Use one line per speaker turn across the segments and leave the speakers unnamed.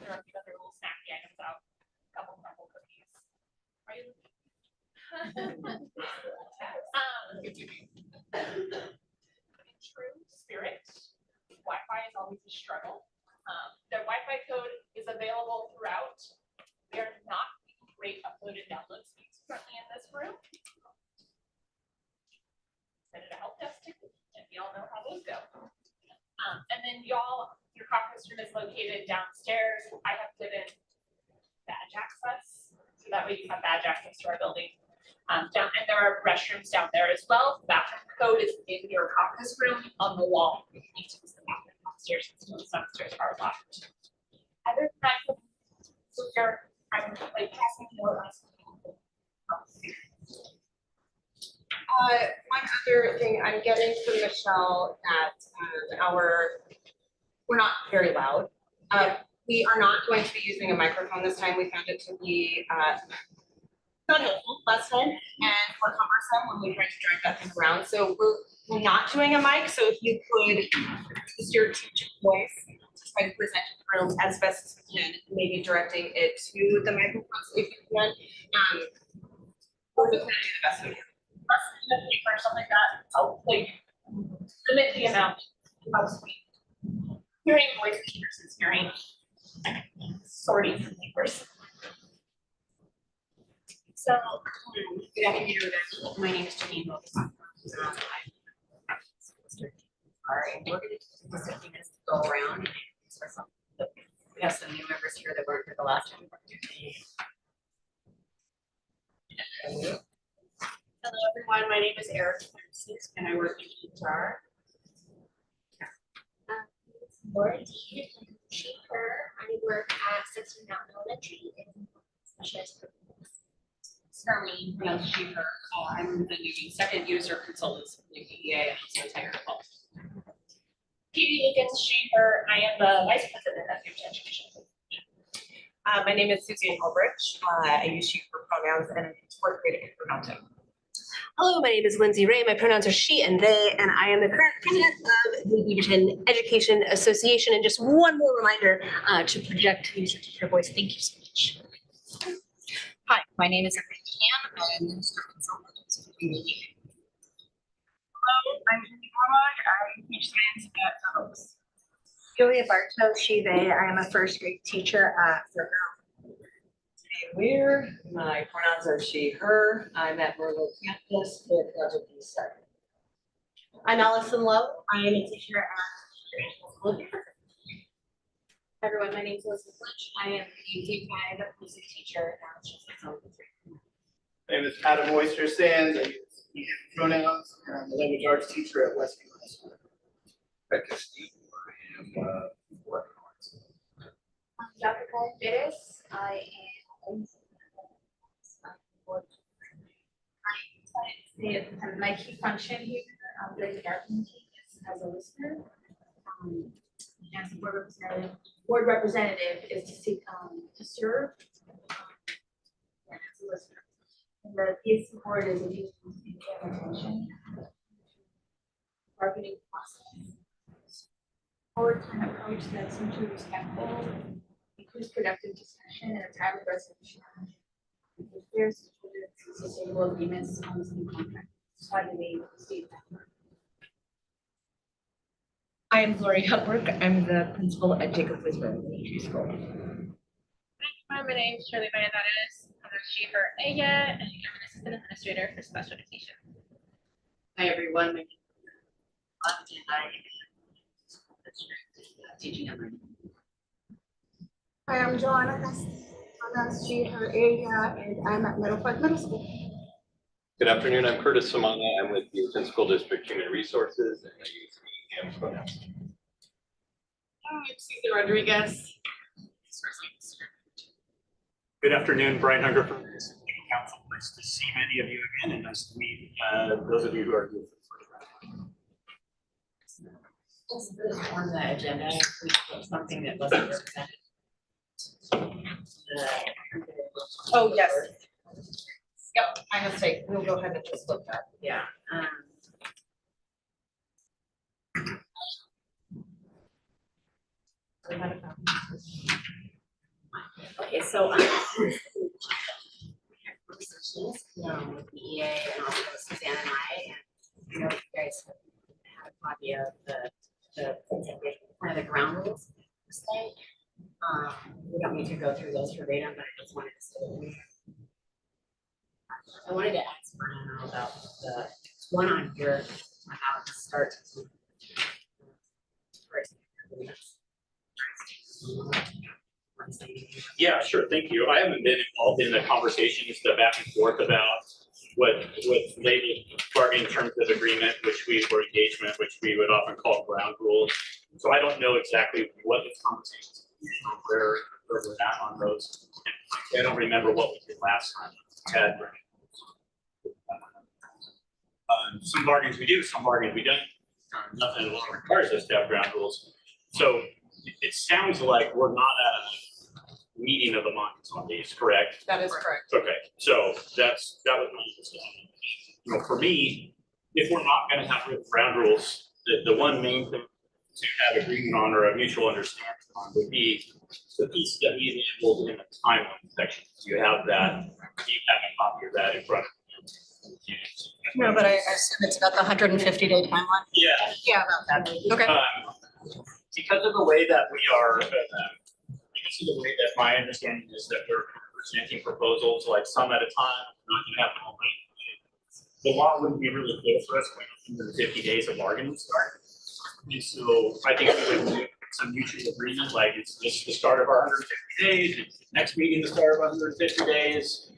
There are a few other little snacky items out. A couple crumble cookies. Are you? In true spirit, Wi-Fi is always a struggle. The Wi-Fi code is available throughout. We are not great upload and download speeds currently in this room. Send it a help desk ticket, and we all know how those go. And then y'all, your conference room is located downstairs. I have given badge access, so that way you have badge access to our building. And there are restrooms down there as well. The bathroom code is in your conference room on the wall. You need to use the bathroom upstairs, since some upstairs are locked. Other than that, so I'm like passing the note.
One other thing I'm getting from Michelle that we're not very loud. We are not going to be using a microphone this time. We found it to be not helpful last time and more cumbersome when we tried to drag that thing around. So we're not doing a mic. So if you could use your teacher voice to try to present the room as best as we can, maybe directing it to the microphone if you can. We're just gonna do the best we can.
Or something like that. I'll like limit the amount of hearing voices versus hearing sorting from papers. So,
good afternoon. My name is Janine. We're going to take just a few minutes to go around and answer some. We have some new members here that weren't here the last time.
Hello, everyone. My name is Erica and I work in HR.
Laura D. She, her. I work at 16 Mountain Elementary in specialized programs.
Starlene, pronounced she, her. I'm the new second user consultant for the BEA and also technical.
Katie Higgins, she, her. I am the vice president of youth education.
My name is Susan Ulbrich. I use she, her pronouns and work great at Intermountain.
Hello, my name is Lindsay Ray. My pronouns are she and they, and I am the current president of the Beaverton Education Association. And just one more reminder to project use your teacher voice. Thank you so much.
Hi, my name is Anne. I'm a minister consultant.
Hello, I'm Judy Cormog. I teach science at Oaks.
Julia Bartow, she, they. I am a first grade teacher at Fort
Weird. My pronouns are she, her. I'm at Merlot campus with Project BSD.
I'm Allison Lowe. I am a teacher at School of Beaverton.
Hi everyone, my name is Elizabeth Lynch. I am a K-5 music teacher at
My name is Adam Oyster Sands. I use he pronouns. I'm a language arts teacher at Westview High School.
Becca Steve. I am working arts.
I'm Jessica Perez. I am
my key function here during the Dartmouth is as a listener. As a board representative is to seek to serve as a listener. And the BSD board is a teaching and attention bargaining process. Forward time approach that's mutually respectful, includes productive discussion and a timely resolution. If there's sustainable agreements on this new contract, so I believe state that.
I am Gloria Hupwork. I'm the principal at Jacob Wisborough Elementary School.
Hi, my name is Shirley Valladares. I'm a she, her, ella, and I'm an assistant administrator for special education.
Hi, everyone. My name is and I am teaching and learning.
Hi, I'm Joanna Castillo. Pronouns she, her, ella, and I'm at Middle Park Middle School.
Good afternoon. I'm Curtis Samana. I'm with the Houston School District Human Resources, and I use the AM pronouns.
I'm Cesar Rodriguez.
Good afternoon, Brian Hunger from the City Council. Nice to see many of you again, and nice to meet those of you who are here for the first
This on the agenda was something that wasn't represented.
Oh, yes. Yep, my mistake. We'll go ahead and just look that.
Yeah.
Okay, so conversations, with BEA and also Suzanne and I know you guys have had a copy of one of the ground rules per se. We don't need to go through those verbatim, but I just wanted to say I wanted to ask Brian about the one on here about the start.
Yeah, sure, thank you. I haven't been involved in the conversations, the back and forth about what's labeled bargaining terms of agreement, or engagement, which we would often call ground rules. So I don't know exactly what the conversations, where we're at on those. I don't remember what we did last time. Had some bargains we do, some bargains we don't. Nothing in the law requires us to have ground rules. So it sounds like we're not at a meeting of the minds on these, correct?
That is correct.
Okay, so that was my understanding. For me, if we're not going to have ground rules, the one main thing to have agreement on or a mutual understanding on would be the piece that we enabled in the timeline section. Do you have that? Do you have a copy of that in front of you?
No, but I assume it's about the 150-day timeline.
Yeah.
Yeah, about that. Okay.
Because of the way that we are, because of the way that my understanding is that we're presenting proposals like some at a time, not gonna have them all night. The law wouldn't be really clear for us when the 50 days of bargaining start. And so I think we would need some mutual agreement, like it's just the start of our 150 days, it's next meeting the start of 150 days.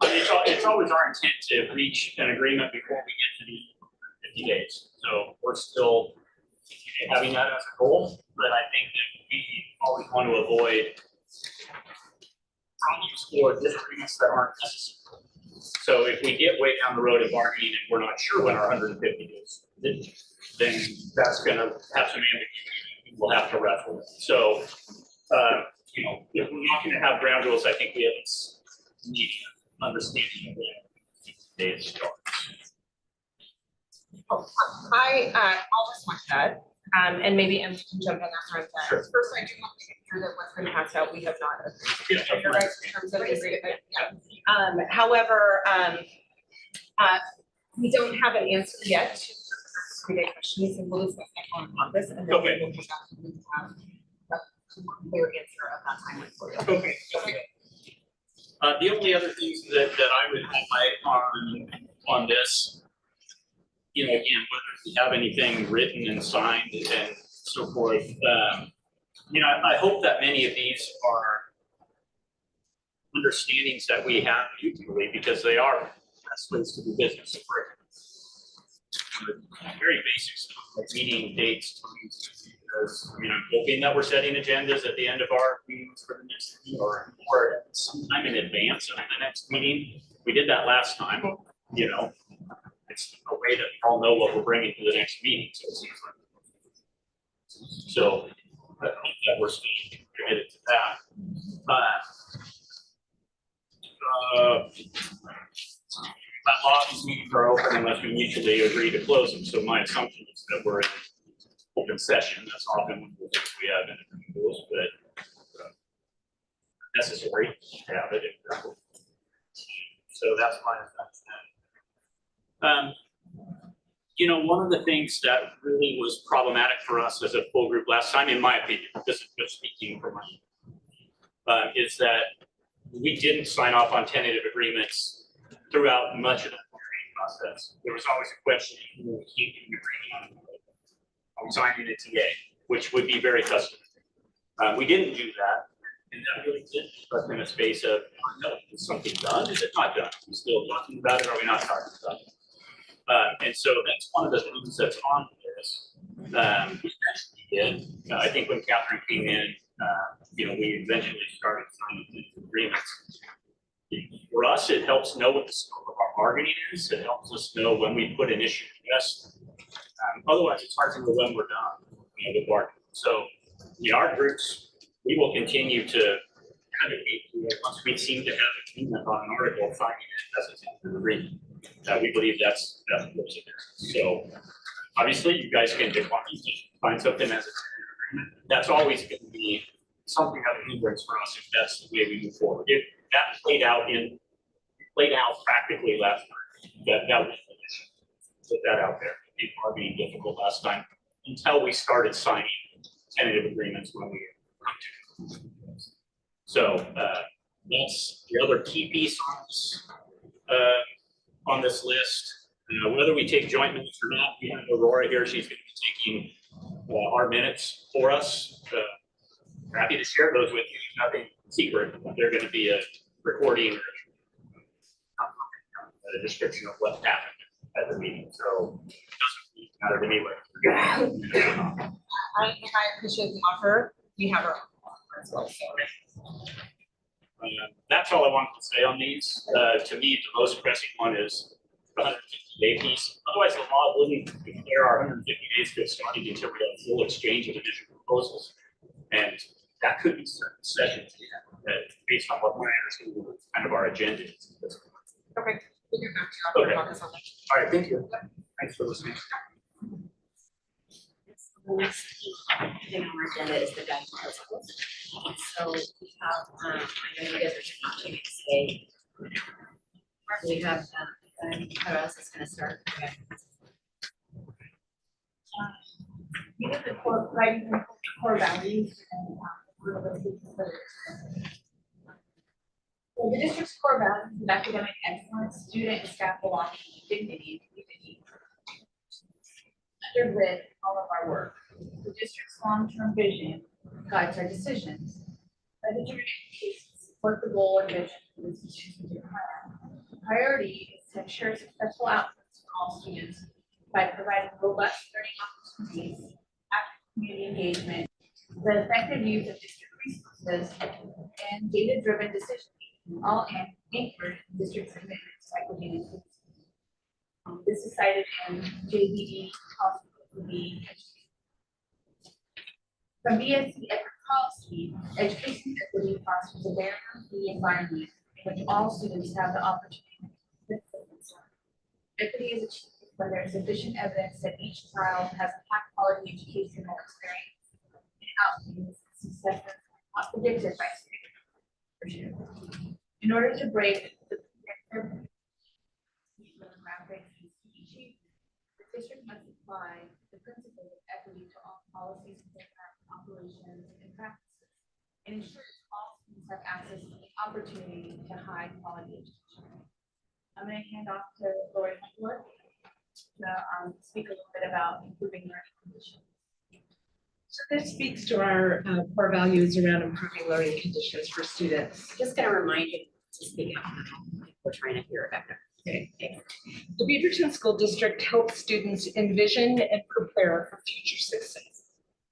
It's always our intent to reach an agreement before we get to the 50 days. So we're still having that as a goal, but I think that we always want to avoid problems or disagreements that aren't necessary. So if we get way down the road in bargaining and we're not sure when our 150 days is, then that's going to have some ambiguity. We'll have to wrestle with. So, if we're not going to have ground rules, I think we at least need understanding of when days start.
I'll respond to that, and maybe Em can jump in after I'm done.
Sure.
First, I do want to make sure that what's been passed out, we have not agreed.
Yeah,
You're right in terms of the agreement. Yeah. However, we don't have an answer yet to the questions, and we'll discuss that on this, and then
Okay.
we'll come back and have a clear answer of that timeline for you.
Okay. The only other things that I would highlight on this, again, whether we have anything written and signed and so forth, I hope that many of these are understandings that we have mutually because they are best ways to do business. Very basic stuff like meeting dates, times, because I'm hoping that we're setting agendas at the end of our meetings for the next meeting or sometime in advance of the next meeting. We did that last time, it's a way that we all know what we're bringing to the next meeting. So it seems like. So I hope that we're still committed to that. That law, these meetings are open unless we mutually agree to close them. So my assumption is that we're in open session. That's often one of the things we have in the rules, but necessary to have it. So that's my assumption. One of the things that really was problematic for us as a full group last time, in my opinion, this is just speaking for myself, is that we didn't sign off on tentative agreements throughout much of the bargaining process. There was always a question, who came to an agreement on signing a TA, which would be very customary. We didn't do that, and that really didn't put us in a space of, is something done? Is it not done? Are we still talking about it? Or are we not talking about it? And so that's one of the things that's on this. We actually did. I think when Catherine came in, we eventually started signing these agreements. For us, it helps know what the scope of our bargaining is. It helps us know when we put an issue to rest. Otherwise, it's hard to know when we're done with bargaining. So, our groups, we will continue to advocate once we seem to have agreement on an article, finding it as an agreement. We believe that's what it is. So, obviously, you guys can decline to find something as an agreement. That's always going to be something of a hindrance for us if that's the way we move forward. That played out practically last year. That was the issue. Put that out there. People are being difficult last time until we started signing tentative agreements when we come to. So that's the other key piece on this list. Whether we take joint minutes or not, we have Aurora here. She's going to be taking our minutes for us. Happy to share those with you. Nothing secret. They're going to be a recording or a description of what happened at the meeting. So it doesn't matter to me what.
I appreciate the offer. We have our own offer as well. So.
That's all I wanted to say on these. To me, the most pressing one is the 150-day piece. Otherwise, the law wouldn't declare our 150 days good starting until we have full exchange of additional proposals. And that could be certain sessions based on what my understanding of kind of our agenda is.
Okay. We'll get back to you after focus on that.
All right, thank you. Thanks for listening.
The next thing on our agenda is the guide proposals. So we have, I know you guys are not taking today. We have, how else is going to start? Okay.
We have the core, right, the core values and so the district's core values of academic excellence, student and staff belonging, dignity, and community undergird all of our work. The district's long-term vision guides our decisions. By the education support the goal and vision of the strategic plan. The priority is to ensure successful outcomes for all students by providing robust learning opportunities, active community engagement, the effective use of district resources, and data-driven decision-making, all anchored in district's commitment to equity and inclusion. This is cited in JBE policy. From BSD policy, education equity fosters a barrier-free environment in which all students have the opportunity to participate. Equity is achieved when there is sufficient evidence that each child has a high-quality educational experience and outcomes successes not predicted by student. In order to break the demographic the district must apply the principle of equity to all policies, programs, operations, and practices, and ensure all students have access to the opportunity to high-quality education. I'm going to hand off to Lori Huntworth to speak a little bit about improving learning conditions.
So this speaks to our core values around improving learning conditions for students.
Just going to remind you to speak out. We're trying to hear it better.
Okay. The Beaverton School District helps students envision and prepare for future success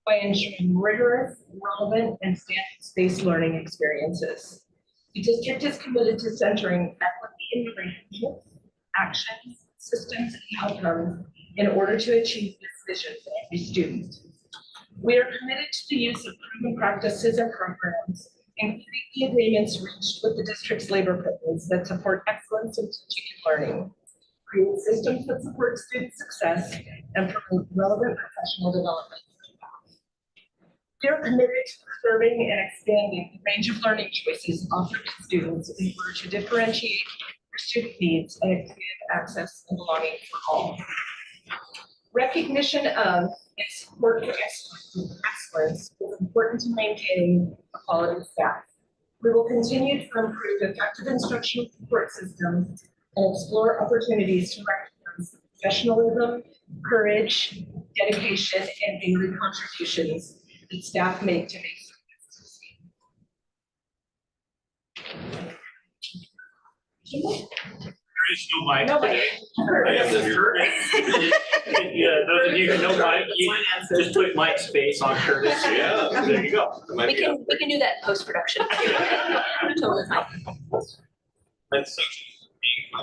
by ensuring rigorous, relevant, and standards-based learning experiences. The district is committed to centering equity in relationships, actions, systems, and outcomes in order to achieve this vision for every student. We are committed to the use of proven practices and programs, including the agreements reached with the district's labor partners that support excellence in teaching and learning, create systems that support student success, and promote relevant professional development. We are committed to preserving and expanding the range of learning choices offered to students in order to differentiate their student needs and expand access and belonging for all. Recognition of and support for excellence is important to maintaining a quality staff. We will continue to improve effective instructional support systems and explore opportunities to recognize professionalism, courage, dedication, and daily contributions that staff make to make success.
There is no mic today. I am the yeah, those of you who know Mike, you just put Mike's face on Curtis. Yeah, there you go.
We can do that post-production. Totally fine.
That's such a I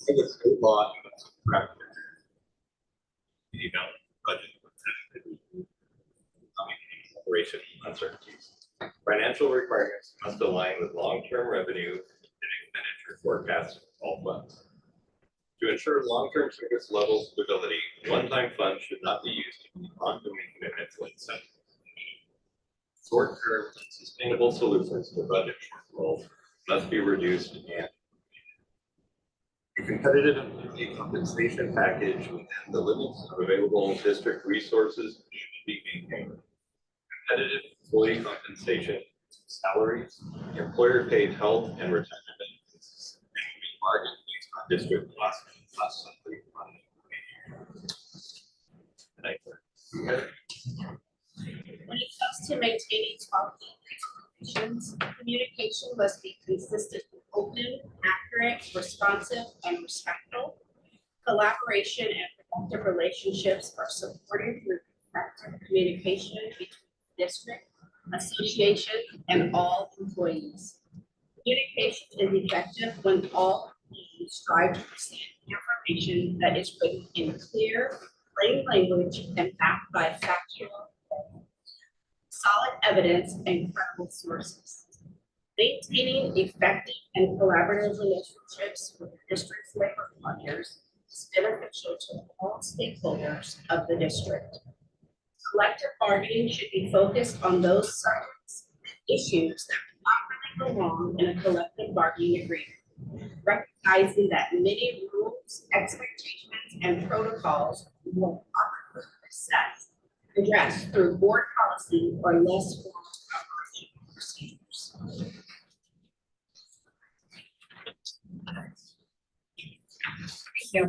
think it's a lot of practice. You know, budget operation uncertainties. Financial requirements must align with long-term revenue and expenditure forecasts of all funds. To ensure long-term service level stability, one-time funds should not be used to meet ongoing commitments when such. short-term sustainable solutions to budget shortfalls must be reduced and a competitive employee compensation package within the limits of available district resources should be maintained. Competitive employee compensation, salaries, employer-paid health and retirement benefits, and be bargained based on district costs plus simply funding.
When it comes to maintaining quality expectations, communication must be consistent, open, accurate, responsive, and respectful. Collaboration and productive relationships are supported through effective communication between district, association, and all employees. Communication is effective when all employees strive to present information that is written in clear, plain language and backed by factual, solid evidence and credible sources. Maintaining effective and collaborative relationships with the district's labor partners is beneficial to all stakeholders of the district. Collective bargaining should be focused on those subjects and issues that do not really belong in a collective bargaining agreement, recognizing that many rules, expectations, and protocols will not be addressed through board policy or less formal operational procedures.
Thank you.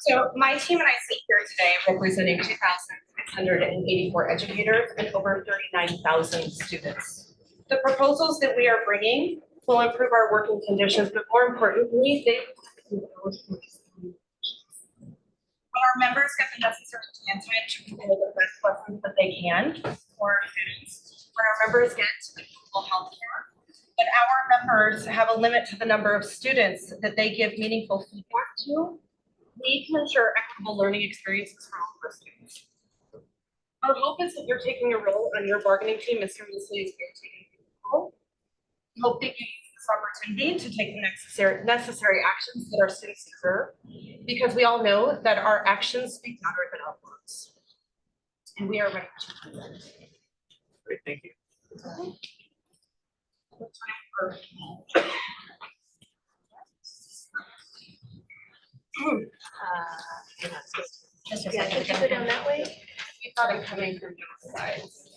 So my team and I sit here today representing 2,684 educators and over 39,000 students. The proposals that we are bringing will improve our working conditions, but more importantly, they will when our members get the necessary time to prepare the best lessons that they can for our students, when our members get equitable health care, when our members have a limit to the number of students that they give meaningful feedback to, we can ensure equitable learning experiences for all of our students. Our hope is that you're taking a role on your bargaining team as seriously as we're taking a role. We hope that you use this opportunity to take the necessary actions that our students deserve, because we all know that our actions speak louder than our words. And we are ready to do that.
Great, thank you.
Just a second, can you go down that way?
You thought I'm coming from both sides.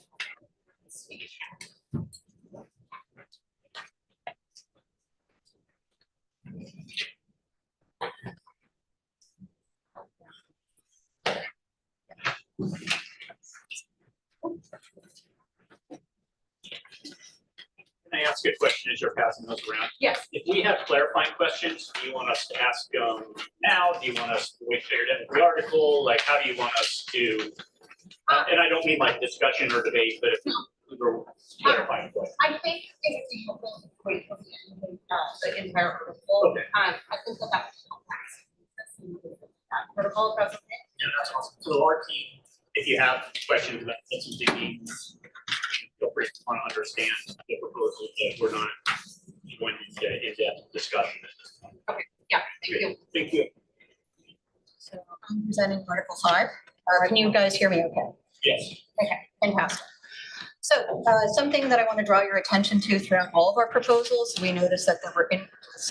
Can I ask a question as you're passing those around?
Yes.
If we have clarifying questions, do you want us to ask now? Do you want us to wait till you're done with the article? Like, how do you want us to? And I don't mean like discussion or debate, but if we're clarifying questions.
I think it would be helpful to wait till the end of the entire article.
Okay.
I think that would help. Protocol, if that's okay.
Yeah, that's awesome. So our team, if you have questions about some thinking, feel free to want to understand the proposal, that we're not going into in-depth discussion at this point.
Okay, yeah, thank you.
Thank you.
So I'm presenting Article 5. Can you guys hear me okay?
Yes.
Okay, fantastic. So something that I want to draw your attention to throughout all of our proposals, we noticed that there were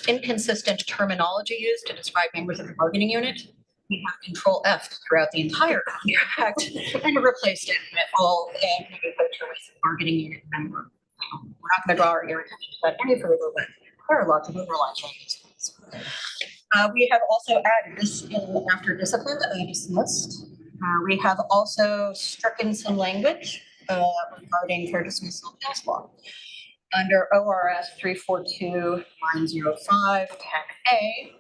inconsistent terminology used to describe members of the bargaining unit. We have Control F throughout the entire contract and replaced it with all nomenclature with bargaining unit member. We're not going to draw our attention to that any further, but there are lots of overlaps on these things. We have also added this in after discipline that I dismissed. We have also stricken some language regarding fair dismissal of case law. Under ORS 342-905, Tech A,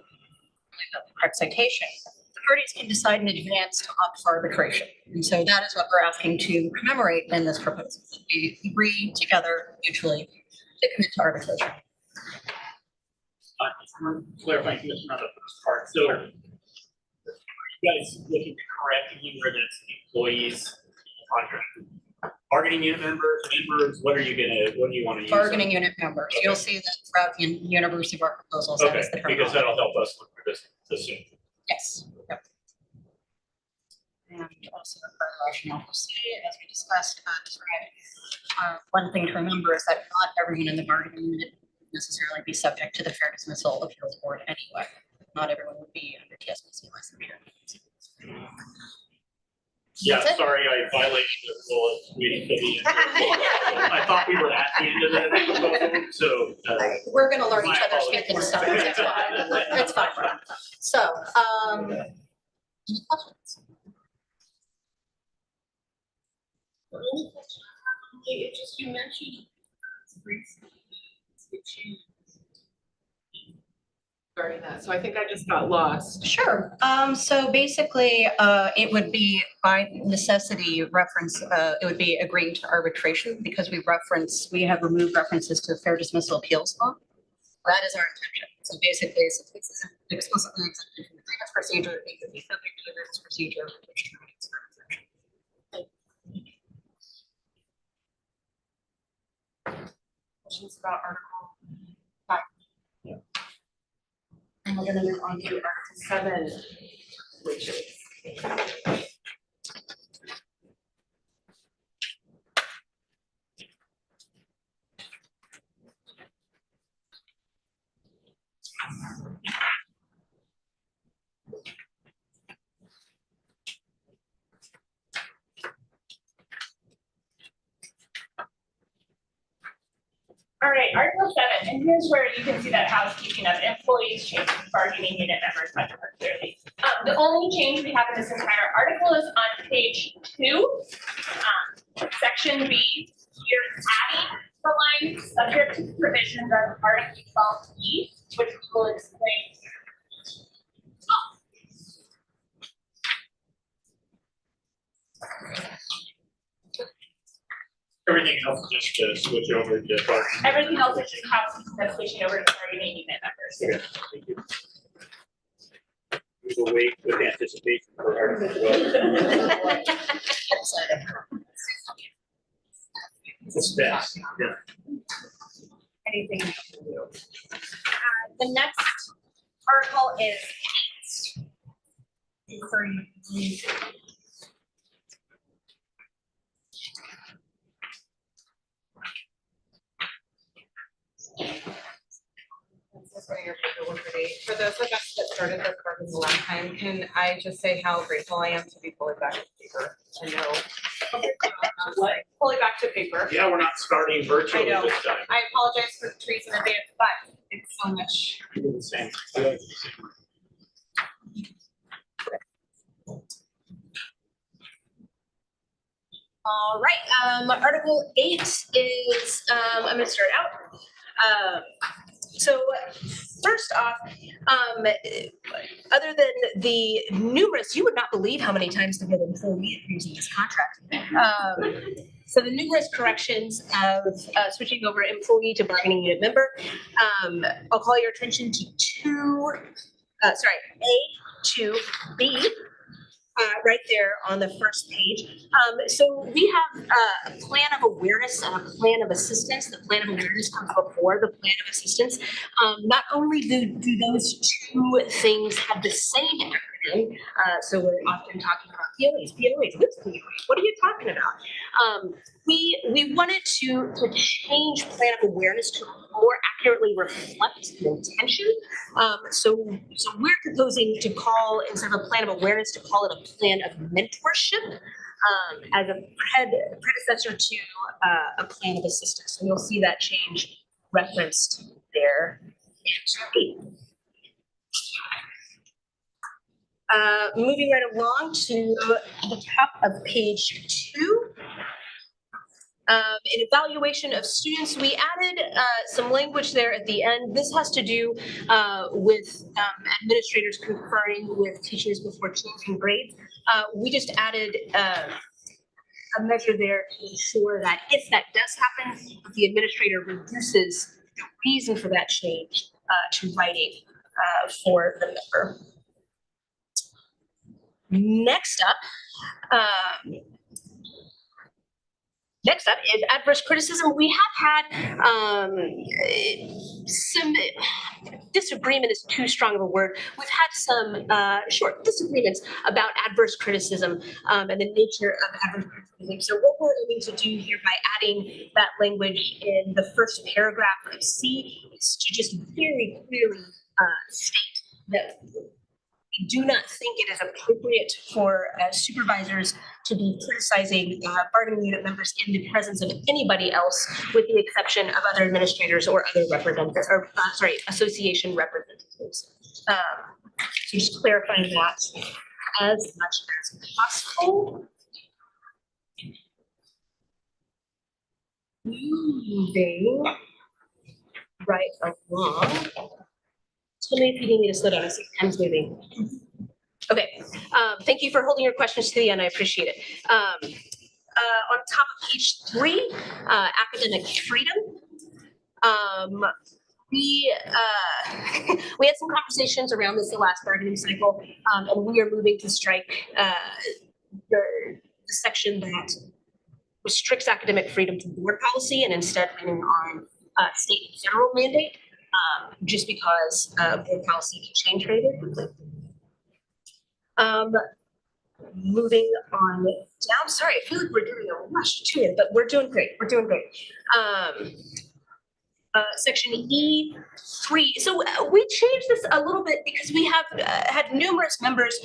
the correct citation, the parties can decide in advance to opt for arbitration. And so that is what we're asking to commemorate in this proposal. We agree together mutually to commit to arbitration.
Clarifying commission on the first part. So are you guys looking to correct anywhere that's employees contract? Bargaining unit members, what do you want to use?
Bargaining unit members.
Okay.
You'll see that throughout the universe of our proposals. That
Okay,
is the
because
terminology.
that'll help us look for this soon.
Yes. Yep.
and also the part rationale for say, as we discussed, one thing to remember is that not everyone in the bargaining unit would necessarily be subject to the fair dismissal appeals board anyway. Not everyone would be under TSMC license.
Yeah,
That's it.
sorry, I violated the rule of waiting for the end. I thought we were at the end of the proposal, so.
We're gonna learn each
my
other's speaking stuff. It's fine. It's fine. So, any questions?
It just, you mentioned. Regarding that, so I think I just got lost.
Sure. So basically, it would be by necessity reference, it would be agreeing to arbitration because we have removed references to fair dismissal appeals law. That is our intention. So basically, since this is explicitly exempted from the grievance procedure, it could be subject to the grievance procedure, which terminates arbitration.
Questions about Article 5?
Yeah.
And we're gonna move on to Article 7, which is.
All right, Article 7, and here's where you can see that housekeeping of employees changing bargaining unit members much more clearly. The only change we have in this entire article is on page 2, section B. You're adding the line subject to provisions of Article 12E, which we will explain.
Everything else is just to switch over to bargaining.
Everything else is just housekeeping of switching over to bargaining unit members.
Okay, thank you. We will wait with anticipation for Article 12. Suspense, yeah.
Anything you can do. The next article is 8. For those of us that started this program the last time, can I just say how grateful I am to be fully back to paper? I know. Fully back to paper.
Yeah, we're not starting virtually
I know.
this time.
I apologize for the trees in advance, but it's so much.
We do the same. I like the same.
All right, Article 8 is, I'm gonna start out. So first off, other than the numerous, you would not believe how many times the word employee appears in this contract. So the numerous corrections of switching over employee to bargaining unit member, I'll call your attention to A to B. Right there on the first page. So we have a plan of awareness and a plan of assistance. The plan of awareness comes before the plan of assistance. Not only do those two things have the same acronym, so we're often talking about POAs, who's POA? What are you talking about? We wanted to change plan of awareness to more accurately reflect the intention. So we're proposing to call, instead of a plan of awareness, to call it a plan of mentorship as a predecessor to a plan of assistance. And you'll see that change referenced there. Moving right along to the top of page 2. An evaluation of students, we added some language there at the end. This has to do with administrators conferring with teachers before changing grades. We just added a measure there to ensure that if that does happen, the administrator reduces the reason for that change to writing for the member. Next up is adverse criticism. We have had some disagreement is too strong of a word. We've had some short disagreements about adverse criticism and the nature of adverse criticism. So what we're aiming to do here by adding that language in the first paragraph of C is to just very clearly state that we do not think it is appropriate for supervisors to be criticizing bargaining unit members in the presence of anybody else, with the exception of other administrators or other representatives, or association representatives. So just clarifying that as much as possible. Moving right along. Tell me if you need me to slow down. I see time's moving. Okay, thank you for holding your questions to the end. I appreciate it. On top of page 3, academic freedom. We had some conversations around this the last bargaining cycle, and we are moving to strike the section that restricts academic freedom to board policy and instead leaning on state and federal mandate, just because board policy can change very quickly. Moving on down, sorry, I feel like we're doing a rush to it, but we're doing great. We're doing great. Section E3. So we changed this a little bit because we have had numerous members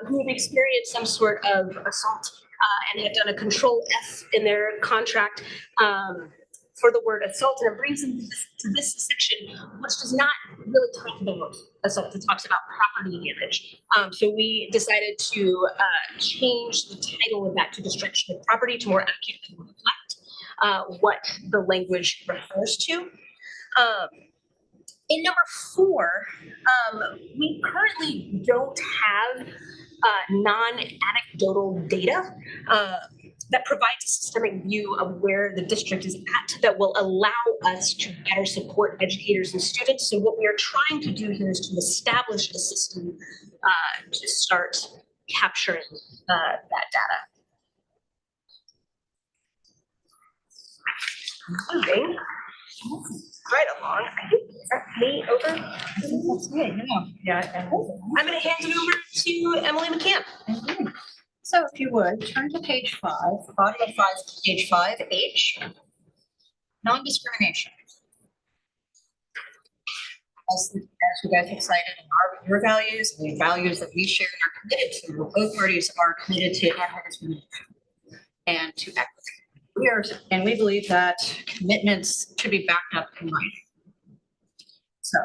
who have experienced some sort of assault and have done a Control F in their contract for the word assault, and it brings them to this section, which does not really talk about assault. It talks about property damage. So we decided to change the title of that to destruction of property to more accurately reflect what the language refers to. In number 4, we currently don't have non-anecdotal data that provides a systemic view of where the district is at that will allow us to better support educators and students. So what we are trying to do here is to establish a system to start capturing that data. Moving right along. I think, is that me over? That's me, yeah. I'm going to hand it over to Emily McCann.
So if you would, turn to page 5, bottom of 5, page 5H, non-discrimination. As you guys have cited in your values, and the values that we share and are committed to, both parties are committed to anti-discrimination and to equity. And we believe that commitments should be backed up in writing. So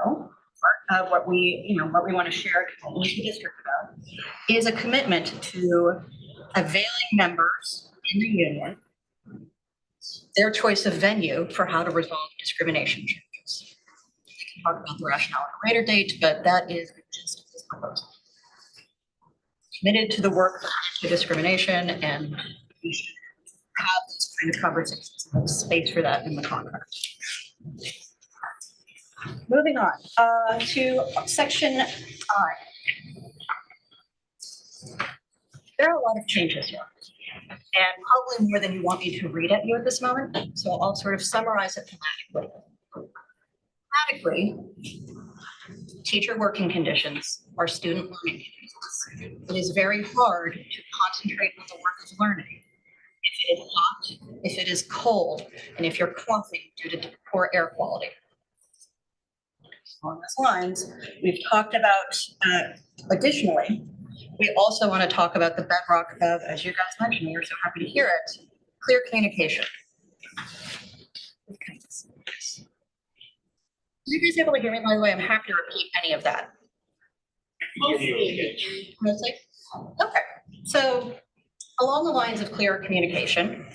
part of what we want to share with the district about is a commitment to availing members in the union their choice of venue for how to resolve discrimination charges. We can talk about the rationale at a later date, but that is the gist of this proposal. Committed to the work to discrimination, and we should have this kind of conversations, space for that in the contract. Moving on to section I. There are a lot of changes here, and probably more than you want me to read at you at this moment. So I'll sort of summarize it thematically. Thematically, teacher working conditions are student learning conditions. It is very hard to concentrate on the work of learning if it is hot, if it is cold, and if you're coughing due to poor air quality. Along those lines, we've talked about, additionally, we also want to talk about the bedrock of, as you guys mentioned, we were so happy to hear it, clear communication. Are you guys able to hear me, by the way? I'm happy to repeat any of that. Mostly? Okay, so along the lines of clear communication,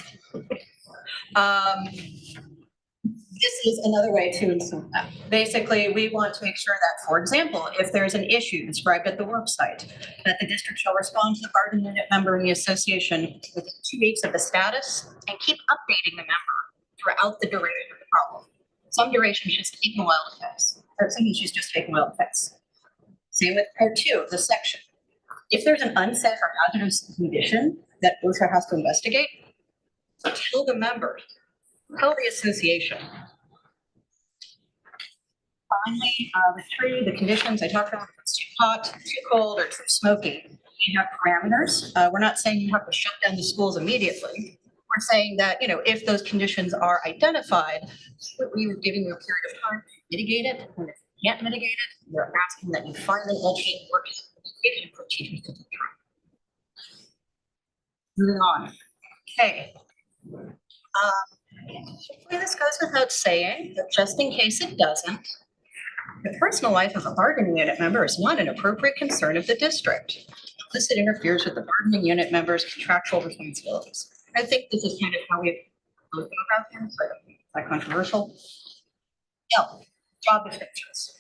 this is another way to insert that. Basically, we want to make sure that, for example, if there's an issue described at the work site, that the district shall respond to the bargaining unit member in the association within 2 weeks of the status and keep updating the member throughout the duration of the problem. Some durations just take a while to fix, or some issues just take a while to fix. Same with part 2 of the section. If there's an unsafe or hazardous condition that OSHA has to investigate, tell the member, tell the association. Finally, the three, the conditions I talked about, if it's too hot, too cold, or too smoky, we have parameters. We're not saying you have to shut down the schools immediately. We're saying that, you know, if those conditions are identified, we were giving you a period of time to mitigate it. And if you can't mitigate it, we're asking that you find an alternate work education for teachers to do. Moving on. Okay. Hopefully this goes without saying, but just in case it doesn't, the personal life of a bargaining unit member is not an appropriate concern of the district unless it interferes with the bargaining unit member's contractual responsibilities. I think this is kind of how we both go about things, but it's not controversial. L, job descriptions.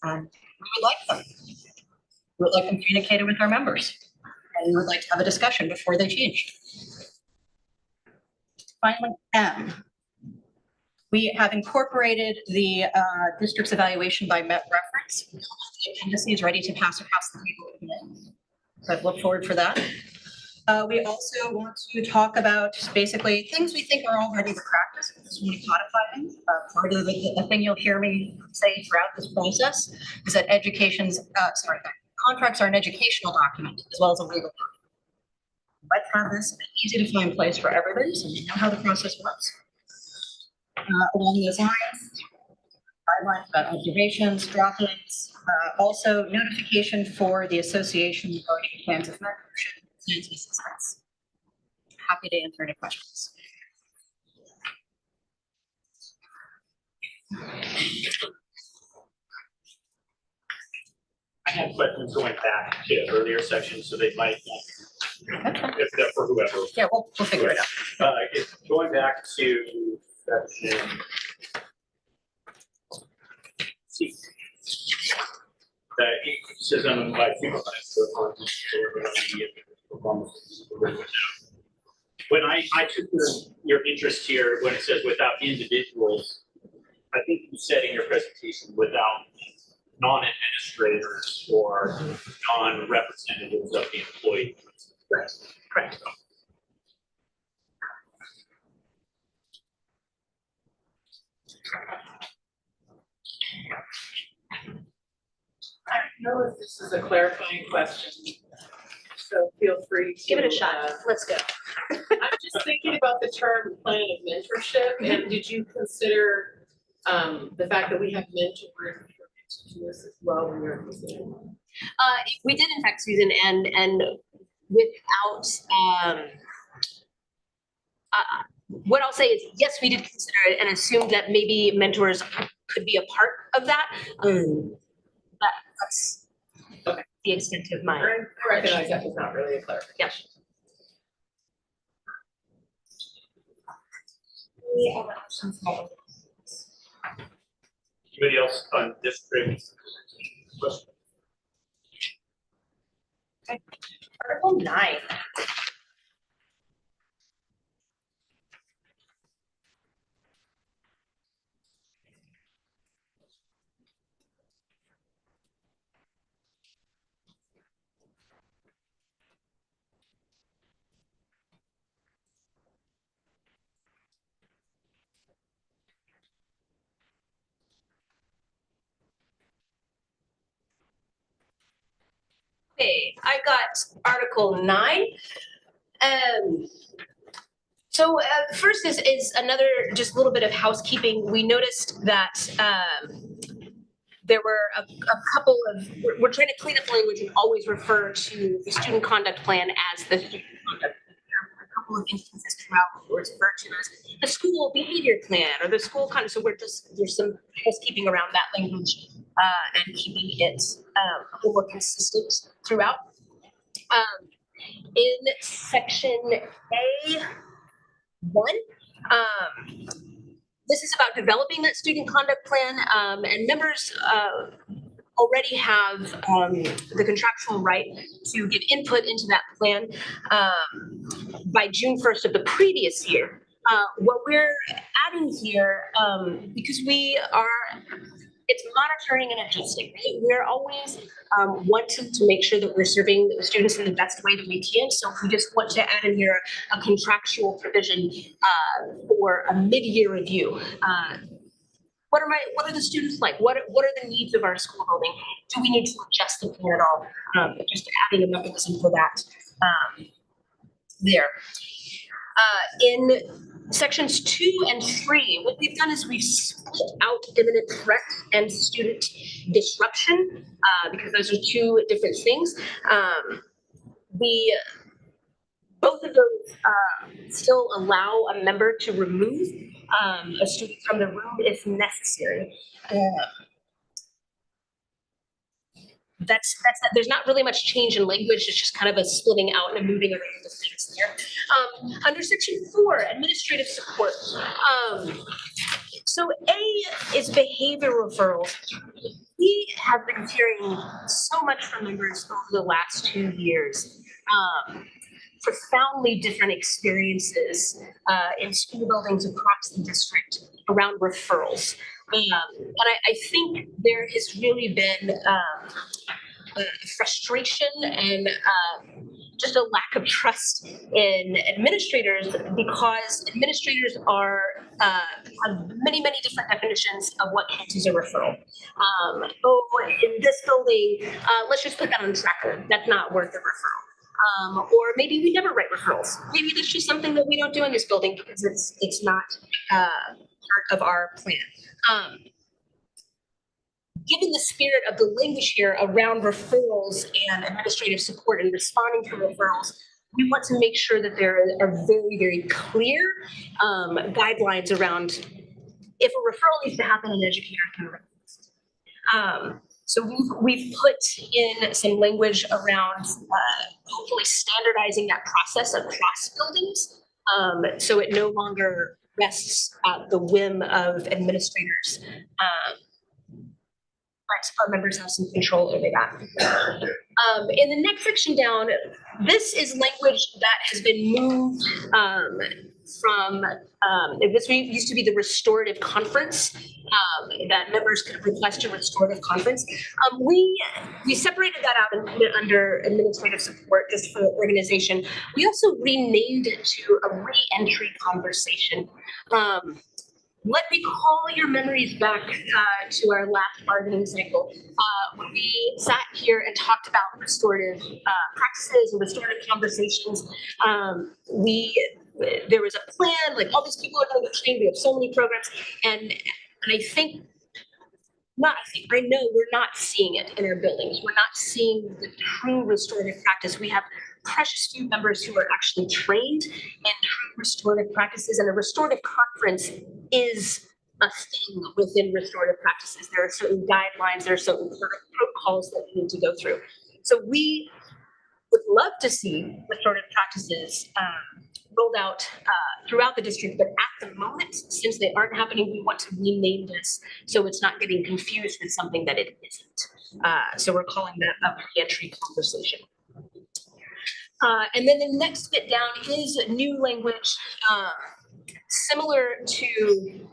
We would like them. We would like them communicated with our members. And we would like to have a discussion before they change. Finally, M. We have incorporated the district's evaluation by Met reference. The appendices ready to pass across the table today. So I look forward for that. We also want to talk about basically things we think are already the practice. This is really codifying. Part of the thing you'll hear me say throughout this process is that contracts are an educational document as well as a legal document. Let's have this in an easy to find place for everybody so we know how the process works. Along those lines, guidelines about observations, drop-ins, also notification for the association regarding plans of membership, plans of assistance. Happy to answer any questions.
I have questions going back to earlier sections, so they might, if they're for whoever.
Yeah, we'll figure it out.
It's going back to section C. Criticism by supervisor on performance. When I took your interest here, when it says without individuals, I think you said in your presentation without non-administrators or non-representatives of the employee. Correct.
I don't know if this is a clarifying question, so feel free to.
Give it a shot. Let's go.
I'm just thinking about the term plan of mentorship, and did you consider the fact that we have mentors to this as well when you're considering?
We did in fact, Susan, and without, what I'll say is, yes, we did consider it and assumed that maybe mentors could be a part of that. That's
okay.
The extent of my.
I recognize that was not really a clarification.
Any other options?
Anybody else on district question?
Okay. Article 9. Okay, I got Article 9. So first is another just a little bit of housekeeping. We noticed that there were a couple of, we're trying to clean up language and always refer to the student conduct plan as the student conduct plan. There are a couple of instances throughout where it's referred to as the school behavior plan or the school conduct. So there's some housekeeping around that language and keeping it a little more consistent throughout. In section A1, this is about developing that student conduct plan, and members already have the contractual right to give input into that plan by June 1st of the previous year. What we're adding here, because it's monitoring and adjusting, right? We're always wanting to make sure that we're serving the students in the best way that we can. So if we just want to add in here a contractual provision for a mid-year review, what are the students like? What are the needs of our school building? Do we need to adjust the plan at all? Just adding a mechanism for that there. In sections 2 and 3, what we've done is we've split out imminent threat and student disruption, because those are two different things. Both of those still allow a member to remove a student from the room if necessary. There's not really much change in language, it's just kind of a splitting out and a moving around of things there. Under section 4, administrative support. So A is behavior referrals. We have been hearing so much from members over the last 2 years. Profoundly different experiences in school buildings across the district around referrals. And I think there has really been frustration and just a lack of trust in administrators, because administrators have many different definitions of what counts as a referral. In this building, let's just put that on the tracker. That's not worth a referral. Or maybe we never write referrals. Maybe that's just something that we don't do in this building because it's not part of our plan. Given the spirit of the language here around referrals and administrative support and responding to referrals, we want to make sure that there are very clear guidelines around if a referral needs to happen, an educator can request. So we've put in some language around hopefully standardizing that process across buildings, so it no longer rests at the whim of administrators. But our members have some control over that. In the next section down, this is language that has been moved from, this used to be the restorative conference, that members could request a restorative conference. We separated that out and put it under administrative support just for organization. We also renamed it to a re-entry conversation. Let me call your memories back to our last bargaining cycle. When we sat here and talked about restorative practices and restorative conversations, there was a plan, like all these people are going to train, we have so many programs, and I know we're not seeing it in our buildings. We're not seeing the true restorative practice. We have precious few members who are actually trained in true restorative practices, and a restorative conference is a thing within restorative practices. There are certain guidelines, there are certain protocols that we need to go through. So we would love to see restorative practices rolled out throughout the district, but at the moment, since they aren't happening, we want to rename this so it's not getting confused with something that it isn't. So we're calling that a re-entry conversation. And then the next bit down is new language, similar to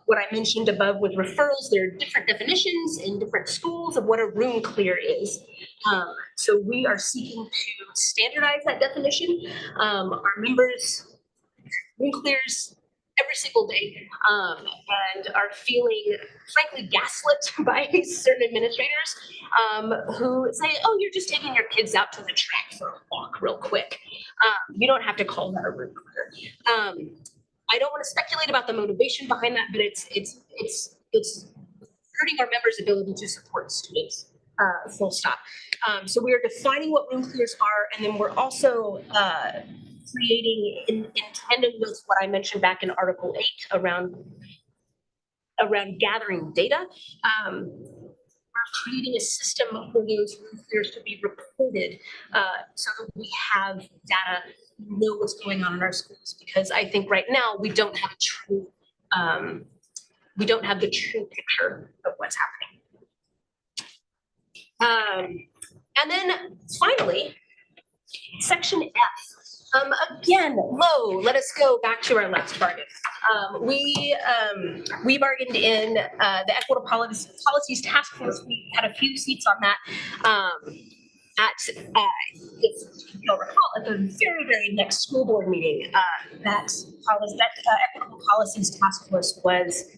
what I mentioned above with referrals. There are different definitions in different schools of what a room clear is. So we are seeking to standardize that definition. Our members room clears every single day, and are feeling frankly gaslit by certain administrators who say, oh, you're just taking your kids out to the track for a walk real quick. You don't have to call that a room clear. I don't want to speculate about the motivation behind that, but it's hurting our members' ability to support students, full stop. So we are defining what room clears are, and then we're also creating in tandem with what I mentioned back in Article 8 around gathering data. We're creating a system for those room clears to be reported, so that we have data, know what's going on in our schools, because I think right now we don't have the true picture of what's happening. And then finally, section F. Again, let us go back to our last bargain. We bargained in the Equitable Policies Task Force. We had a few seats on that. If you'll recall, at the very next school board meeting, that Equitable Policies Task Force was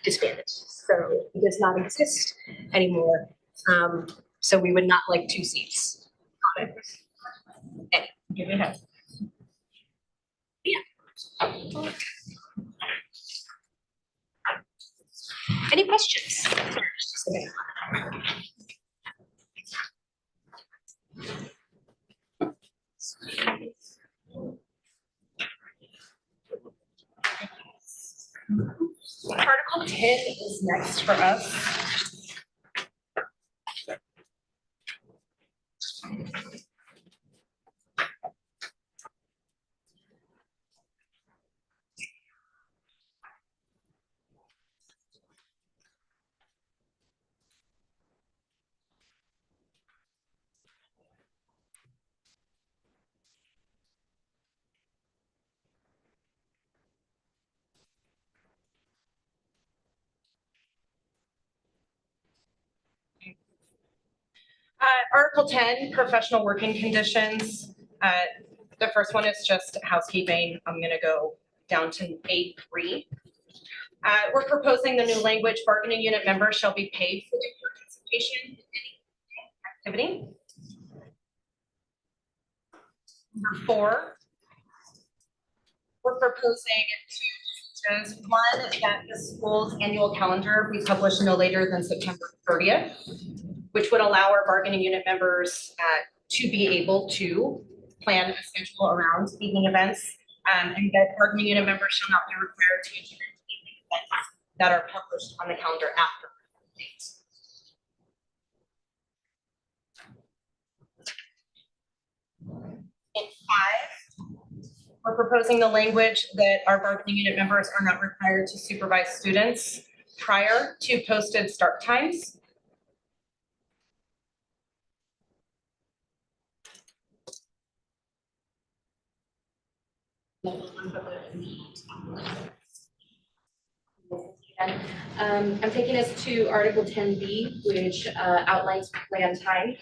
disbanded. So it does not exist anymore. So we would not like 2 seats on it. Okay, give it a head. Yeah. Any questions?
Article 10 is next for us. Article 10, professional working conditions. The first one is just housekeeping. I'm gonna go down to A3. We're proposing the new language, bargaining unit members shall be paid for their participation in any activity. Number 4, we're proposing 2 changes. One, that the school's annual calendar be published no later than September 30th, which would allow our bargaining unit members to be able to plan a schedule around evening events, and that bargaining unit members shall not be required to attend evening events that are published on the calendar after the date. In 5, we're proposing the language that our bargaining unit members are not required to supervise students prior to posted start times.
I'm taking us to Article 10B, which outlines plan time.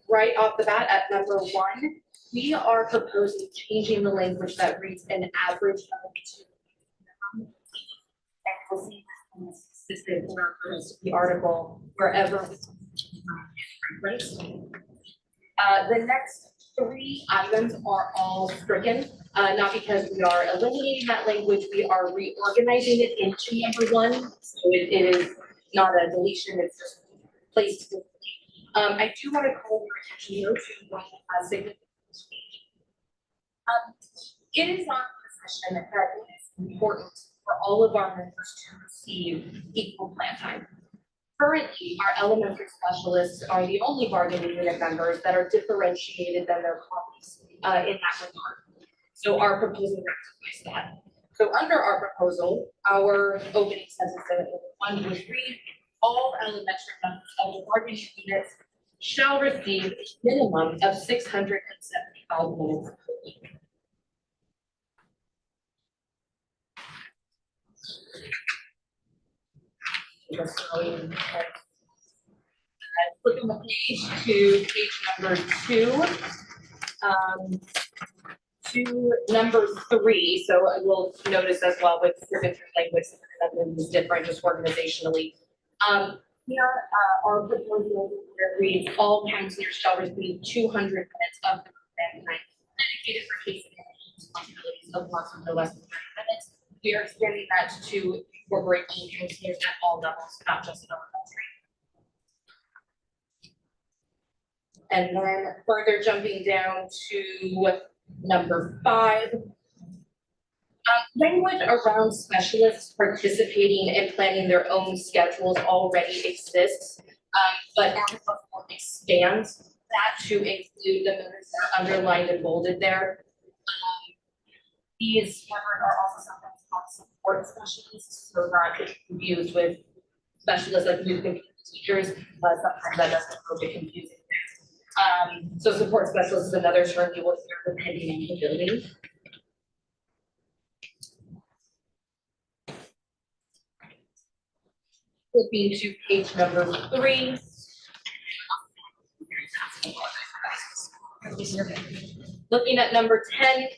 Right off the bat at number 1, we are proposing changing the language that reads an average of 2. And we'll see this consistent throughout the rest of the article wherever it's referenced. The next 3 items are all stricken, not because we are eliminating that language, we are reorganizing it into number 1. So it is not a deletion, it's just placed. I do want to call your attention though to one significant change. It is our position that it is important for all of our members to receive equal plan time. Currently, our elementary specialists are the only bargaining unit members that are differentiated than their colleagues in that regard. So our proposal rectifies that. So under our proposal, our opening sentence that one would read, all elementary members of the bargaining units shall receive a minimum of 675 minutes per week. Flipping the page to page number 2. To number 3, so I will notice as well with different language that is different just organizationally. Here, our proposal where it reads all counselors shall receive 200 minutes of the plan time dedicated for case management responsibilities of no less than 30 minutes. We are extending that to incorporate all counselors at all levels, not just elementary. And then further jumping down to number 5. Language around specialists participating and planning their own schedules already exists, but our proposal expands that to include the members that are underlined and bolded there. These members are also sometimes called support specialists, so not confused with specialists like new computer teachers, but sometimes that does get a little bit confusing. So support specialist is another term you will hear depending on the building. Flipping to page number 3. Looking at number 10,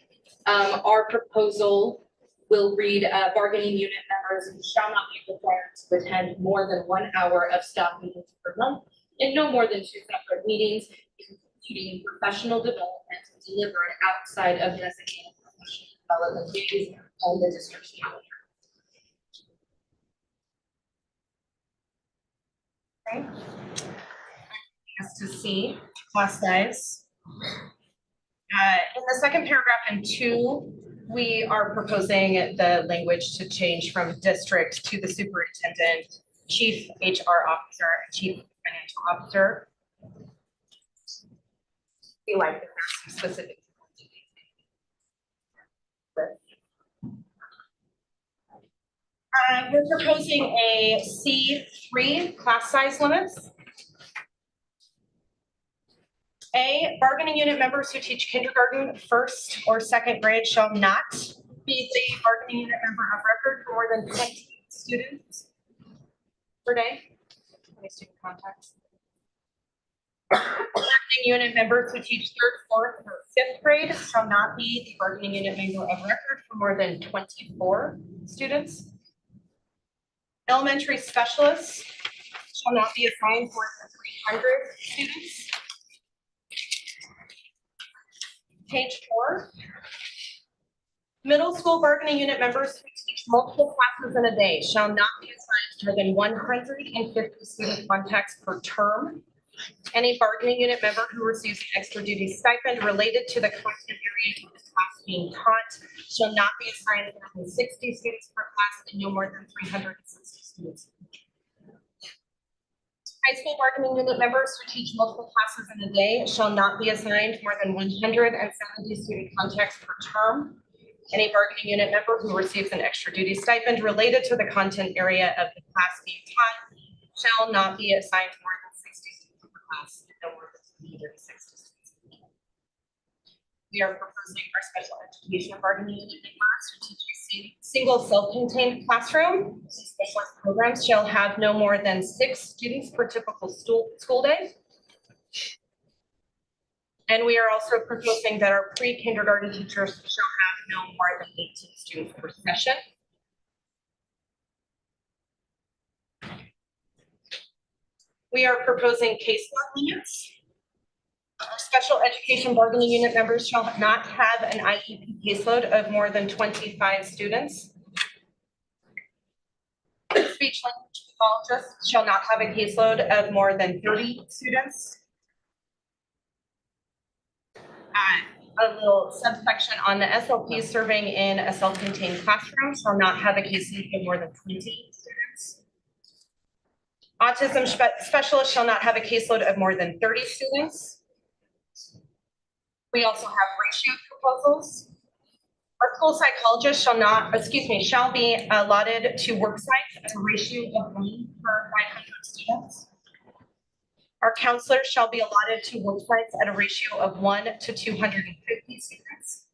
our proposal
will read, bargaining unit members shall not be required to attend more than 1 hour of staff meetings per month and no more than 2 separate meetings, including professional development delivered outside of designated professional development days on the district's calendar. Okay. As to C, class size. In the second paragraph in 2, we are proposing the language to change from district to the superintendent, chief HR officer, and chief financial officer. We like that there's some specific. We're proposing a C3 class size limits. A, bargaining unit members who teach kindergarten, first or second grade shall not be the bargaining unit member of record for more than 20 students per day. Any student contacts? Bargaining unit members who teach third, fourth, or fifth grade shall not be the bargaining unit member of record for more than 24 students. Elementary specialists shall not be assigned more than 300 students. Page 4. Middle school bargaining unit members who teach multiple classes in a day shall not be assigned more than 150 student contacts per term. Any bargaining unit member who receives an extra duty stipend related to the content area of the class being taught shall not be assigned more than 60 students per class and no more than 360 students. High school bargaining unit members who teach multiple classes in a day shall not be assigned more than 170 student contacts per term. Any bargaining unit member who receives an extra duty stipend related to the content area of the class being taught shall not be assigned more than 60 students per class and no more than 360 students. We are proposing our special education bargaining unit members who teach a single self-contained classroom. Specialized programs shall have no more than 6 students per typical school day. And we are also proposing that our pre-kindergarten teachers shall have no more than 18 students per session. We are proposing case load limits. Our special education bargaining unit members shall not have an IEP caseload of more than 25 students. Speech language pathologists shall not have a caseload of more than 30 students. A little subsection on the SLP serving in a self-contained classroom shall not have a caseload of more than 20 students. Autism specialists shall not have a caseload of more than 30 students. We also have ratio proposals. Our school psychologist shall be allotted to work sites at a ratio of 1 per 500 students. Our counselors shall be allotted to work sites at a ratio of 1 to 250 students.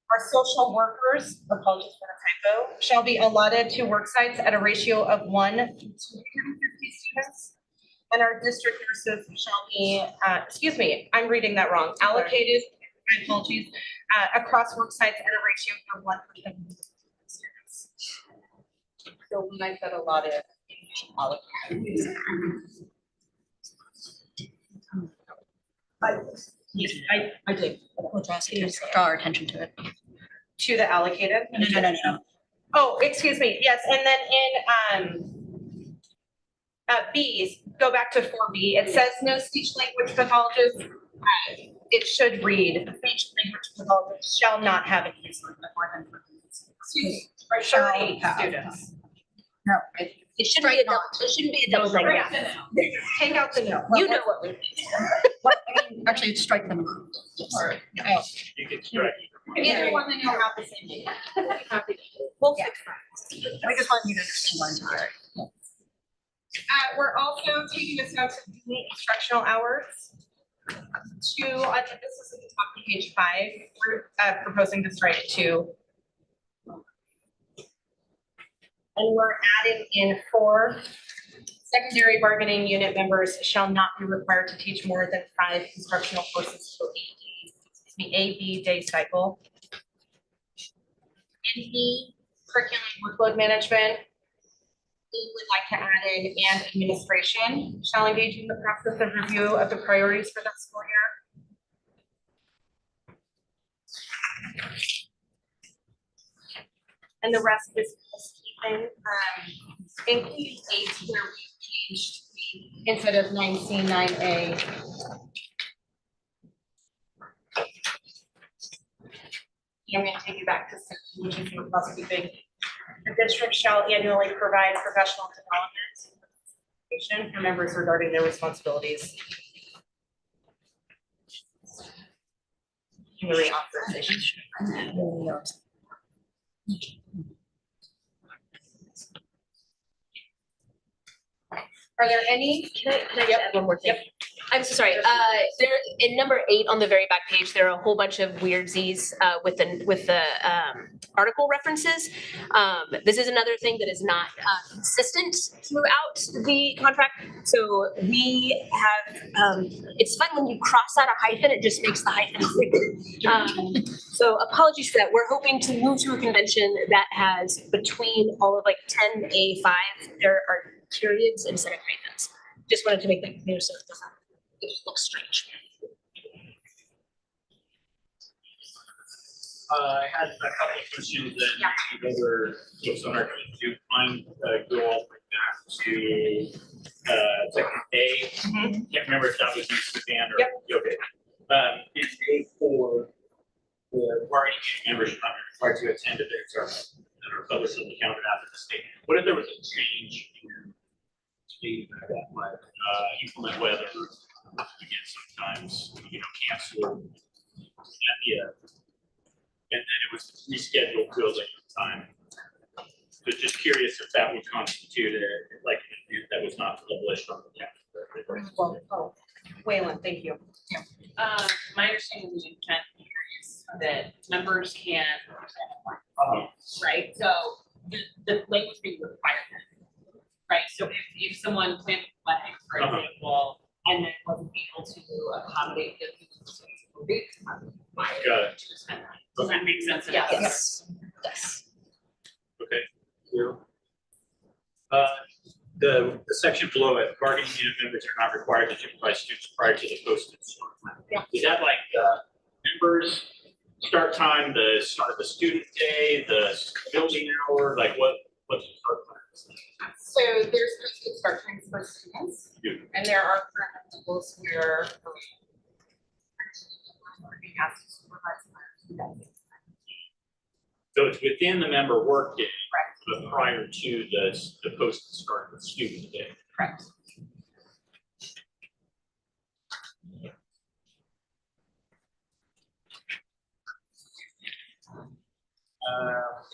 Our social workers, apologies for the typo, shall be allotted to work sites at a ratio of 1 to 250 students. And our district nurses shall be, I'm reading that wrong, allocated, my apologies, across work sites at a ratio of 1 to 250 students. So when I said allotted, allocated. I did.
We're asking you to draw our attention to it.
To the allocated?
No.
Oh, excuse me, yes, and then in B's, go back to 4B, it says no speech language pathologist. It should read, speech language pathologist shall not have a caseload of more than 30 students.
No, it shouldn't be a double, it shouldn't be a double negative.
Take out the no.
You know what we mean. Actually, strike them. Sorry. Oh.
You can strike.
Either one, then you'll have the same name. We'll fix that.
I just want you to understand one time.
We're also taking this down to the instructional hours. I think this is at the top of page 5. We're proposing to strike 2. And we're adding in 4. Secondary bargaining unit members shall not be required to teach more than 5 instructional courses per A/B day cycle. In the curriculum workload management, we would like to add in and administration shall engage in the process of review of the priorities for that school year. And the rest is housekeeping, including 8 where we changed instead of 9C, 9A. I'm going to take you back to 6, which is your housekeeping. The district shall annually provide professional development for members regarding their responsibilities. Community authorization. Are there any?
Can I just add one more thing? I'm so sorry. There in number 8 on the very back page, there are a whole bunch of weirdsies with the article references. This is another thing that is not consistent throughout the contract. So we have it's fun when you cross out a hyphen; it just makes the hyphen. So apologies for that. We're hoping to move to a convention that has between all of like 10A5, there are periods instead of hyphens. Just wanted to make that clear so it looks strange.
I had a couple of questions that maybe other folks on our team do mind go all the way back to section A. Can't remember if that was you, Suzanne, or okay. In A4, the bargaining members are not required to attend events that are published on the calendar after the state. What if there was a change in that might implement weather again sometimes, cancel and then it was rescheduled to a later time. So just curious if that would constitute like an event that was not published on the calendar.
Oh, Waylon, thank you.
My understanding of the intent here is that members can, right? So the language being requirement. Right, so if someone planned a wedding, for example, and then wasn't able to accommodate the
Got it.
Does that make sense?
Yes.
Okay. The section below it, bargaining unit members are not required to supervise students prior to the posted start time. Is that like members start time, the start of the student day, the building hour, like what's the start time?
So there's posted start times for students, and there are current levels where we have to supervise.
So it's within the member work day, but prior to the posted start of the student day.
Correct.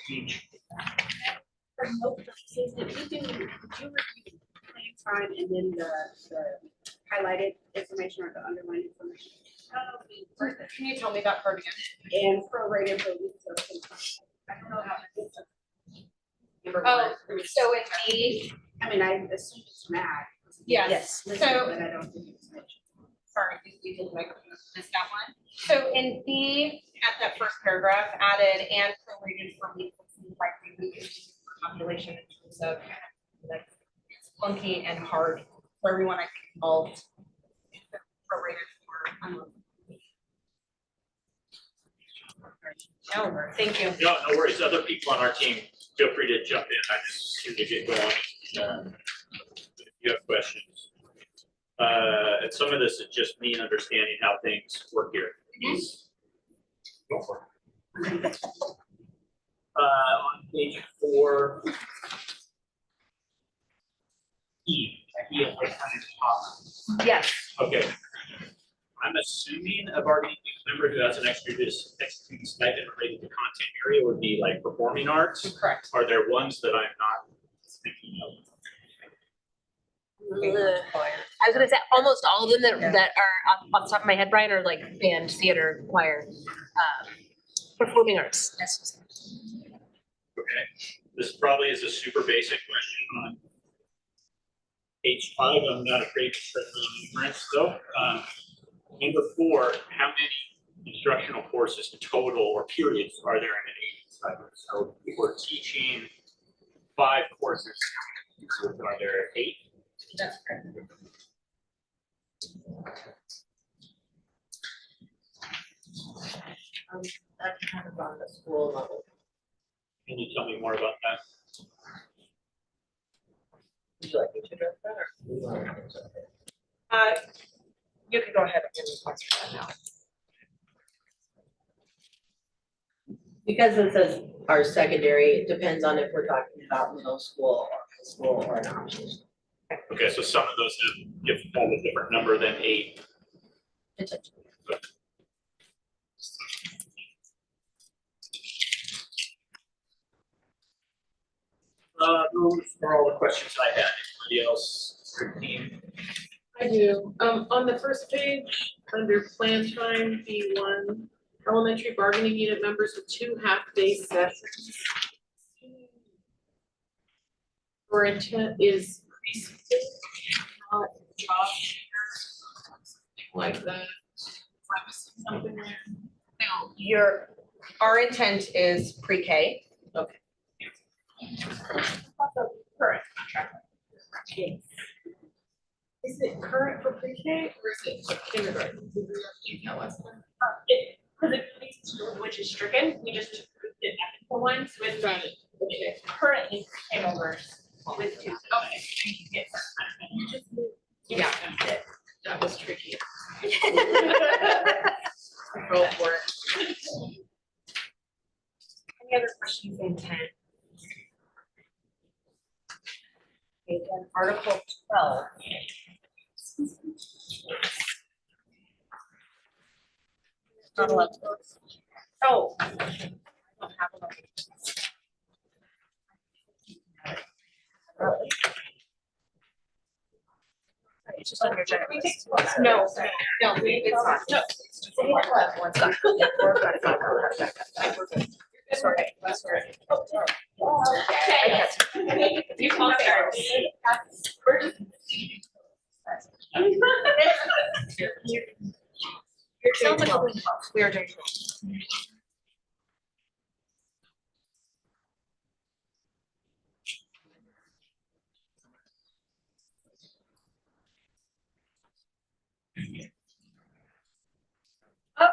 Page.
For most purposes, if you do, would you review plan time and then the highlighted information or the underlined information?
Can you tell me that part again?
And prorated for weeks of consumption. I don't know how to do that.
Oh, so in D,
I mean, I assume it's mad.
yes,
But
so,
I don't think it's mentioned.
sorry, you did like missed that one. So in B, at that first paragraph, added and prorated for weeks of likely population in terms of like clunky and hard for everyone I think involved. Prorated for no, thank you.
No worries. Other people on our team, feel free to jump in. I just seem to get going. If you have questions. And some of this is just me understanding how things work here. Go for it. On page 4, E.
Yes.
Okay. I'm assuming a bargaining member who has an extra executing stipend related to content area would be like performing arts.
Correct.
Are there ones that I'm not thinking of?
I was gonna say almost all of them that are off the top of my head, Brian, are like band, theater, choir, performing arts. Yes.
Okay, this probably is a super basic question on page 5. I'm not afraid to start on numerous though. Number 4, how many instructional courses total or periods are there in an assignments. So if we're teaching 5 courses, so are there 8?
That's correct. That's kind of on the school level.
Can you tell me more about that?
Would you like me to address that or?
You can go ahead and answer that now.
Because it says our secondary, it depends on if we're talking about middle school or high school or an option.
Okay, so some of those have a different number than 8.
Potentially.
Those are all the questions I had. Anybody else?
I do. On the first page, under plan time, B1, elementary bargaining unit members with 2 half-day sessions. Or intent is preschool, not job shares, something like that. Am I missing something there?
No, our intent is pre-K.
Okay.
Also current contract.
Is it current for pre-K or is it for kindergarten? Did we have to last time?
Because it leads to which is stricken, we just approved it at the one, so it's
Got it.
it's currently came over with 2. Okay. Yes. You just moved.
Yeah. That was tricky. Go for it.
Any other questions in 10? Okay, then Article 12. Not 11. Oh. I don't have 11. Really? It's just on your checklist. No, it's not. No. One's got it. Yeah, we're good. We're good. Sorry, that's right. Oh, sorry.
Okay. You call there. We're just.
You're doing 12. We are doing 12.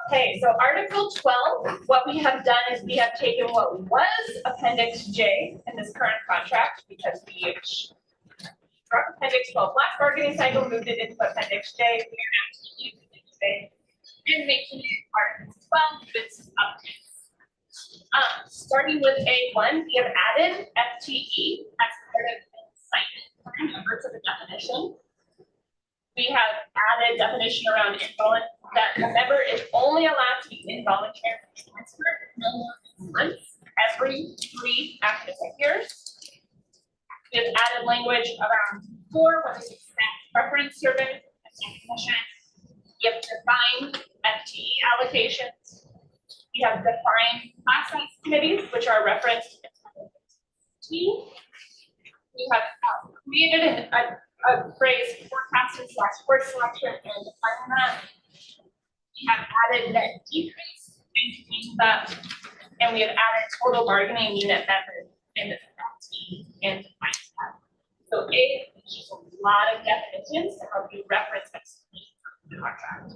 Okay, so Article 12, what we have done is we have taken what was Appendix J in this current contract because we struck Appendix 12 last bargaining cycle, moved it into Appendix J. We are now using Appendix J and making it Article 12 with some updates. Starting with A1, we have added FTE as part of the assignment number to the definition. We have added definition around involuntary, that a member is only allowed to be involuntarily transferred no more than once every 3 academic years. We have added language around 4, what is staff preference survey, definition. We have defined FTE allocations. We have defined class size committees, which are referenced in T. We have created a phrase forecasting/work selection and defining that. We have added net decrease into that, and we have added total bargaining unit members in the FTE and defined that. So A is just a lot of definitions to help you reference this contract.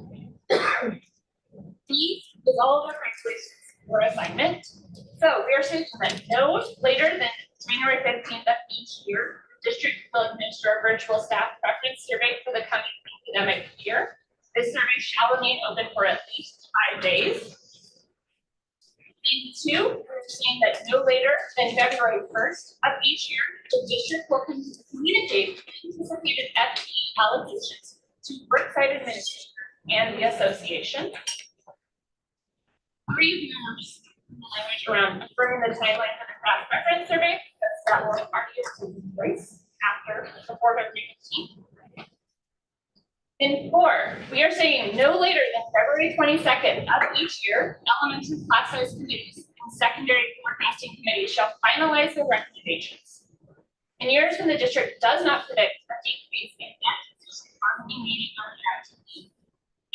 B is all of the regulations for assignment. So we are saying that no later than January 15th of each year, the district will administer a virtual staff preference survey for the coming academic year. This survey shall remain open for at least 5 days. In 2, we're saying that no later than February 1st of each year, the district will communicate anticipated FTE allocations to worksite administrators and the association. 3, we are just language around affirming the timeline for the staff preference survey, because that will already take place after before February 15th. In 4, we are saying no later than February 22nd of each year, elementary class size committees and secondary forecasting committees shall finalize their recommendations. In years when the district does not predict a decrease in bargaining meeting on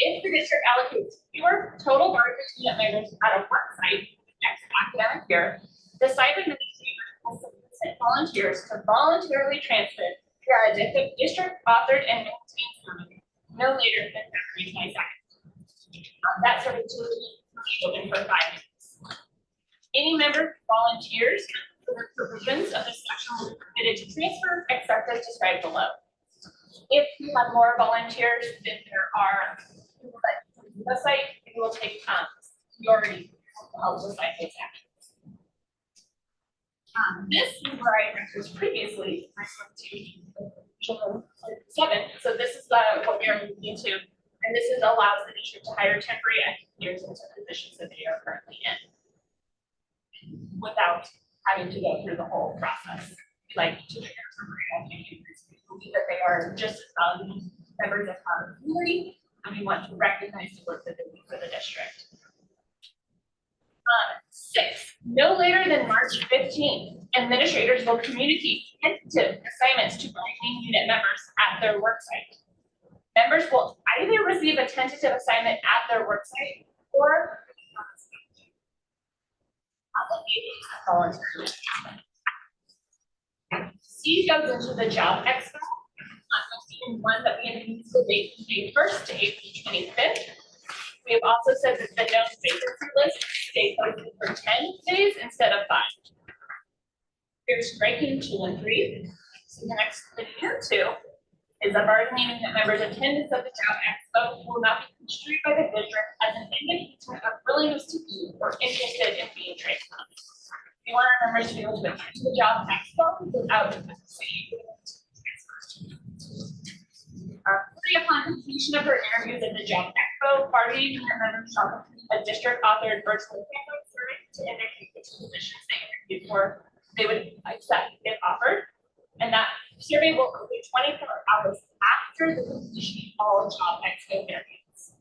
if the district allocates fewer total bargaining unit members at a work site next academic year, The site administrator will solicit volunteers to voluntarily transfer via a district authored and maintained survey no later than February 22nd. That survey will be open for 5 minutes. Any member who volunteers for the provisions of this section will be permitted to transfer except as described below. If you have more volunteers than there are people that use the site, it will take priority to help with site based actions. This is where I referenced previously, to 7. So this is what we are moving into, and this is allows the district to hire temporary educators into positions that they are currently in, without having to go through the whole process. Like to hire temporary educators, we believe that they are just as valuable members of our community, and we want to recognize the work that they do for the district. 6, no later than March 15th, administrators will communicate tentative assignments to bargaining unit members at their worksite. Members will either receive a tentative assignment at their worksite or voluntarily. C goes into the job expo. One that we introduced the date from May 1st to April 25th. We have also said that the known vacancy list stay posted for 10 days instead of 5. We're striking 2 and 3. So the next video 2 is a bargaining unit member's attendance at the job expo will not be construed by the district as an indication of willingness to be or interested in being trained. We want our members to be able to attend the job expo without saying upon completion of her interviews at the job expo, bargaining unit members shall complete a district-authored virtual candidate survey to indicate which positions they interviewed for they would accept if offered. And that survey will complete 24 hours after the completion of all job expo interviews.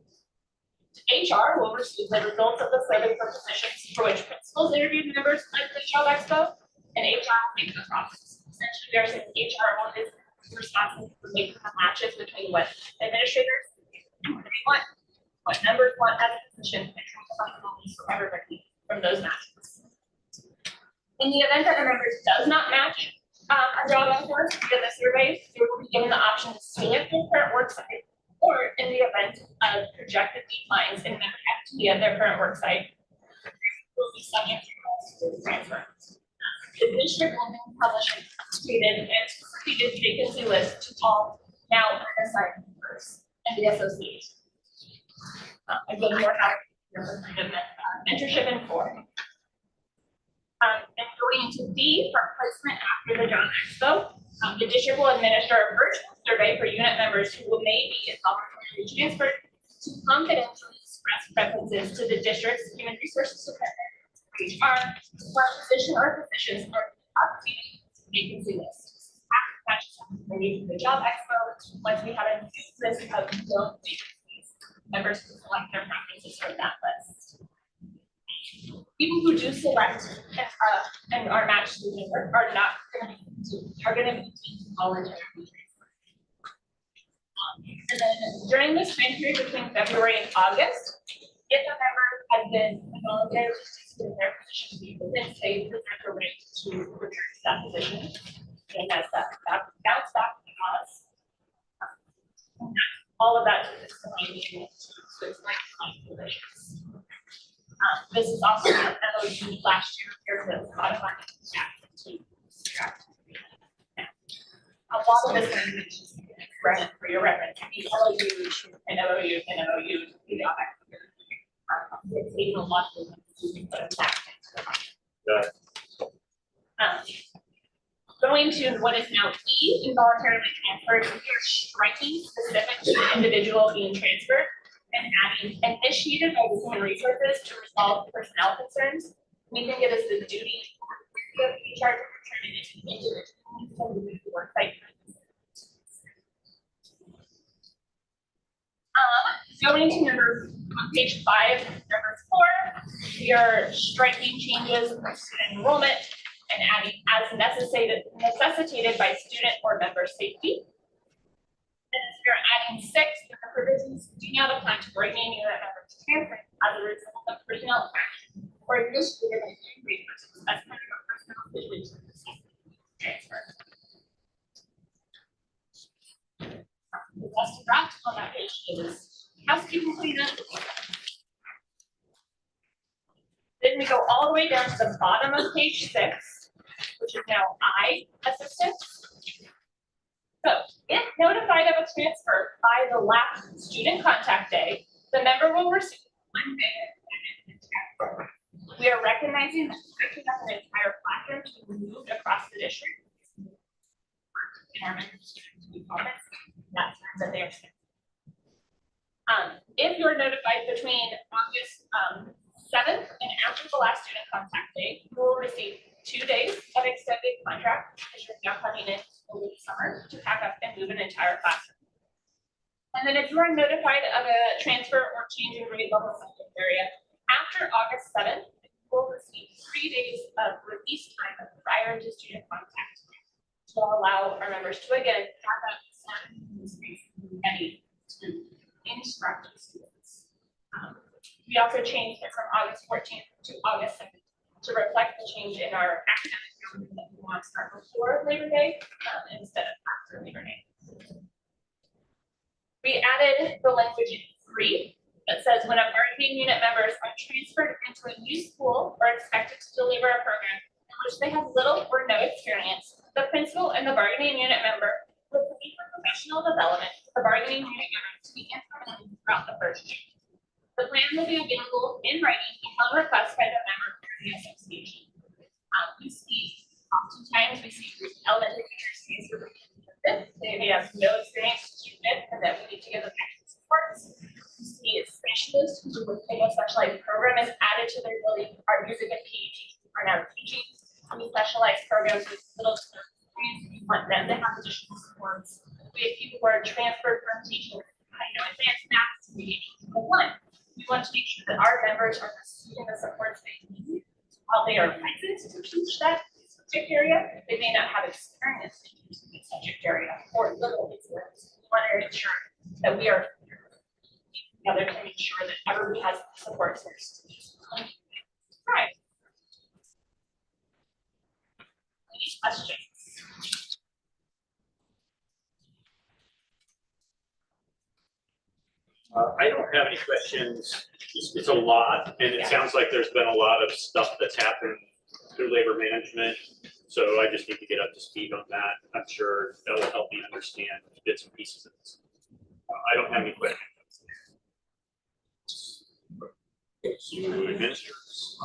HR will receive the results of the survey for positions for which principals interviewed members at the job expo, and HR will make the process. Essentially, there's an HR is responsible for making the matches between what administrators want, what members want as a position, and responsibilities for everybody from those matches. In the event that a member does not match a job offer via the survey, they will be given the option to stay at their current work site, or in the event of projected declines in member activity at their current work site, they will be subject to transfer. The district will then publish an updated and completed vacancy list to all now unassigned members and the association. Again, more mentorship and 4. And going into D for placement after the job expo, the district will administer a virtual survey for unit members who may be voluntarily transferred to confidentially express preferences to the district's human resources department, HR, for a position or positions or opportunity vacancy list. After matches are made for the job expo, once we have a list of known vacancies, members can select their preferences from that list. People who do select and are matched to the member are not going to be voluntarily transferred. And then during this time period between February and August, if a member has been voluntarily in their position, then they present a right to return to that position. And that's that bounce back to us. All of that is going to positions. This is also an MOU last year with modifying a lot of this language is expression for your reference. The LOU and MOU and MOU the it's even a lot of them put back. Going to what is now E, involuntarily transferred, we are striking specific to the individual being transferred and adding initiated by the human resources to resolve personnel concerns. We think it is the duty of HR to determine if the individual work site. Going to on page 5, number 4, we are striking changes for student enrollment and adding as necessitated by student or member safety. And we are adding 6, the provisions do not apply to bargaining unit members transferring as a result of personnel action or initiated by human resources as part of transfer. The last draft on that page is housekeeping cleanup. Then we go all the way down to the bottom of page 6, which is now I assistant. So if notified of a transfer by the last student contact day, the member will receive 1 day. We are recognizing that picking up an entire classroom to be moved across the district. In our member students, we call this, that time that they are spent. If you're notified between August 7th and after the last student contact day, you will receive 2 days of extended contract as you're now coming in over the summer to pack up and move an entire classroom. And then if you are notified of a transfer or change in grade level subject area after August 7th, you will receive 3 days of release time prior to student contact to allow our members to again pack up and space ready to instruct students. We also changed it from August 14th to August 2nd to reflect the change in our academic calendar that we want to start before Labor Day instead of after Labor Day. We added the language in 3 that says when a bargaining unit members are transferred into a new school or expected to deliver a program in which they have little or no experience, the principal and the bargaining unit member will pay for professional development for the bargaining unit member to be implemented throughout the first year. The plan will be available in writing upon request by the member of the association. Oftentimes we see elementary teachers say they have no experience teaching it and that we need to give them extra supports. We see specialists who would take a specialized program is added to their ability. Our music and PE teachers are now teaching specialized programs with little to no experience. We want them to have additional supports. We have people who are transferred from teaching advanced math to reading one. We want to make sure that our members are receiving the supports they need while they are licensed to teach that subject area. They may not have experience in teaching the subject area or little experience. We want to ensure that we are together to make sure that everybody has the support source. Right. Any questions?
I don't have any questions. It's a lot, and it sounds like there's been a lot of stuff that's happened through labor management. So I just need to get up to speed on that. I'm sure that will help me understand bits and pieces of this. I don't have any questions. To administrators.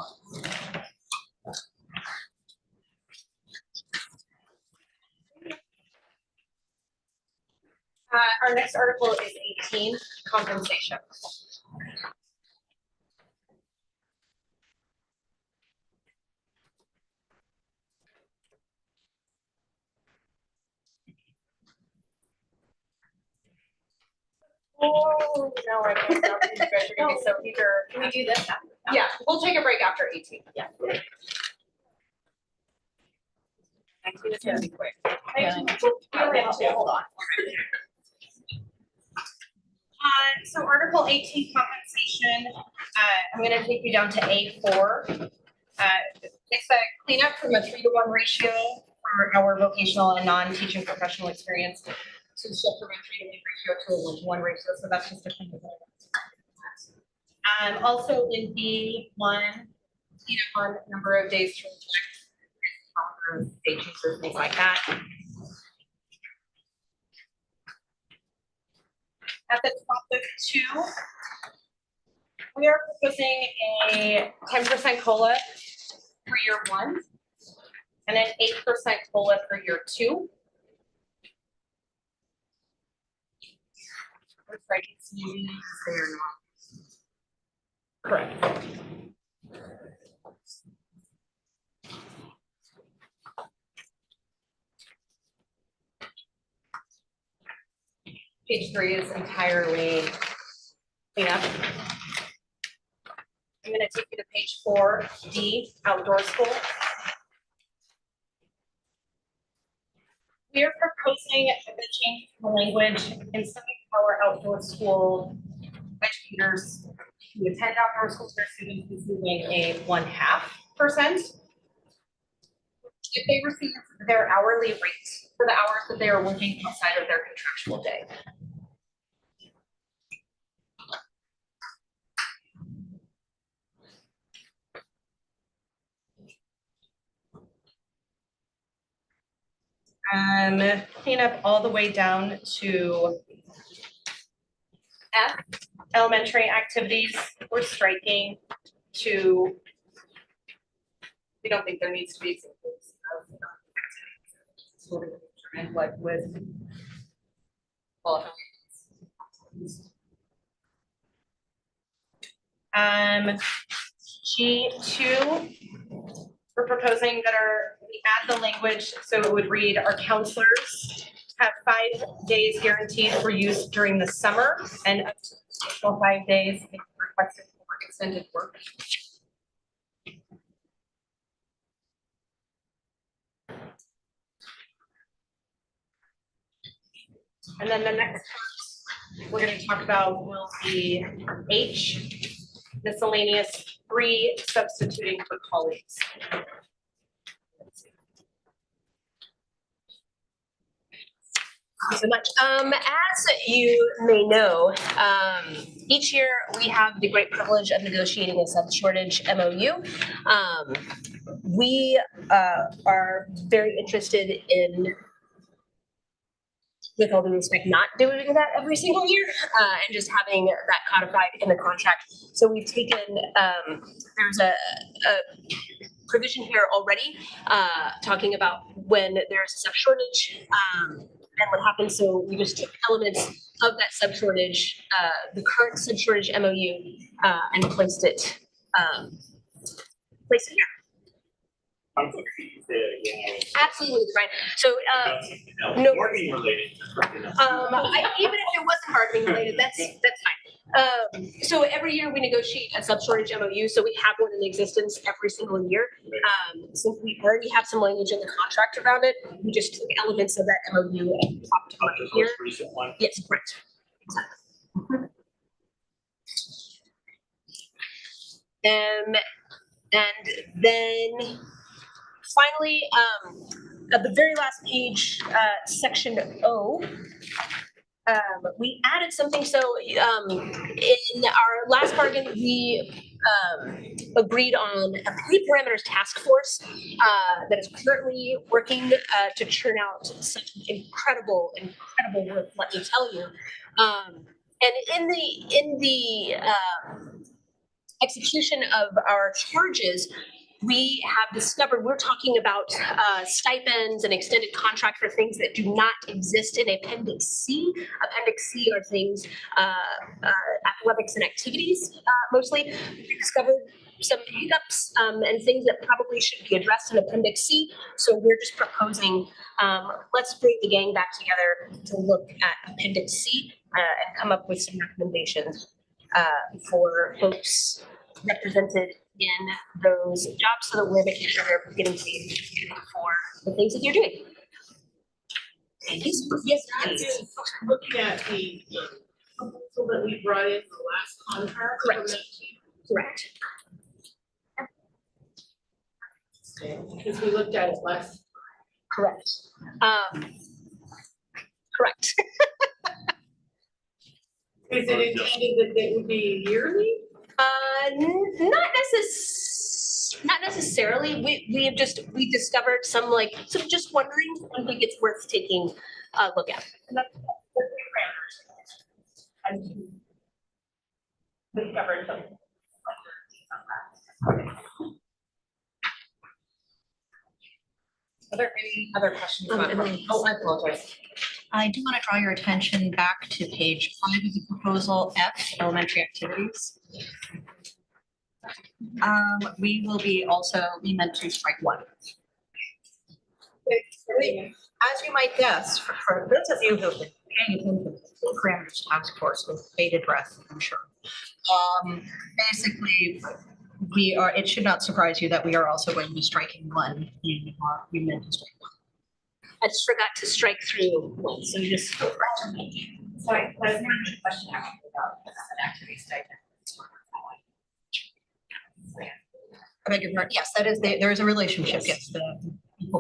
Our next article is 18, compensation. Oh, no, I can't tell you guys are gonna be so eager.
Can we do this after?
Yeah, we'll take a break after 18.
Yeah.
19 is gonna be quick.
Hold on.
So Article 18 compensation, I'm gonna take you down to A4. It's a cleanup from a 3-to-1 ratio for our vocational and non-teaching professional experience to shift from a 3-to-1 ratio to a 1-to-1 ratio. So that's just a kind of also in B1, cleanup on number of days to reflect day changes, things like that. At the top of 2, we are proposing a 10% COLA for year 1 and an 8% COLA for year 2. Looks like it's using they are not. Correct. Page 3 is entirely cleanup. I'm going to take you to page 4D, outdoor school. We are proposing the change in the language in some of our outdoor school educators who attend outdoor schools, their students receiving a 0.5%. if they receive their hourly rate for the hours that they are working outside of their contractual day. Clean up all the way down to F, elementary activities, we're striking to, we don't think there needs to be examples of sort of determine what would qualify. G2, we're proposing that we add the language, so it would read, our counselors have 5 days guaranteed for use during the summer and up to 5 days if requested for extended work. And then the next part we're going to talk about will be H, miscellaneous 3, substituting for colleagues.
Thank you so much. As you may know, each year we have the great privilege of negotiating a sub-shortage MOU. We are very interested in, with all due respect, not doing that every single year and just having that codified in the contract. So we've taken, there's a provision here already talking about when there's a sub-shortage and what happens. So we just took elements of that sub-shortage, the current sub-shortage MOU, and placed it here.
I'm sorry, you say it again.
Absolutely, right. So, no,
Marketing related.
even if it wasn't marketing related, that's fine. So every year we negotiate a sub-shortage MOU, so we have one in existence every single year. Since we already have some language in the contract around it, we just took elements of that MOU and popped them up here.
Most recent one?
Yes, correct. Exactly. And then finally, at the very last page, section O, we added something. So in our last bargain, we agreed on a pay parameters task force that is currently working to churn out such incredible work, let me tell you. And in the execution of our charges, we have discovered, we're talking about stipends and extended contract for things that do not exist in Appendix C. Appendix C are things, athletics and activities mostly. We discovered some hiccups and things that probably should be addressed in Appendix C. So we're just proposing, let's bring the gang back together to look at Appendix C and come up with some recommendations for folks represented in those jobs so that we're making sure they're getting paid for the things that they're doing. Thank you. Yes, please.
Looking at the proposal that we brought in the last contract.
Correct. Correct.
Because we looked at it last.
Correct. Correct.
Is it intended that it would be yearly?
Not necessarily. We discovered some just wondering. I think it's worth taking a look at. And that's discovered some.
Are there any other questions? Oh, I apologize.
I do want to draw your attention back to page 5 of the proposal, F, elementary activities. We meant to strike 1. As you might guess, for those of you who have been paying attention to the parameters task force with bated breath, I'm sure. Basically, it should not surprise you that we are also going to be striking 1 in our we meant to strike 1.
I just forgot to strike through 1, so you just go right to me.
Sorry, that was my question actually about an activity stipend.
I beg your pardon. Yes, that is, there is a relationship, yes.
So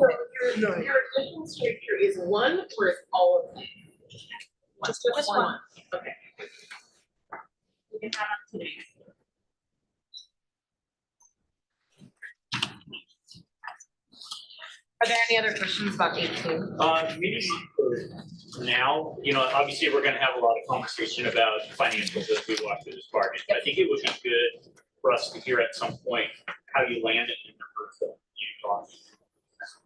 your additional structure is one or is all of them?
Just one.
Okay.
We can have up to date.
Are there any other questions about 18?
Maybe for now, you know, obviously, we're gonna have a lot of conversation about financials as we walk through this bargain. I think it would be good for us to hear at some point how you landed in numbers that you thought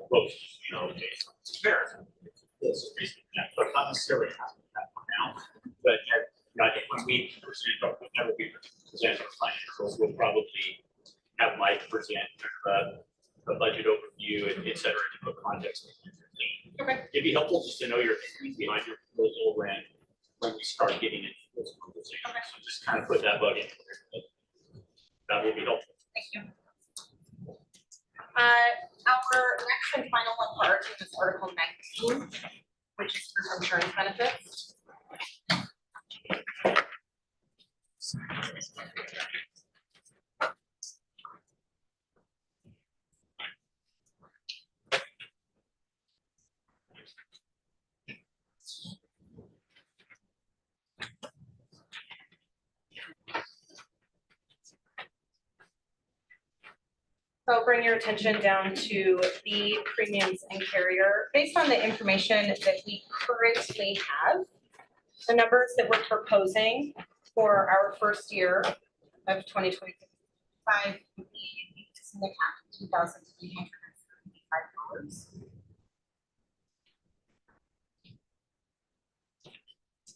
close, you know, based on comparison. This is basically that, but not necessarily have that one now. But I think when we present, or whenever we present our financials, we'll probably have Mike present a budget overview and et cetera, to put context.
Okay.
It'd be helpful just to know your thinking behind your proposal when we start getting into this conversation.
Okay.
So just kind of put that bug in there. That will be helpful.
Thank you. Our next and final one for our team is Article 19, which is for insurance benefits. So I'll bring your attention down to the premiums and carrier. Based on the information that we currently have, the numbers that we're proposing for our first year of 2025 would be just in the cap of $2,375.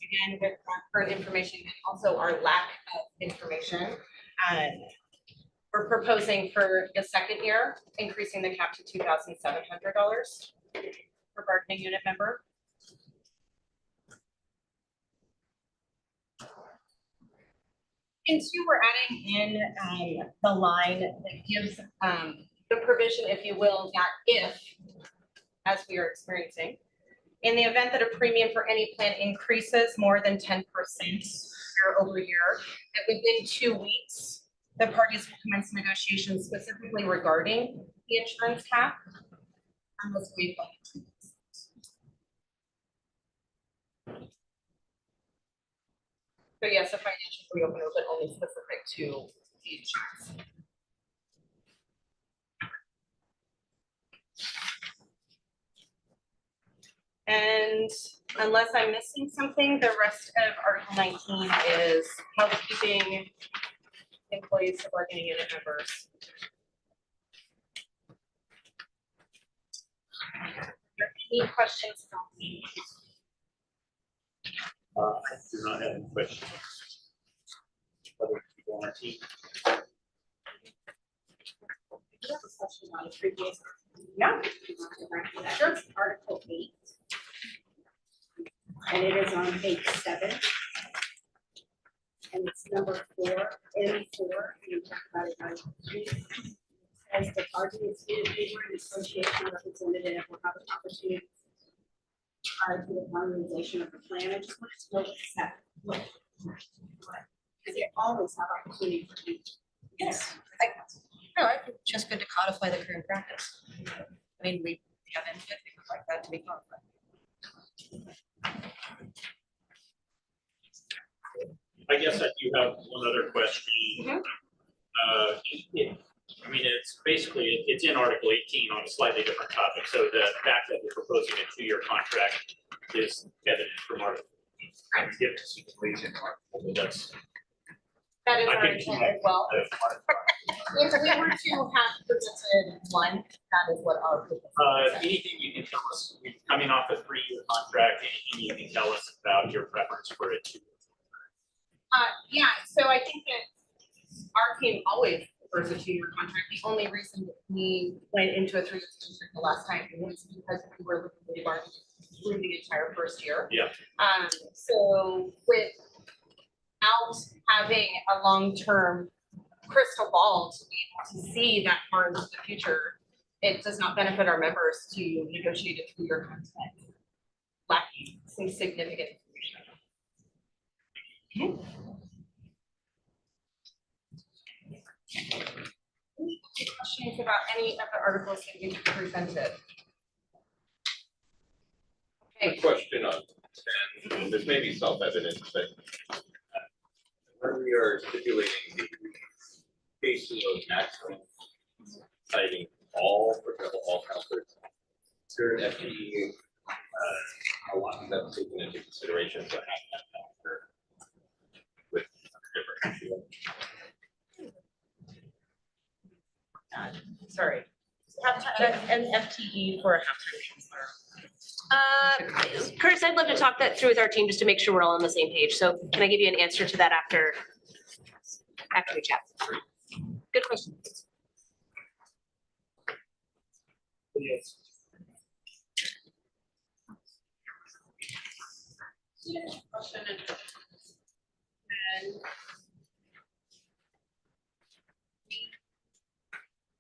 Again, with current information and also our lack of information, we're proposing for the second year, increasing the cap to $2,700 per bargaining unit member. And two, we're adding in the line that gives the provision, if you will, that if, as we are experiencing, in the event that a premium for any plan increases more than 10% year over year, that within 2 weeks, the parties will commence negotiations specifically regarding the insurance cap. Unless we so yes, a financial reopener, but only specific to the insurance. And unless I'm missing something, the rest of Article 19 is housekeeping, employees, bargaining unit members. Any questions from me?
I do not have any questions. Other people on our team?
I have a question on the previous.
Yeah.
Sure. Article 8. And it is on page 7. And it's number 4, N4, and you talk about it on as the bargaining unit member and association representative will have an opportunity prior to the finalization of the plan. I just wanted to know what's that. Because they always have opportunity for you.
Yes. No, I think it's just good to codify the current practice. I mean, we have things like that to be codified.
I guess I do have one other question. I mean, it's basically, it's in Article 18 on a slightly different topic. So the fact that we're proposing a 2-year contract is evident from Article 18. Given the situation, that's.
That is our intent as well. If we were to have presented one, that is what our.
Anything you can tell us, we're coming off a 3-year contract, anything you can tell us about your preference for a 2-year?
Yeah, so I think that our team always prefers a 2-year contract. The only reason that we went into a 3-year contract the last time was because we were looking at through the entire first year.
Yeah.
So without having a long-term crystal ball to be able to see that far into the future, it does not benefit our members to negotiate a 2-year contract, lacking some significant information. Any questions about any of the articles that you presented?
A question on, and this may be self-evident, but when we are stipulating the case of maximum citing all, for example, all counselors, is there an FTE, how long is that taken into consideration to have that counselor with different issue?
Sorry. An FTE for a half-time counselor.
Curtis, I'd love to talk that through with our team just to make sure we're all on the same page. So can I give you an answer to that after we chat? Good question.
Yes. Question and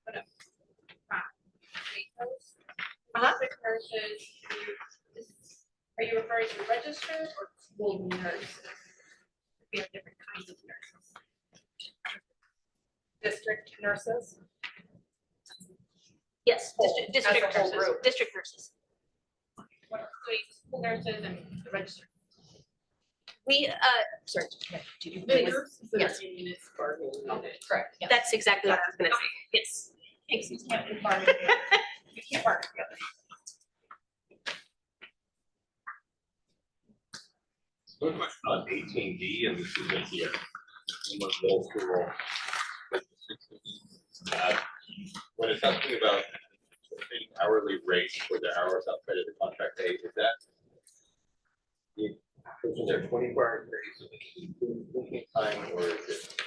put up. District nurses, are you referring to registered or school nurses? We have different kinds of nurses. District nurses?
Yes, district
As a whole
nurses,
group.
district nurses.
What are school nurses and the registered?
We, sorry.
The nurses that
Yes.
are in municipal bargaining unit. Correct.
That's exactly what I was gonna say. Yes.
Thanks, you can't be bargaining. You can't bargain together.
One question on 18D, and this is in here. In the middle school. When it's talking about the hourly rate for the hours outside of the contract day, is that the person there 24 hours a day, so they include working time, or is it?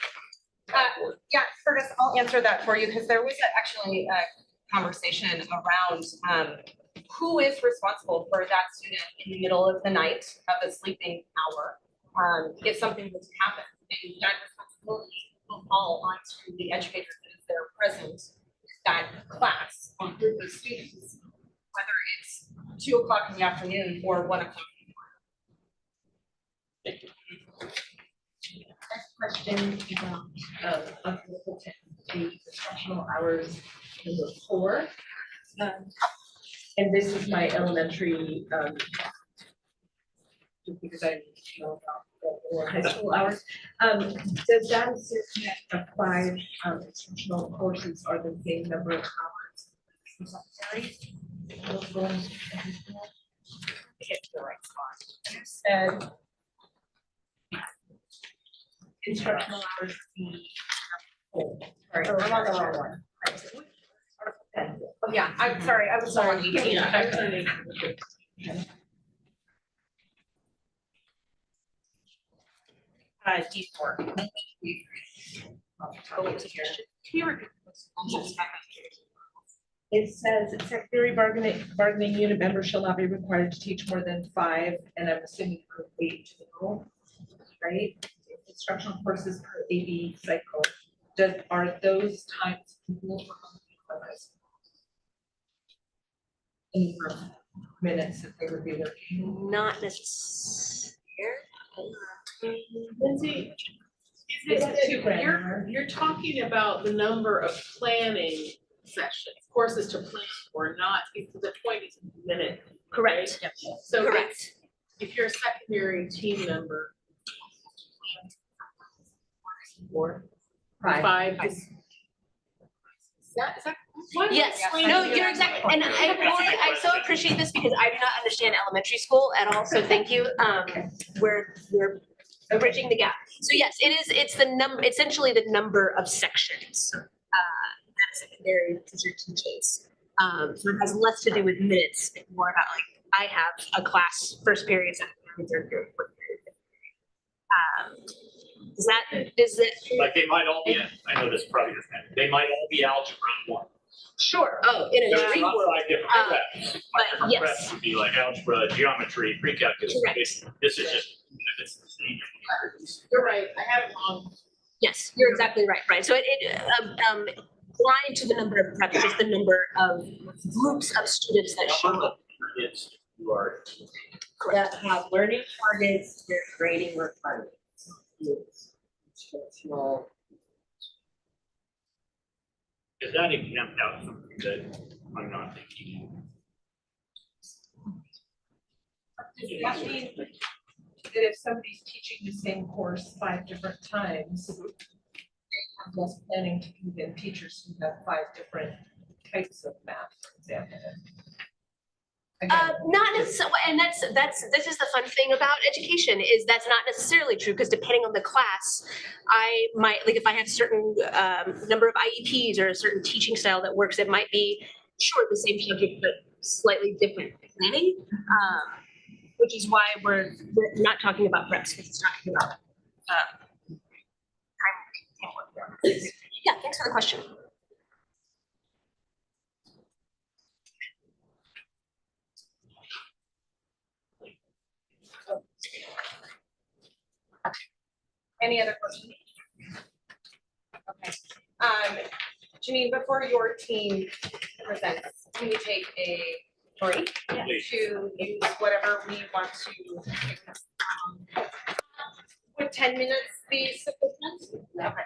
Yeah, Curtis, I'll answer that for you because there was actually a conversation around who is responsible for that student in the middle of the night of a sleeping hour if something was to happen. And that responsibility will fall onto the educator that is there present with that class or group of students, whether it's 2 o'clock in the afternoon or 1 o'clock in the morning.
Thank you. Next question about the instructional hours number 4. And this is my elementary, just because I know about the high school hours. Does that assume that the 5 instructional courses are the same number of hours? Necessary? Hit the right spot. You said instructional hours be. Sorry, I'm on the wrong one.
Oh, yeah, I'm sorry, I was on 18.
Yeah, I was on 18. D4.
Can you repeat this?
It says secondary bargaining unit members shall not be required to teach more than 5, and I'm assuming per 8 total, right? Instructional courses per AB cycle. Are those times equal for others? In minutes that they would be working?
Not necessarily.
Lindsay, you're talking about the number of planning sessions, courses to plan for, not, the point is minute.
Correct.
Right? So
Correct.
if you're a secondary team member. 4, 5. Is that what?
Yes,
Explain
no,
it.
you're exactly, and I so appreciate this because I do not understand elementary school at all, so thank you. We're bridging the gap. So yes, it's the number, essentially the number of sections that a secondary teacher teaches. So it has less to do with minutes, and more about like, I have a class, first period, second period, third period, fourth period, fifth period. Is it?
Like they might all be, I know this probably doesn't happen, they might all be algebra 1.
Sure, oh, in a
There's
dream
not
world.
5 different preps.
But yes.
Preps would be like algebra, geometry, pre-calculus.
Correct.
This is just, it's the same.
You're right, I have it wrong.
Yes, you're exactly right. So blind to the number of preps, just the number of groups of students that show up.
It's, you are.
That have learning targets, their grading requirements. Instructional.
Is that exempt out something that I'm not thinking?
Does that mean that if somebody's teaching the same course 5 different times, they have less planning to do than teachers who have 5 different types of math, for example?
Not necessarily, and this is the fun thing about education is that's not necessarily true because depending on the class, I might like if I have certain number of IEPs or a certain teaching style that works, it might be sure the same subject but slightly different planning, which is why we're not talking about preps because it's talking about time. Yeah, thanks for the question.
Any other questions? Okay. Janine, before your team presents, can we take a break to use whatever we want to? Would 10 minutes be sufficient? Okay.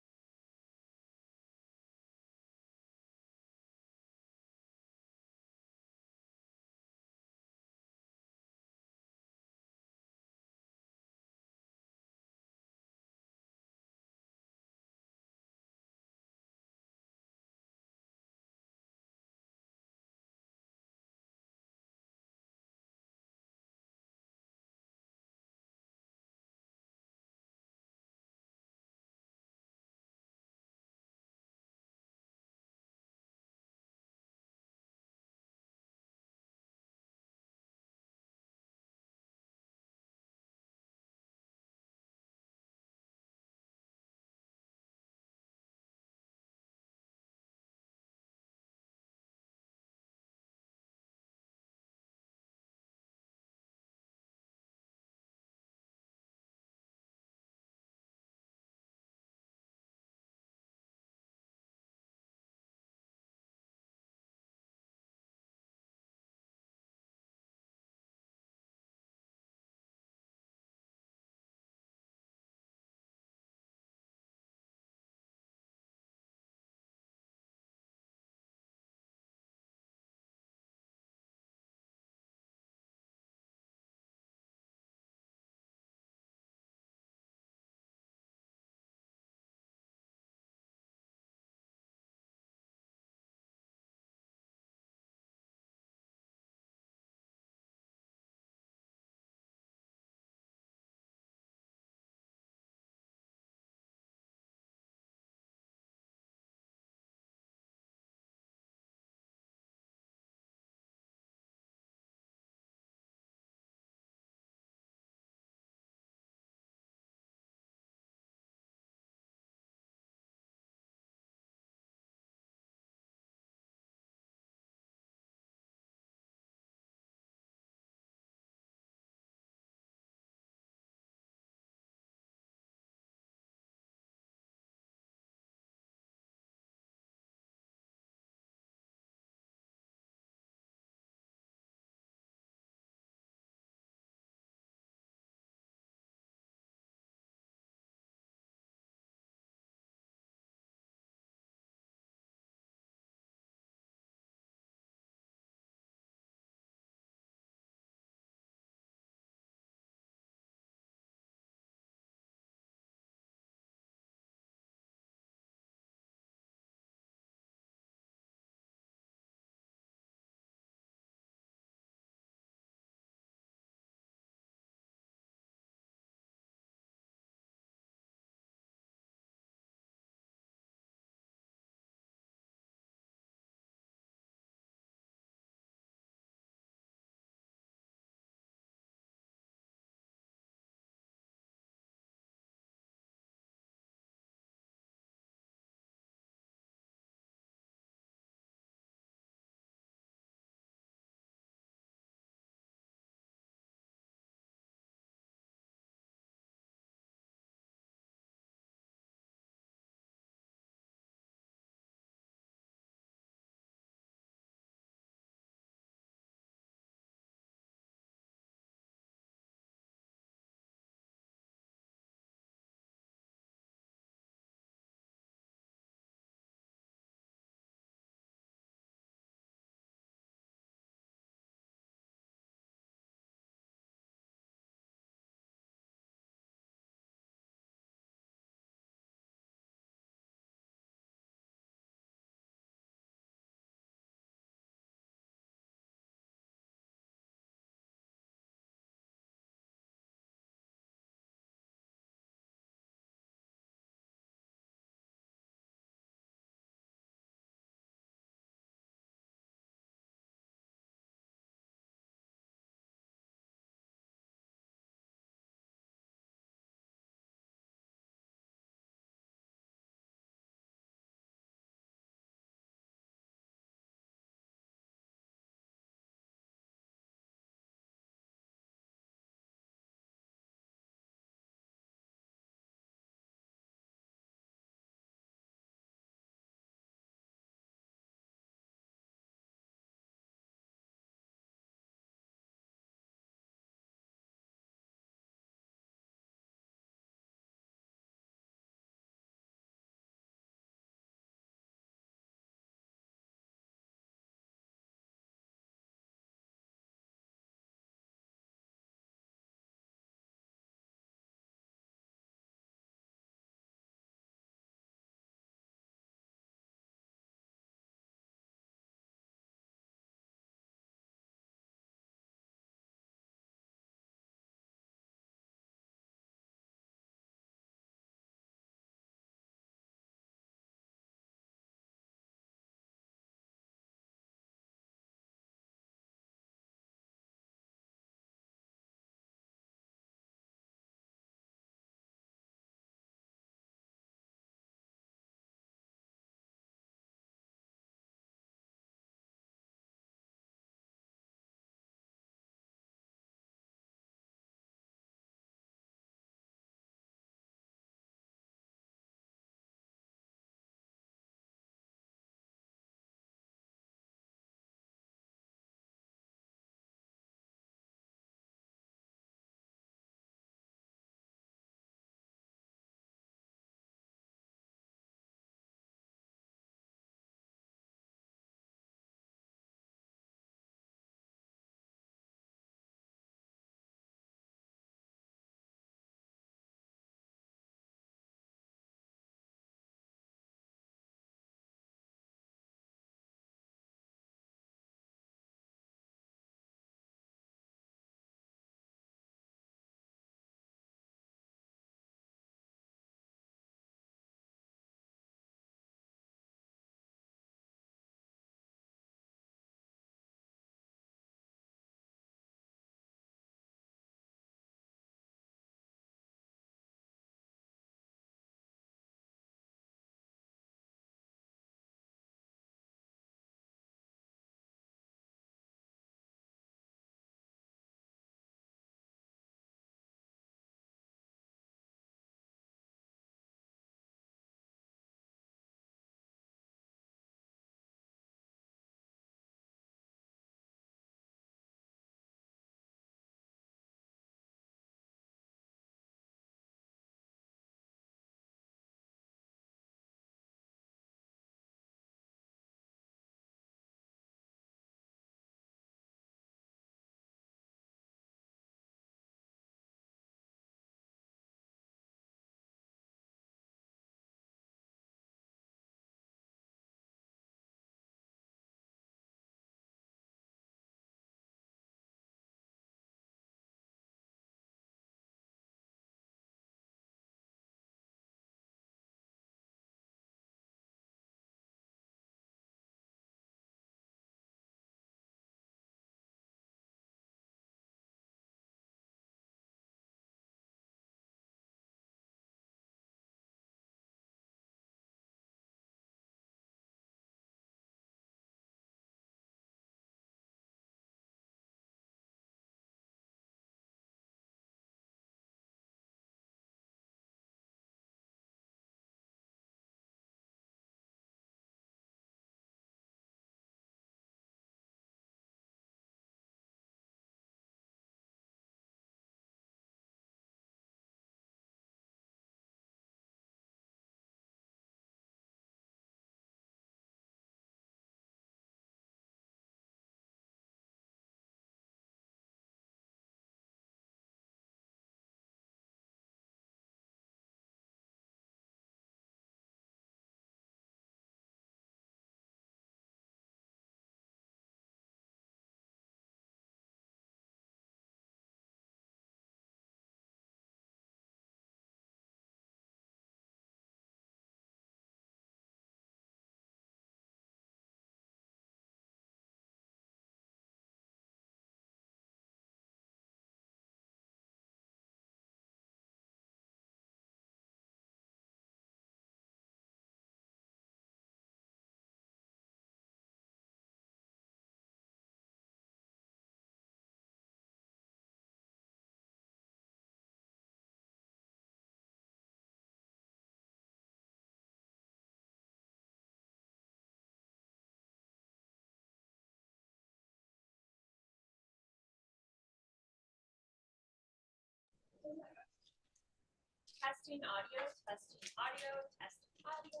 Testing audio, testing audio, testing audio,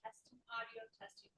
testing audio, testing.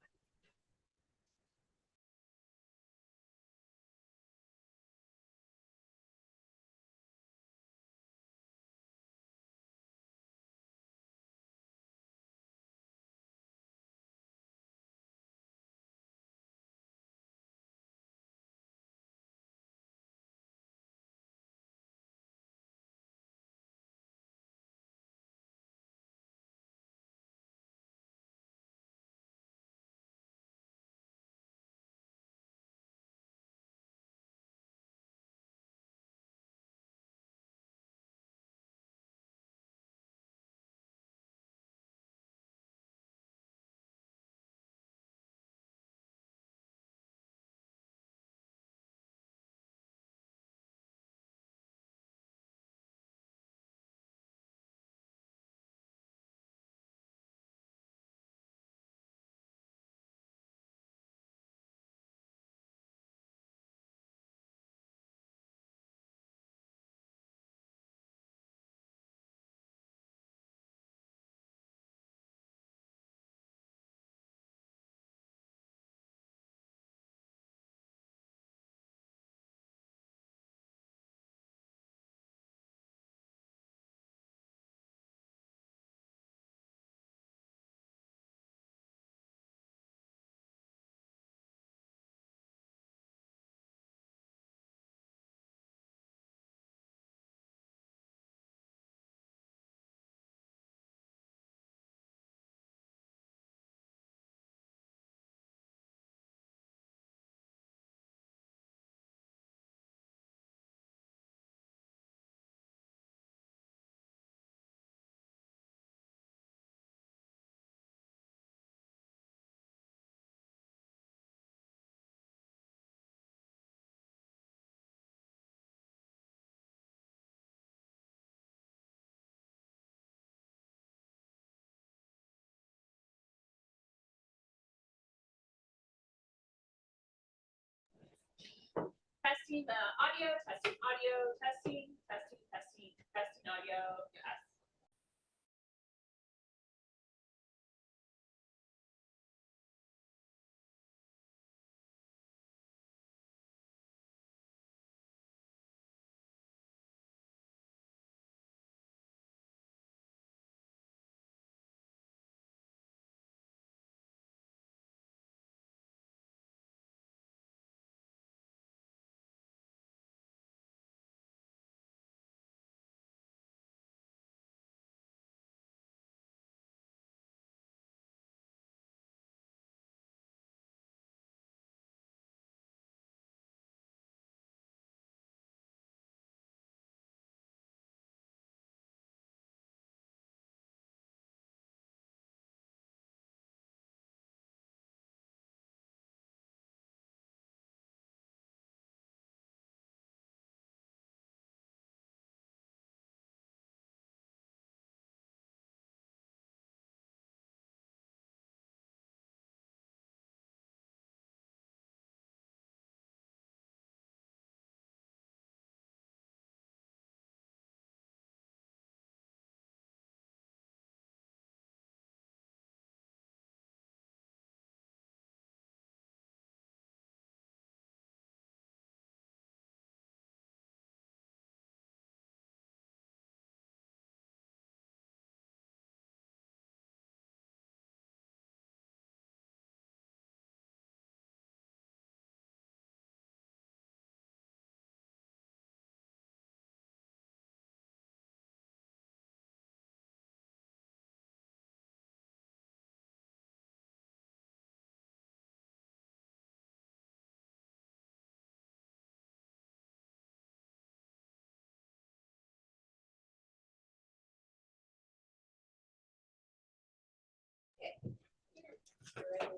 Testing the audio, testing audio, testing, testing, testing, testing audio, yes.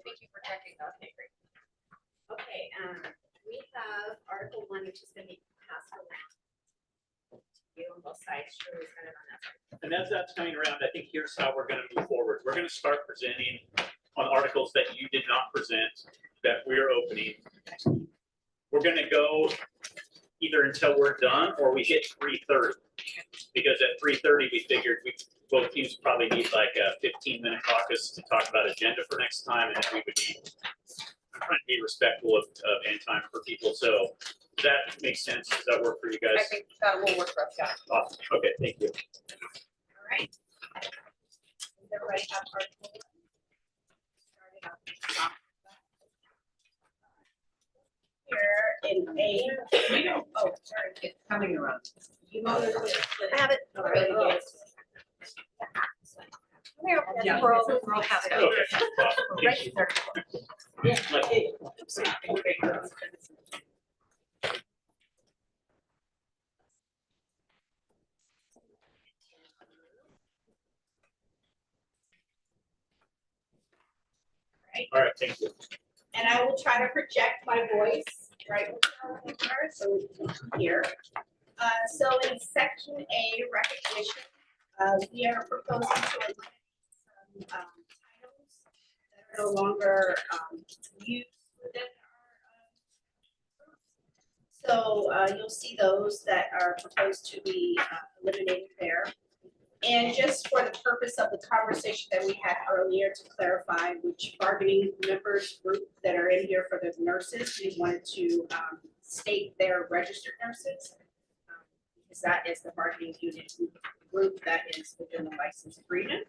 Thank you for checking that. Okay, great. Okay, we have Article 1, which is going to be passed around. You on both sides, Shirley's got it on that side.
And as that's coming around, I think here's how we're gonna move forward. We're gonna start presenting on articles that you did not present, that we're opening. We're gonna go either until we're done or we hit 3:30. Because at 3:30, we figured both teams probably need like a 15-minute caucus to talk about agenda for next time, and then we would need, I'm trying to be respectful of end time for people, so does that make sense? Does that work for you guys?
I think that will work for us, yeah.
Awesome. Okay, thank you.
All right. Does everybody have article one? Started off at the top. Here in A, you know, oh, sorry, it's coming around. You know,
I have it.
all right, yes.
Yeah, we're all happy.
Okay. Awesome.
Right there.
All right, thank you.
And I will try to project my voice right here, so we can hear. So in section A, recognition, we are proposing to eliminate some titles that are no longer used within our so you'll see those that are proposed to be eliminated there. And just for the purpose of the conversation that we had earlier to clarify which bargaining members group that are in here for the nurses, we wanted to state their registered nurses. Because that is the bargaining unit group that is within the license agreement.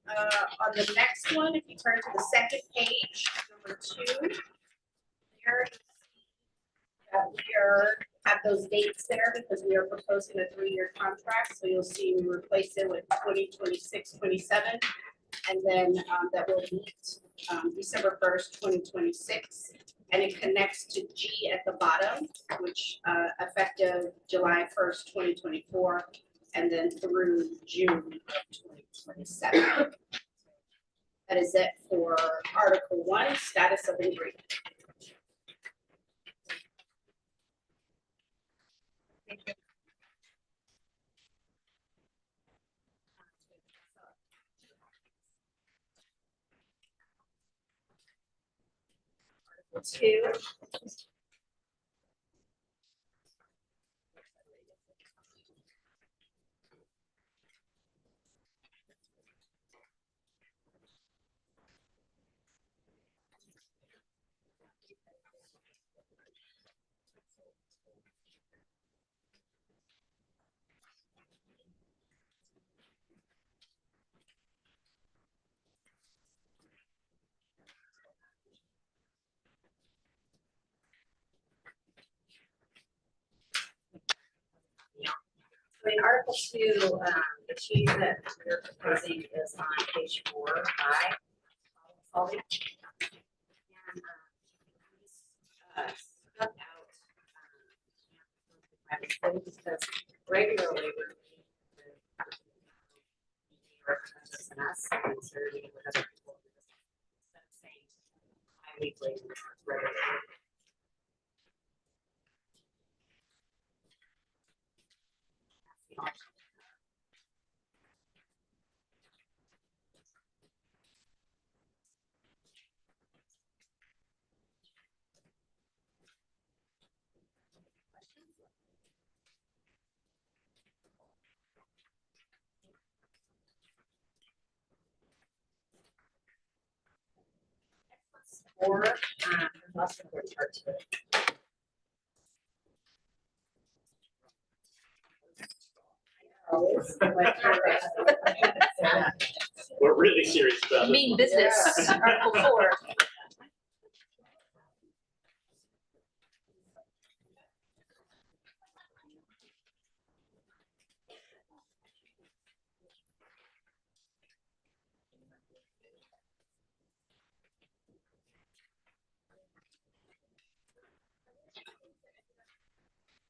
On the next one, if you turn to the second page, number 2, here we have those dates there because we are proposing a 3-year contract. So you'll see we replace it with 2026, 27, and then that will meet December 1st, 2026. And it connects to G at the bottom, which effective July 1st, 2024, and then through June of 2027. That is it for Article 1, status of agreement. Thank you. Article 2.
So in Article 2, the change that we're proposing is on page 4, 5. Solving. And stuck out because regularly we're meeting with representatives and us and serving with other people. Instead of saying bi-weekly, regularly. Or there's also another part to it.
We're really serious about this.
Mean business, Article 4.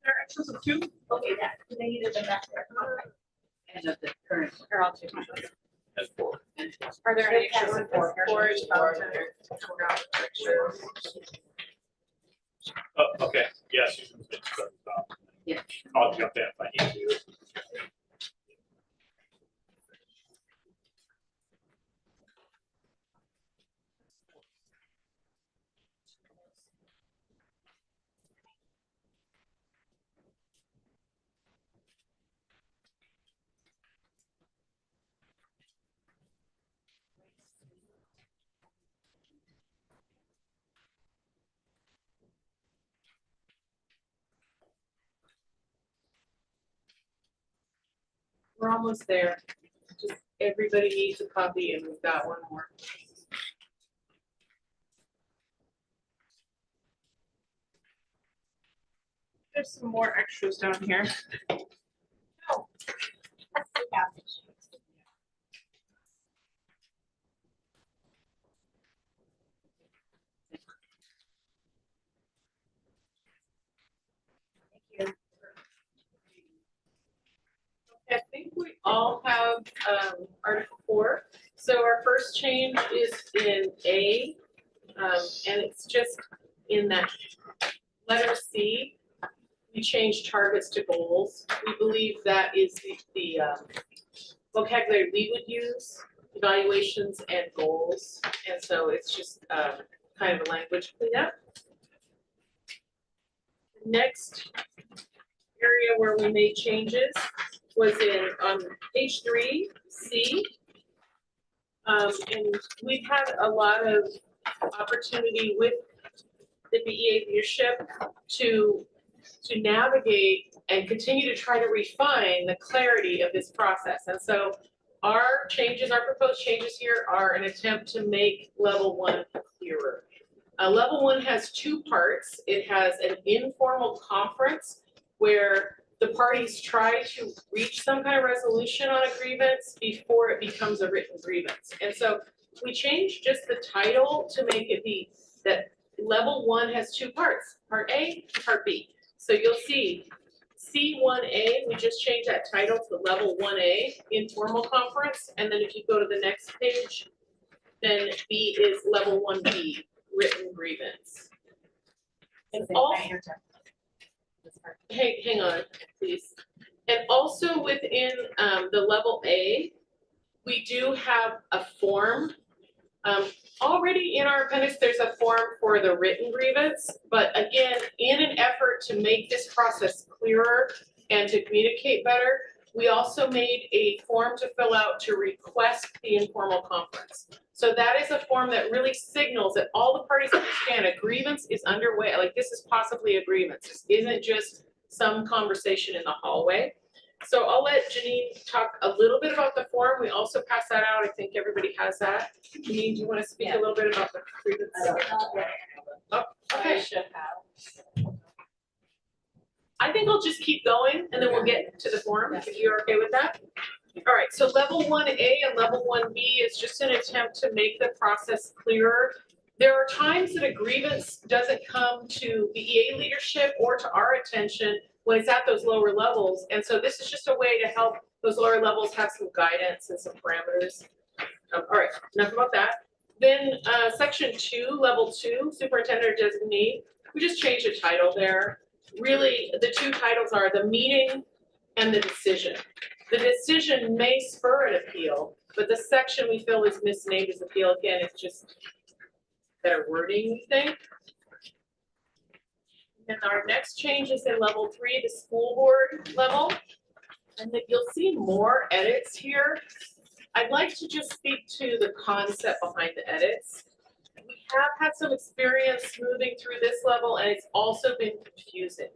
There are extras of 2?
Okay, that they needed them back there.
And of the current.
They're all 2.
And 4.
Are there any extras of 4?
Oh, okay, yes.
Yeah.
I'll jump in if I need to.
We're almost there. Just everybody needs a copy and we've got one more. There's some more extras down here. I think we all have Article 4. So our first change is in A, and it's just in that letter C. We changed targets to goals. We believe that is the vocabulary we would use, evaluations and goals. And so it's just kind of a language cleanup. Next area where we made changes was in page 3, C. And we've had a lot of opportunity with the BEA leadership to navigate and continue to try to refine the clarity of this process. And so our changes, our proposed changes here are an attempt to make level 1 clearer. Level 1 has 2 parts. It has an informal conference where the parties try to reach some kind of resolution on a grievance before it becomes a written grievance. And so we changed just the title to make it be that level 1 has 2 parts, part A, part B. So you'll see C1A, we just changed that title to level 1A, informal conference. And then if you go to the next page, then B is level 1B, written grievance. And also, hang on, please. And also within the level A, we do have a form. Already in our appendix, there's a form for the written grievance, but again, in an effort to make this process clearer and to communicate better, we also made a form to fill out to request the informal conference. So that is a form that really signals that all the parties understand a grievance is underway, like this is possibly a grievance. This isn't just some conversation in the hallway. So I'll let Janine talk a little bit about the form. We also passed that out. I think everybody has that. Janine, do you want to speak a little bit about the grievance? Oh, okay. I think I'll just keep going and then we'll get to the form if you're okay with that. All right, so level 1A and level 1B is just an attempt to make the process clearer. There are times that a grievance doesn't come to BEA leadership or to our attention when it's at those lower levels. And so this is just a way to help those lower levels have some guidance and some parameters. All right, enough about that. Then section 2, level 2, superintendent or designee, we just changed the title there. Really, the 2 titles are the meeting and the decision. The decision may spur an appeal, but the section we feel is misnamed as appeal. Again, it's just better wording, we think. And our next change is in level 3, the school board level. And then you'll see more edits here. I'd like to just speak to the concept behind the edits. We have had some experience moving through this level, and it's also been confusing.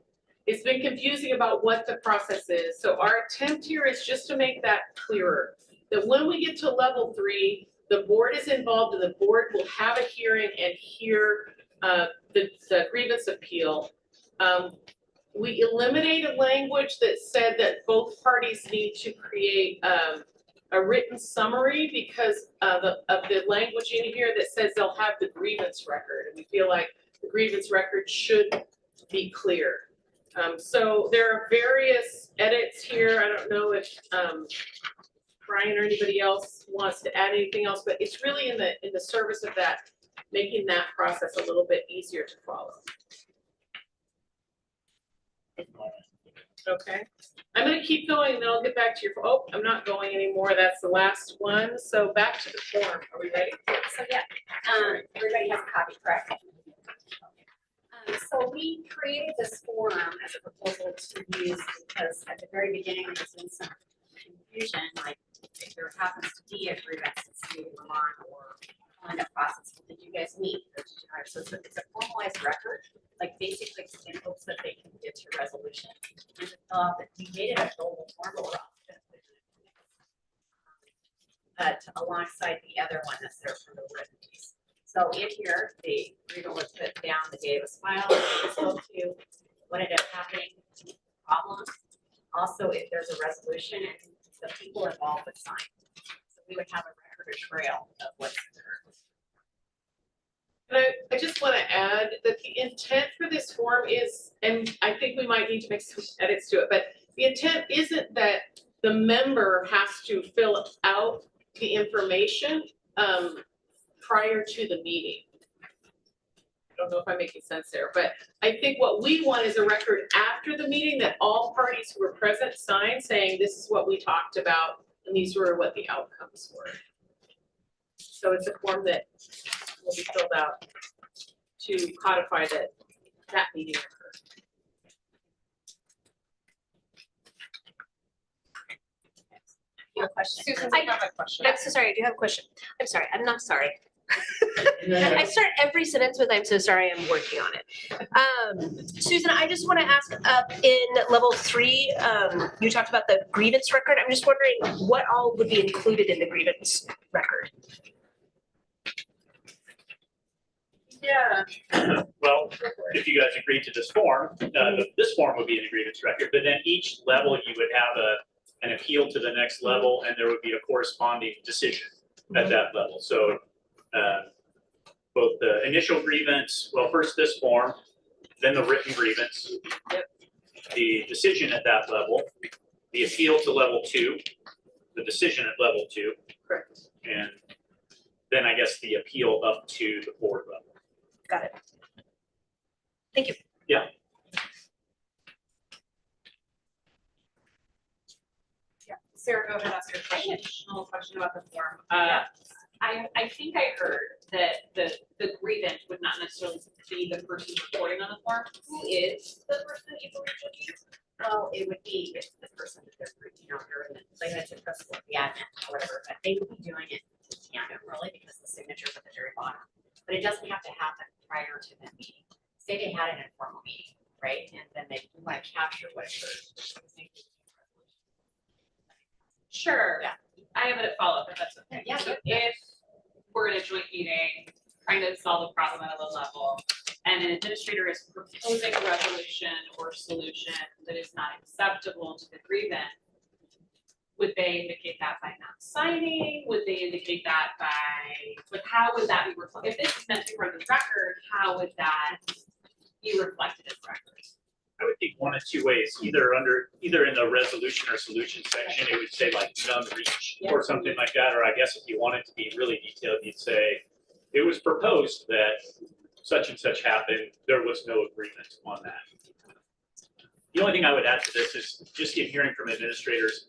It's been confusing about what the process is. So our attempt here is just to make that clearer. That when we get to level 3, the board is involved and the board will have a hearing and hear the grievance appeal. We eliminated language that said that both parties need to create a written summary because of the language in here that says they'll have the grievance record. And we feel like the grievance record should be clear. So there are various edits here. I don't know if Brian or anybody else wants to add anything else, but it's really in the service of that, making that process a little bit easier to follow. Okay, I'm going to keep going and then I'll get back to your, oh, I'm not going anymore. That's the last one. So back to the form. Are we ready?
So yeah, everybody has a copy, correct? So we created this form as a proposal to use because at the very beginning there's been some confusion, like if there happens to be a grievance that's moving along or on a process, did you guys meet? Or did you not? So it's a formalized record, like basically in hopes that they can get to resolution. And we made it a global form.
alongside the other one that's there for the written piece. So in here, the agreement was put down the day it was filed, the day it was spoke to, what ended up happening, problems. Also, if there's a resolution and the people involved would sign. So we would have a record or trail of what's occurred.
And I just want to add that the intent for this form is, and I think we might need to make some edits to it, but the intent isn't that the member has to fill out the information prior to the meeting. I don't know if I'm making sense there, but I think what we want is a record after the meeting that all parties who were present signed saying this is what we talked about and these were what the outcomes were. So it's a form that will be filled out to codify that meeting occurred.
You have a question?
Susan,
I
you have a question.
I'm so sorry, I do have a question. I'm sorry, I'm not sorry. I start every sentence with I'm so sorry, I'm working on it. Susan, I just want to ask in level 3, you talked about the grievance record. I'm just wondering what all would be included in the grievance record?
Yeah.
Well, if you guys agreed to this form, this form would be an grievance record, but then each level you would have an appeal to the next level and there would be a corresponding decision at that level. So both the initial grievance, well, first this form, then the written grievance, the decision at that level, the appeal to level 2, the decision at level 2.
Correct.
And then I guess the appeal up to the board level.
Got it. Thank you.
Yeah.
Yeah, Sarah, go ahead, ask your question. Additional question about the form.
I think I heard that the grievant would not necessarily be the person reporting on the form. Who is the person that you believe would be?
Well, it would be the person that they're, they're in, like that's a principal, the admin, or whatever, but they would be doing it in tandem really because the signature's at the very bottom. But it doesn't have to happen prior to the meeting. Say they had an informal meeting, right? And then they want to capture what occurred.
Sure. Yeah. I have a follow-up if that's okay.
Yeah.
So if we're in a joint meeting, trying to solve a problem at a low level, and an administrator is proposing a resolution or solution that is not acceptable to the grievant, would they indicate that by not signing? Would they indicate that by, like, how would that be reflected? If this is meant to be part of the record, how would that be reflected as record?
I would think one of two ways, either in the resolution or solution section, it would say like none reached or something like that. Or I guess if you wanted to be really detailed, you'd say it was proposed that such and such happened. There was no agreement on that. The only thing I would add to this is just in hearing from administrators,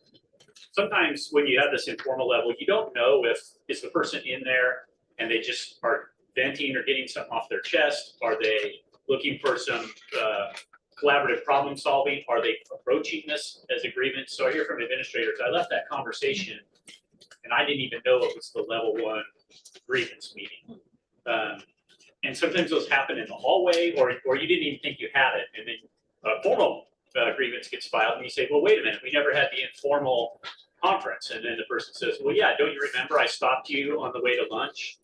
sometimes when you have this informal level, you don't know if is the person in there and they just are venting or getting something off their chest. Are they looking for some collaborative problem solving? Are they approaching this as a grievance? So I hear from administrators, I left that conversation and I didn't even know it was the level 1 grievance meeting. And sometimes those happen in the hallway or you didn't even think you had it. And then a formal grievance gets filed and you say, well, wait a minute, we never had the informal conference. And then the person says, well, yeah, don't you remember I stopped you on the way to lunch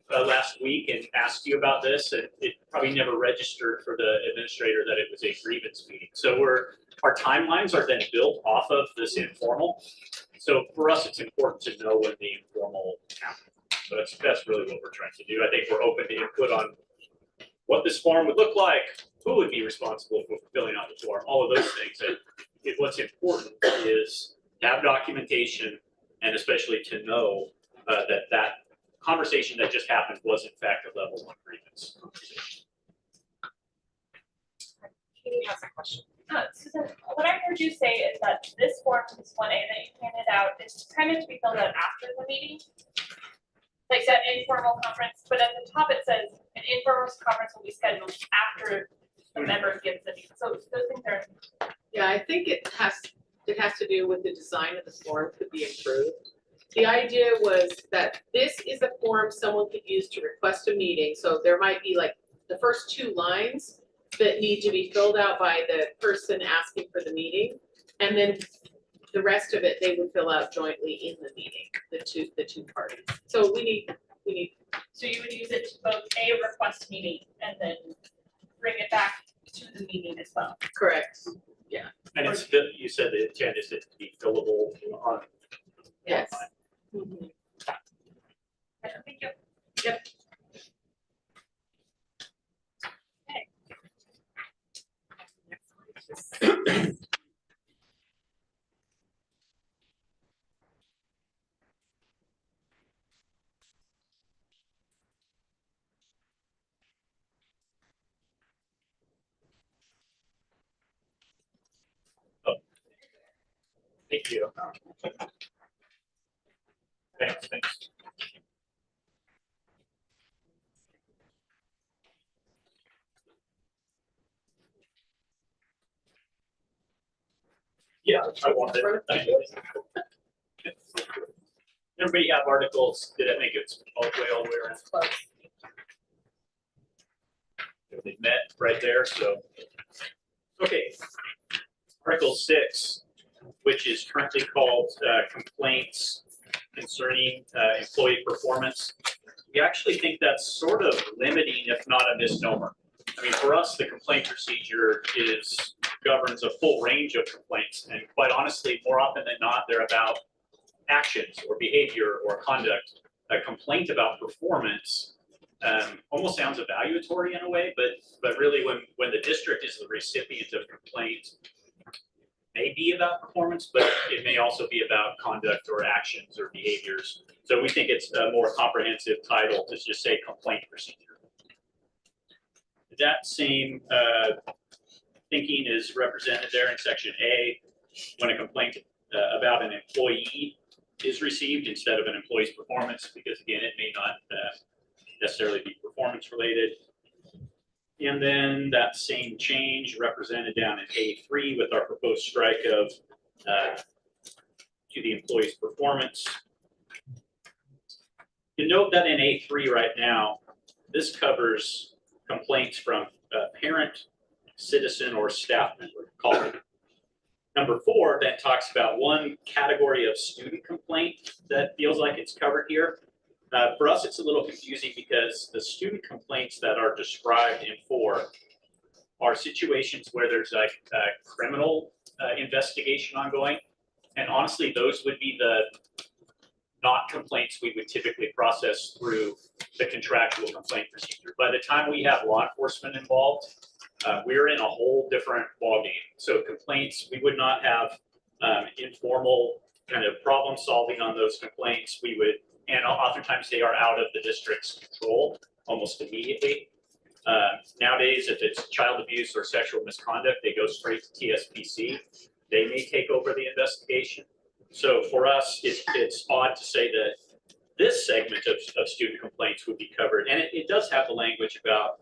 last week and asked you about this, and it probably never registered for the administrator that it was a grievance meeting. So our timelines are then built off of this informal. So for us, it's important to know when the informal happened. So that's really what we're trying to do. I think we're open to input on what this form would look like, who would be responsible for filling out the form, all of those things. And what's important is to have documentation and especially to know that conversation that just happened was in fact a level 1 grievance conversation.
Katie has a question.
Susan, what I heard you say is that this form, this 1A that you handed out, is kind of to be filled out after the meeting. Like that informal conference, but at the top it says an informal conference will be scheduled after the member gives the meeting. So those things are.
Yeah, I think it has to do with the design of the form could be improved. The idea was that this is a form someone could use to request a meeting. So there might be like the first 2 lines that need to be filled out by the person asking for the meeting. And then the rest of it, they would fill out jointly in the meeting. the two parties. So we need,
So you would use it to both a request meeting and then bring it back to the meeting as well.
correct,
And it's, you said the intent is it to be fillable on.
yes.
Thank you.
Yep.
Thank you. Thanks. Yeah, I want that. Everybody have articles, did I make it all the way around? They met right there, so. Okay. Article 6, which is currently called complaints concerning employee performance. We actually think that's sort of limiting, if not a misnomer. I mean, for us, the complaint procedure governs a full range of complaints, and quite honestly, more often than not, they're about actions or behavior or conduct. A complaint about performance almost sounds evaluatory in a way, but really when the district is the recipient of complaint, may be about performance, but it may also be about conduct or actions or behaviors. So we think it's a more comprehensive title to just say complaint procedure. That same thinking is represented there in section A, when a complaint about an employee is received instead of an employee's performance, because again, it may not necessarily be performance related. And then that same change represented down in A3 with our proposed strike of to the employee's performance. You note that in A3 right now, this covers complaints from a parent, citizen, or staff member, colleague. Number 4 then talks about one category of student complaint that feels like it's covered here. For us, it's a little confusing because the student complaints that are described in 4 are situations where there's like a criminal investigation ongoing. And honestly, those would be the not complaints we would typically process through the contractual complaint procedure. By the time we have law enforcement involved, we're in a whole different ballgame. So complaints, we would not have informal kind of problem solving on those complaints. We would, and oftentimes they are out of the district's control almost immediately. Nowadays, if it's child abuse or sexual misconduct, they go straight to TSPC. They may take over the investigation. So for us, it's odd to say that this segment of student complaints would be covered. And it does have the language about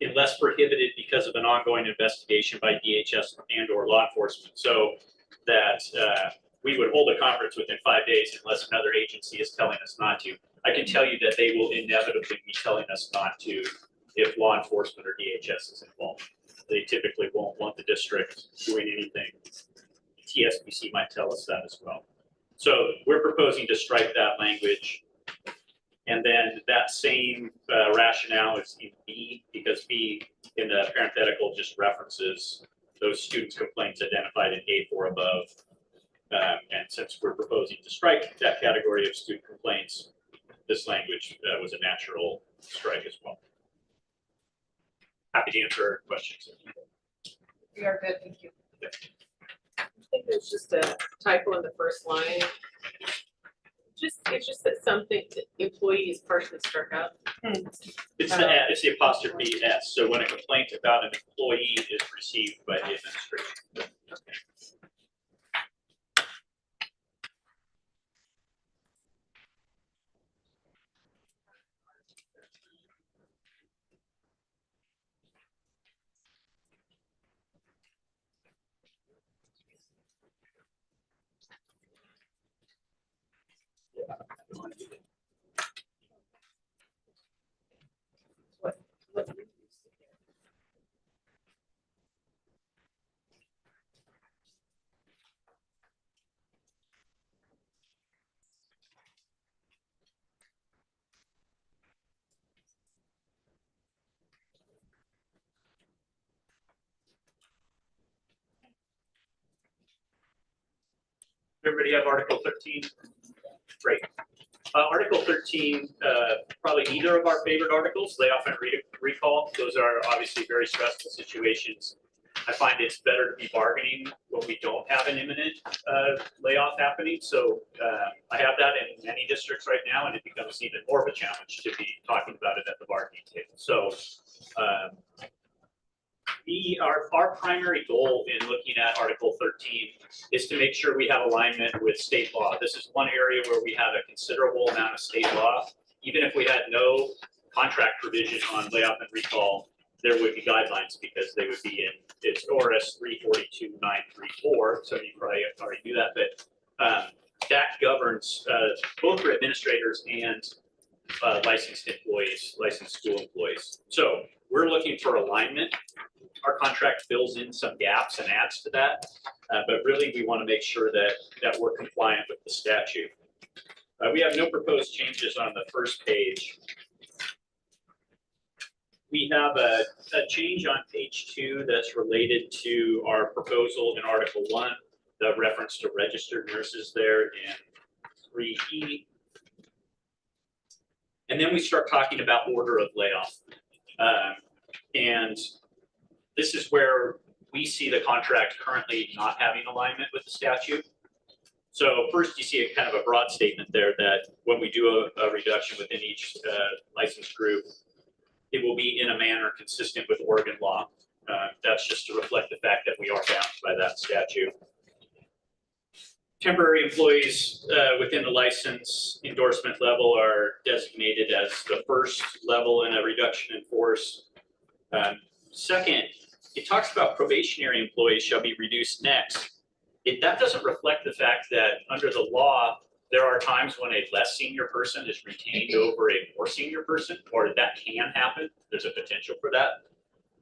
unless prohibited because of an ongoing investigation by DHS and or law enforcement. So that we would hold a conference within 5 days unless another agency is telling us not to. I can tell you that they will inevitably be telling us not to if law enforcement or DHS is involved. They typically won't want the district doing anything. TSPC might tell us that as well. So we're proposing to strike that language. And then that same rationale is in B, because B in the parenthetical just references those students' complaints identified in A4 or above. And since we're proposing to strike that category of student complaints, this language was a natural strike as well. Happy to answer questions.
We are good, thank you.
I think there's just a typo in the first line. It's just that something employee is partially struck out.
It's the apostrophe S. So when a complaint about an employee is received by the administration.
Okay.
Everybody have Article 13? Great. Article 13, probably neither of our favorite articles. Layoff and recall. Those are obviously very stressful situations. I find it's better to be bargaining when we don't have an imminent layoff happening. So I have that in many districts right now, and it becomes even more of a challenge to be talking about it at the bargaining table. So our primary goal in looking at Article 13 is to make sure we have alignment with state law. This is one area where we have a considerable amount of state law. Even if we had no contract provision on layoff and recall, there would be guidelines because they would be in it's ORS 342.934. So you probably already knew that, but that governs both for administrators and licensed employees, licensed school employees. So we're looking for alignment. Our contract fills in some gaps and adds to that, but really we want to make sure that we're compliant with the statute. We have no proposed changes on the first page. We have a change on page 2 that's related to our proposal in Article 1, the reference to registered nurses there in 3E. And then we start talking about order of layoff. And this is where we see the contract currently not having alignment with the statute. So first you see a kind of a broad statement there that when we do a reduction within each licensed group, it will be in a manner consistent with Oregon law. That's just to reflect the fact that we are bound by that statute. Temporary employees within the license endorsement level are designated as the first level in a reduction in force. Second, it talks about probationary employees shall be reduced next. That doesn't reflect the fact that under the law, there are times when a less senior person is retained over a more senior person, or that can happen. There's a potential for that.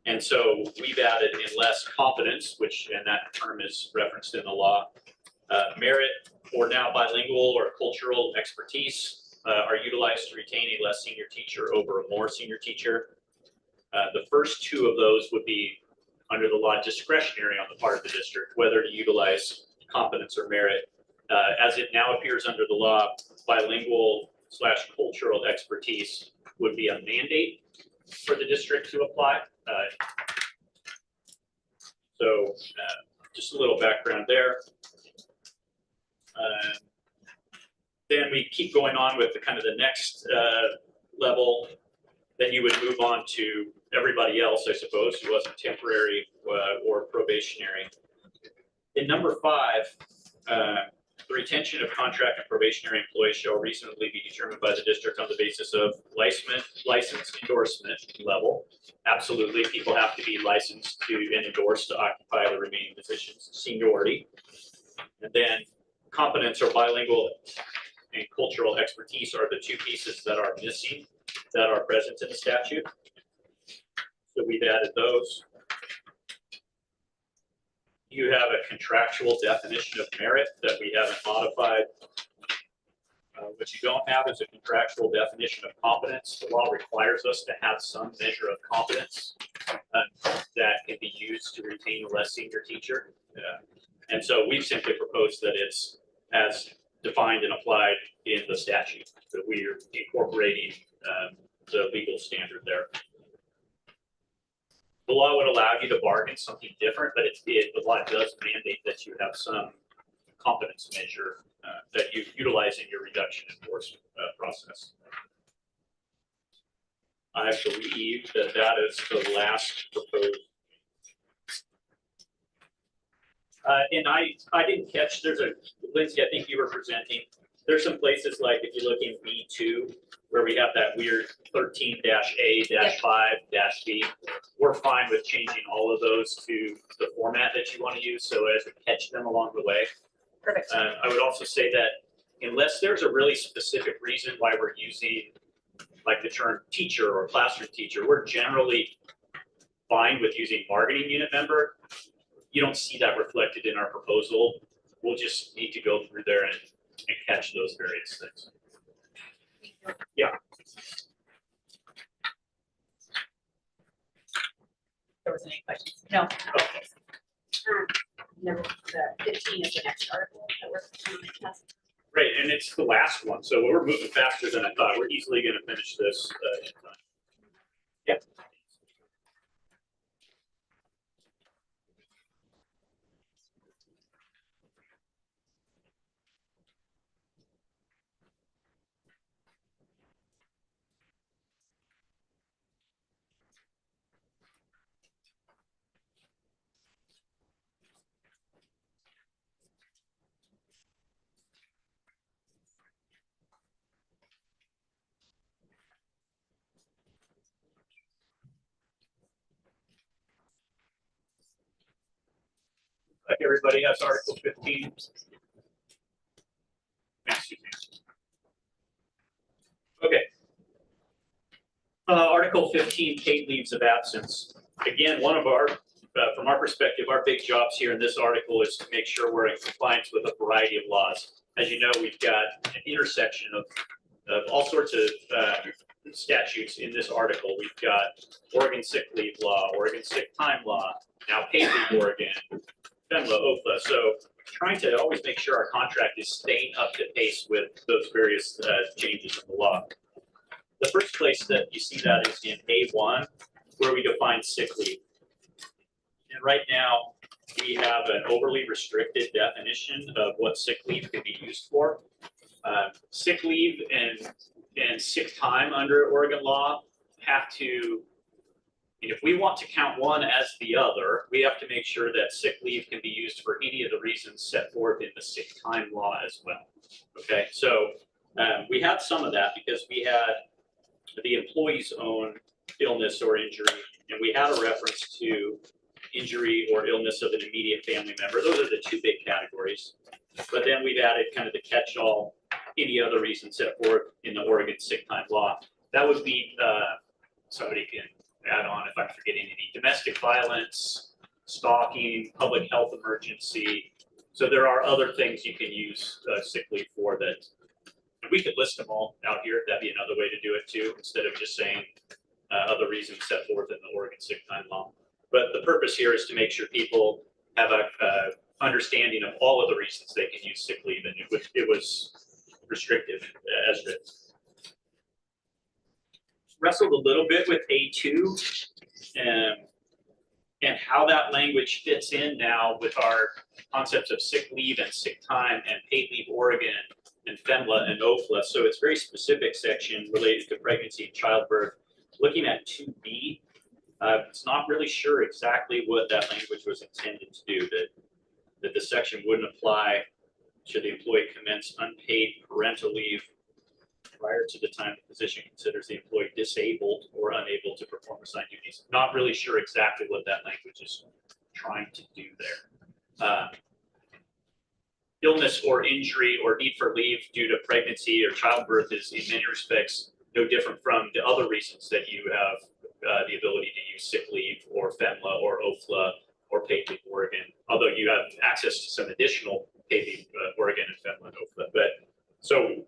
And so we've added unless competence, and that term is referenced in the law, merit or now bilingual or cultural expertise are utilized to retain a less senior teacher over a more senior teacher. The first two of those would be under the law discretionary on the part of the district, whether to utilize competence or merit. As it now appears under the law, bilingual/cultural expertise would be a mandate for the district to apply. So just a little background there. Then we keep going on with the kind of the next level. Then you would move on to everybody else, I suppose, who wasn't temporary or probationary. In number 5, the retention of contract and probationary employees shall reasonably be determined by the district on the basis of license endorsement level. Absolutely, people have to be licensed to and endorsed to occupy the remaining positions. Seniority, and then competence or bilingual and cultural expertise are the two pieces that are missing that are present in the statute. So we've added those. You have a contractual definition of merit that we haven't modified. What you don't have is a contractual definition of competence. The law requires us to have some measure of competence that can be used to retain a less senior teacher. And so we've simply proposed that it's as defined and applied in the statute, that we are incorporating the legal standard there. The law would allow you to bargain something different, but the law does mandate that you have some competence measure that you utilize in your reduction enforcement process. I believe that is the last proposed. And I didn't catch, Lindsay, I think you were presenting, there's some places like if you look in B2, where we have that weird 13-A-5-B, we're fine with changing all of those to the format that you want to use so as to catch them along the way.
Perfect.
I would also say that unless there's a really specific reason why we're using like the term teacher or classroom teacher, we're generally fine with using bargaining unit member. You don't see that reflected in our proposal. We'll just need to go through there and catch those various things. Yeah.
There wasn't any questions? No. Okay.
number, the 15 is the next article that we're discussing.
Great, and it's the last one, so we're moving faster than I thought. We're easily gonna finish this in time. Yeah. Like everybody has Article 15. Excuse me. Okay. Article 15, paid leaves of absence. Again, one of our, from our perspective, our big jobs here in this article is to make sure we're in compliance with a variety of laws. As you know, we've got an intersection of all sorts of statutes in this article. We've got Oregon sick leave law, Oregon sick time law, now paid leave Oregon, FEMLA, OFLA. So trying to always make sure our contract is staying up to pace with those various changes in the law. The first place that you see that is in A1, where we define sick leave. And right now, we have an overly restricted definition of what sick leave can be used for. Sick leave and sick time under Oregon law have to, and if we want to count one as the other, we have to make sure that sick leave can be used for any of the reasons set forth in the sick time law as well. Okay, so we have some of that because we had the employee's own illness or injury, and we had a reference to injury or illness of an immediate family member. Those are the two big categories. But then we've added kind of the catch-all, any other reason set forth in the Oregon sick time law. That would be, somebody can add on if I'm forgetting any, domestic violence, stalking, public health emergency. So there are other things you can use sick leave for that. And we could list them all out here. That'd be another way to do it too, instead of just saying other reasons set forth in the Oregon sick time law. But the purpose here is to make sure people have a understanding of all of the reasons they can use sick leave, and it was restrictive as written. Wrestled a little bit with A2 and how that language fits in now with our concepts of sick leave and sick time and paid leave Oregon and FEMLA and OFLA. So it's very specific section related to pregnancy and childbirth. Looking at 2B, it's not really sure exactly what that language was intended to do, that the section wouldn't apply should the employee commence unpaid parental leave prior to the time the physician considers the employee disabled or unable to perform assigned duties. Not really sure exactly what that language is trying to do there. Illness or injury or need for leave due to pregnancy or childbirth is in many respects no different from the other reasons that you have the ability to use sick leave or FEMLA or OFLA or paid leave Oregon, although you have access to some additional paid leave Oregon and FEMLA and OFLA. But so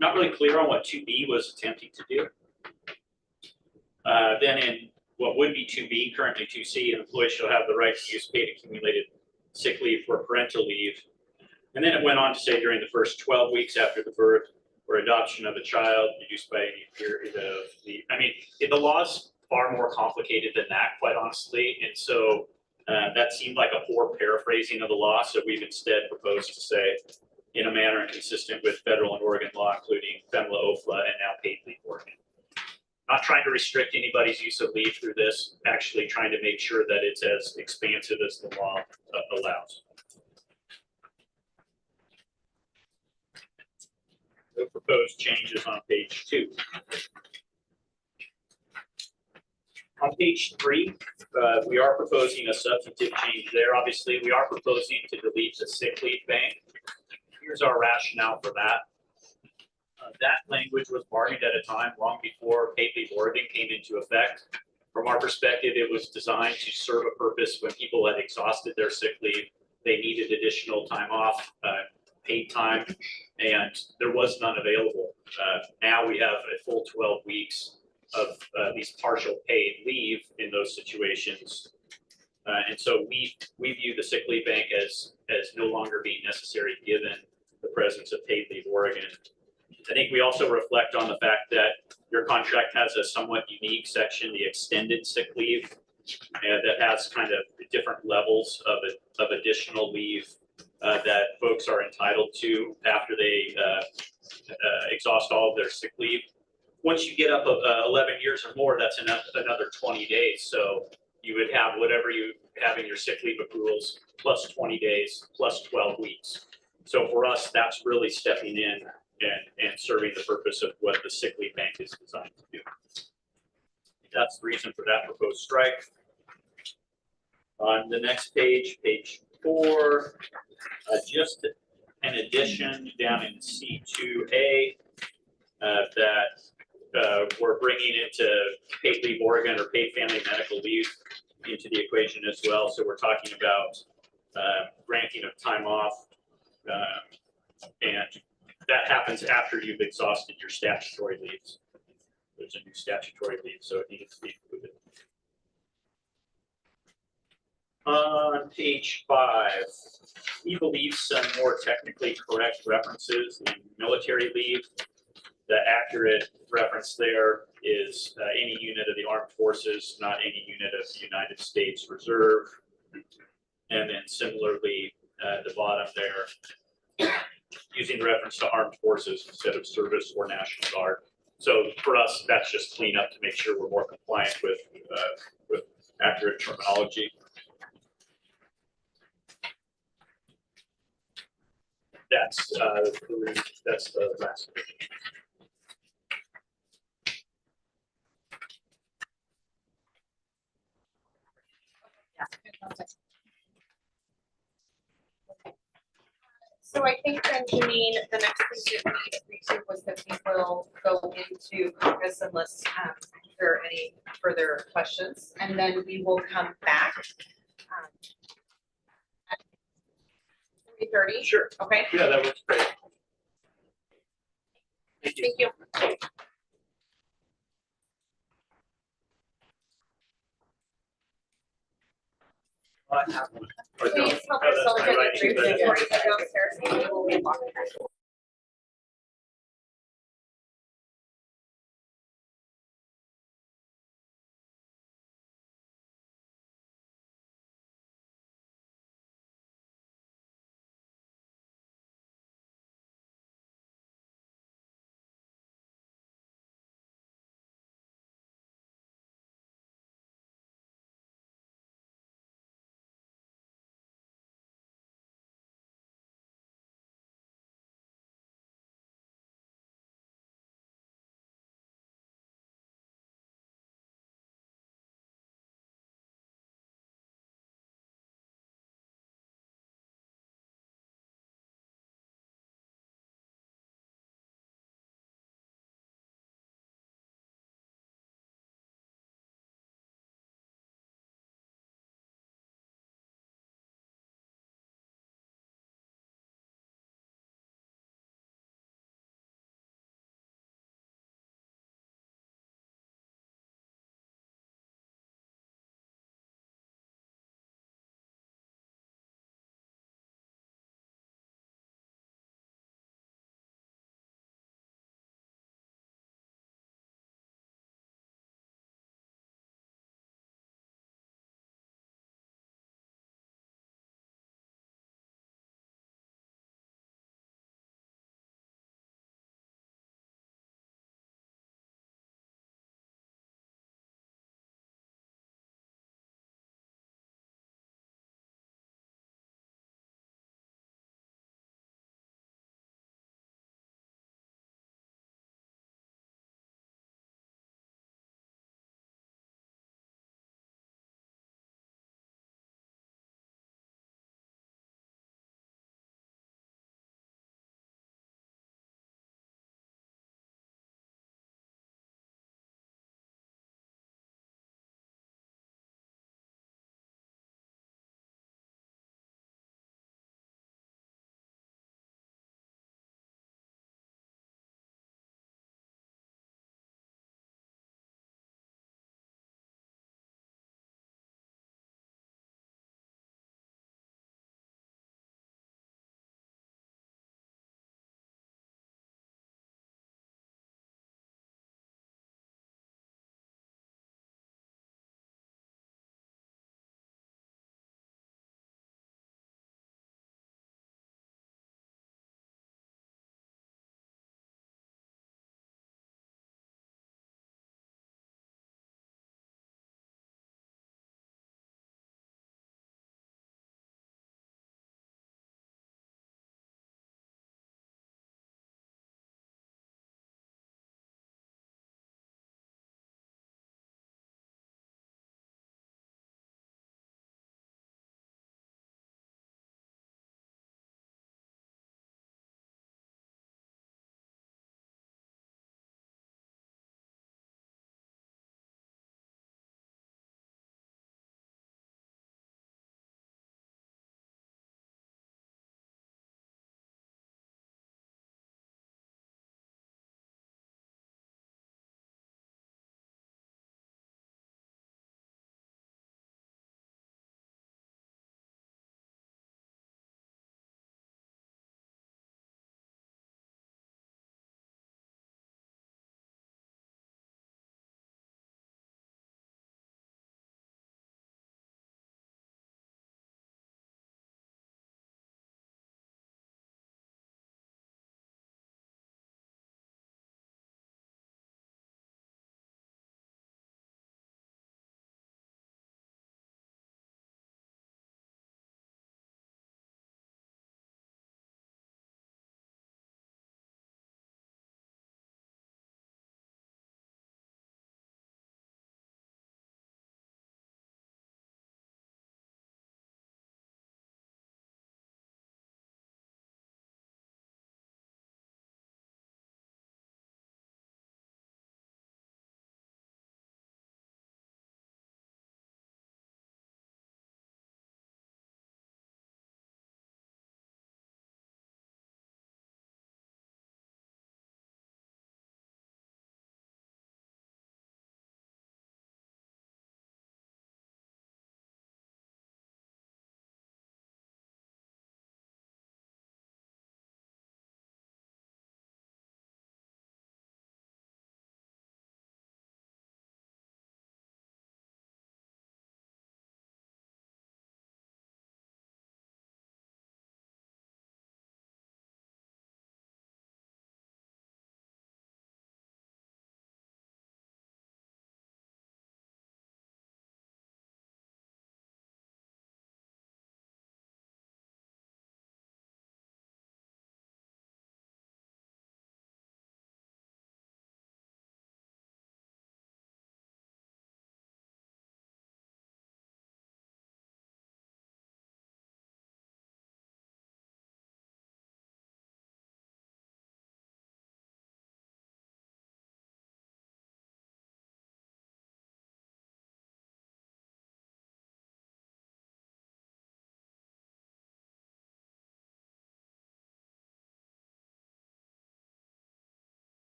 not really clear on what 2B was attempting to do. Then in what would be 2B, currently 2C, an employee shall have the right to use paid accumulated sick leave for parental leave. And then it went on to say during the first 12 weeks after the birth or adoption of a child, reduced by any period of leave. I mean, the law's far more complicated than that, quite honestly. And so that seemed like a poor paraphrasing of the law. So we've instead proposed to say, in a manner consistent with federal and Oregon law, including FEMLA, OFLA, and now paid leave Oregon. Not trying to restrict anybody's use of leave through this, actually trying to make sure that it's as expansive as the law allows. The proposed changes on page 2. On page 3, we are proposing a substantive change there. Obviously, we are proposing to delete the sick leave bank. Here's our rationale for that. That language was bargained at a time long before paid leave Oregon came into effect. From our perspective, it was designed to serve a purpose when people had exhausted their sick leave. They needed additional time off, paid time, and there was none available. Now we have a full 12 weeks of these partial paid leave in those situations. And so we view the sick leave bank as no longer being necessary given the presence of paid leave Oregon. I think we also reflect on the fact that your contract has a somewhat unique section, the extended sick leave, that has kind of different levels of additional leave that folks are entitled to after they exhaust all of their sick leave. Once you get up 11 years or more, that's another 20 days. So you would have whatever you have in your sick leave accruals plus 20 days plus 12 weeks. So for us, that's really stepping in and serving the purpose of what the sick leave bank is designed to do. That's the reason for that proposed strike. On the next page, page 4, just an addition down in C2A that we're bringing into paid leave Oregon or paid family medical leave into the equation as well. So we're talking about granting of time off, and that happens after you've exhausted your statutory leaves. There's a new statutory leave, so it needs to be included. On page 5, we believe some more technically correct references in military leave. The accurate reference there is any unit of the armed forces, not any unit of the United States Reserve. And then similarly, the bottom there, using reference to armed forces instead of service or National Guard. So for us, that's just cleanup to make sure we're more compliant with accurate terminology. That's the last.
So I think then, Janine, the next thing that we agreed to was that we will go into caucus unless there are any further questions, and then we will come back. At 3:30.
Sure.
Okay.
Yeah, that works great. Thank you.
Thank you.
I have one.
Please help yourself to the group before you go downstairs, and we will be walking back.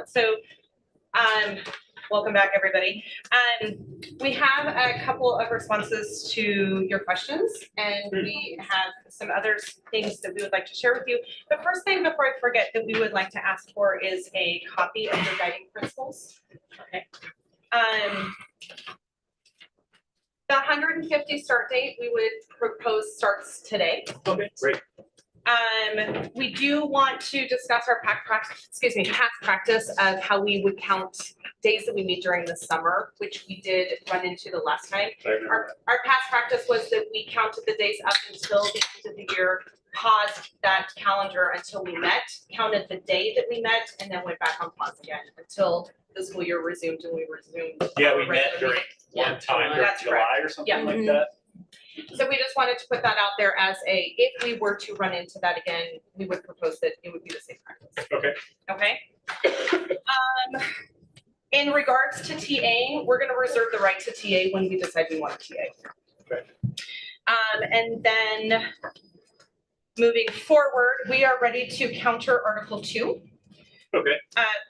So, welcome back, everybody. We have a couple of responses to your questions, and we have some other things that we would like to share with you. The first thing before I forget that we would like to ask for is a copy of your guiding principles. Okay. The 150 start date we would propose starts today.
Okay, great.
We do want to discuss our past practice of how we would count days that we meet during the summer, which we did run into the last time. Our past practice was that we counted the days up until the end of the year, paused that calendar until we met, counted the day that we met, and then went back on pause again until the school year resumed and we resumed.
Yeah, we met during one time during
That's
July
correct.
or something like that.
So we just wanted to put that out there as a, if we were to run into that again, we would propose that it would be the same practice.
Okay.
Okay. In regards to TA, we're gonna reserve the right to TA when we decide we want a TA.
Okay.
And then moving forward, we are ready to counter Article 2.
Okay.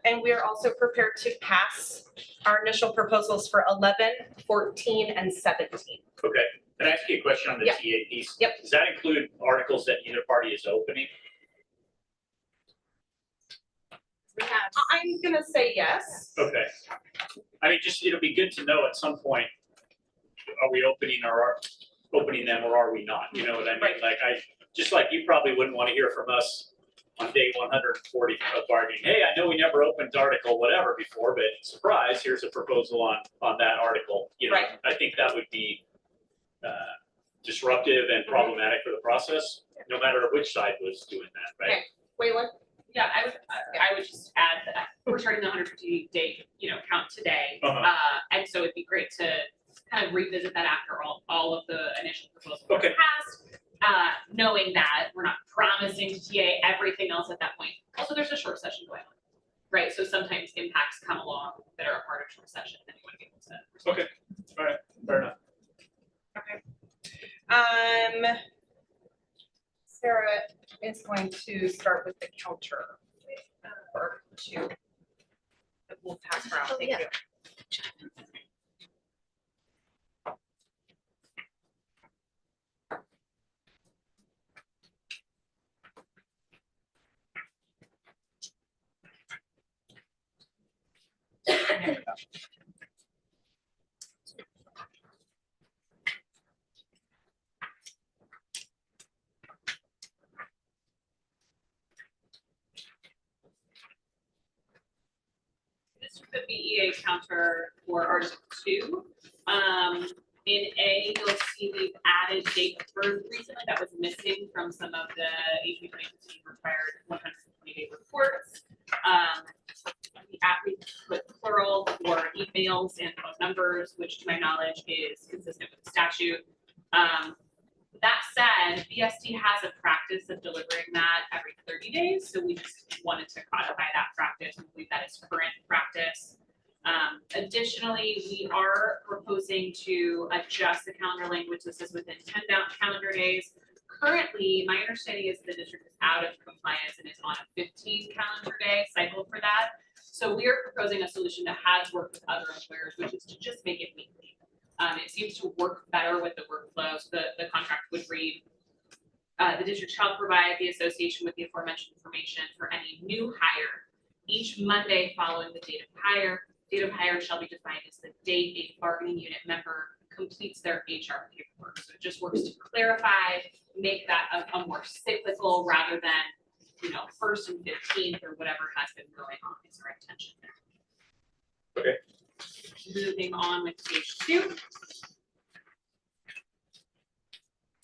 And we are also prepared to pass our initial proposals for 11, 14, and 17.
Okay. Can I ask you a question on the
Yeah.
TA piece?
Yep.
Does that include articles that either party is opening?
I'm gonna say yes.
Okay. I mean, just, it'll be good to know at some point, are we opening them or are we not? You know what I mean? Like just like you probably wouldn't want to hear from us on day 140 of bargaining. Hey, I know we never opened article whatever before, but surprise, here's a proposal on that article. You know,
Right.
I think that would be disruptive and problematic for the process, no matter which side was doing that, right?
Okay, Waylon?
Yeah, I would just add that we're starting the 150 day, count today. And so it'd be great to kind of revisit that after all of the initial proposals are
Okay.
passed. Knowing that we're not promising to TA everything else at that point. Also, there's a short session going on, right? So sometimes impacts come along that are a part of short session and you want to be able to.
Okay, all right, fair enough.
Okay. Sarah is going to start with the counter for 2. That we'll pass around. Thank you.
This is the BEA counter for Article 2. In A, you'll see we've added date of birth recently that was missing from some of the HB 2015 required 120-day reports. We put plural for emails and phone numbers, which to my knowledge is consistent with the statute. That said, BSD has a practice of delivering that every 30 days, so we just wanted to codify that practice and believe that is current practice. Additionally, we are proposing to adjust the calendar language. This is within 10 calendar days. Currently, my understanding is the district is out of compliance and is on a 15 calendar day cycle for that. So we are proposing a solution that has worked with other employers, which is to just make it weekly. It seems to work better with the workflow. So the contract would read, the district shall provide the association with the aforementioned information for any new hire each Monday following the date of hire. Date of hire shall be defined as the date a bargaining unit member completes their HR paperwork. So it just works to clarify, make that a more cyclical rather than, 1st and 15th or whatever has been going on is our intention there.
Okay.
Moving on with page 2.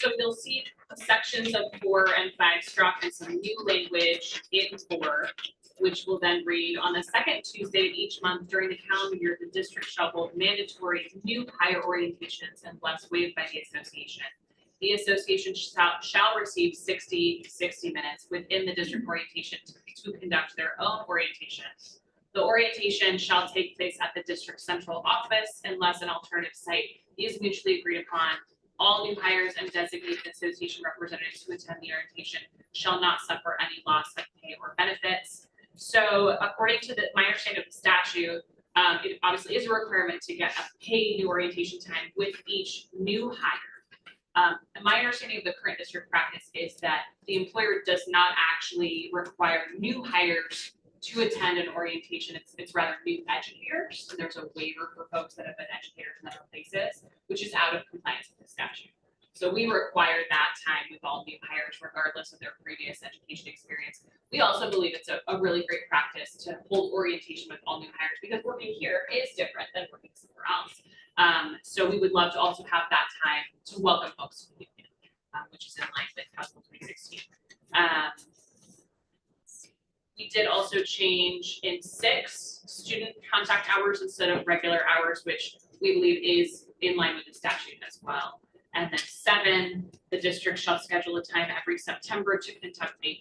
So you'll see sections of 4 and 5 struck and some new language in 4, which will then read, on the second Tuesday of each month during the calendar year, the district shall hold mandatory new hire orientations unless waived by the association. The association shall receive 60 minutes within the district orientation to conduct their own orientation. The orientation shall take place at the district central office unless an alternative site is mutually agreed upon. All new hires and designated association representatives who attend the orientation shall not suffer any loss of pay or benefits. So according to my understanding of the statute, it obviously is a requirement to get a paid new orientation time with each new hire. And my understanding of the current district practice is that the employer does not actually require new hires to attend an orientation. It's rather new educators. And there's a waiver for folks that have been educators in other places, which is out of compliance with the statute. So we require that time with all new hires, regardless of their previous education experience. We also believe it's a really great practice to hold orientation with all new hires because working here is different than working somewhere else. So we would love to also have that time to welcome folks to the union, which is in line with House Bill 2016. We did also change in 6 student contact hours instead of regular hours, which we believe is in line with the statute as well. And then 7, the district shall schedule a time every September to conduct a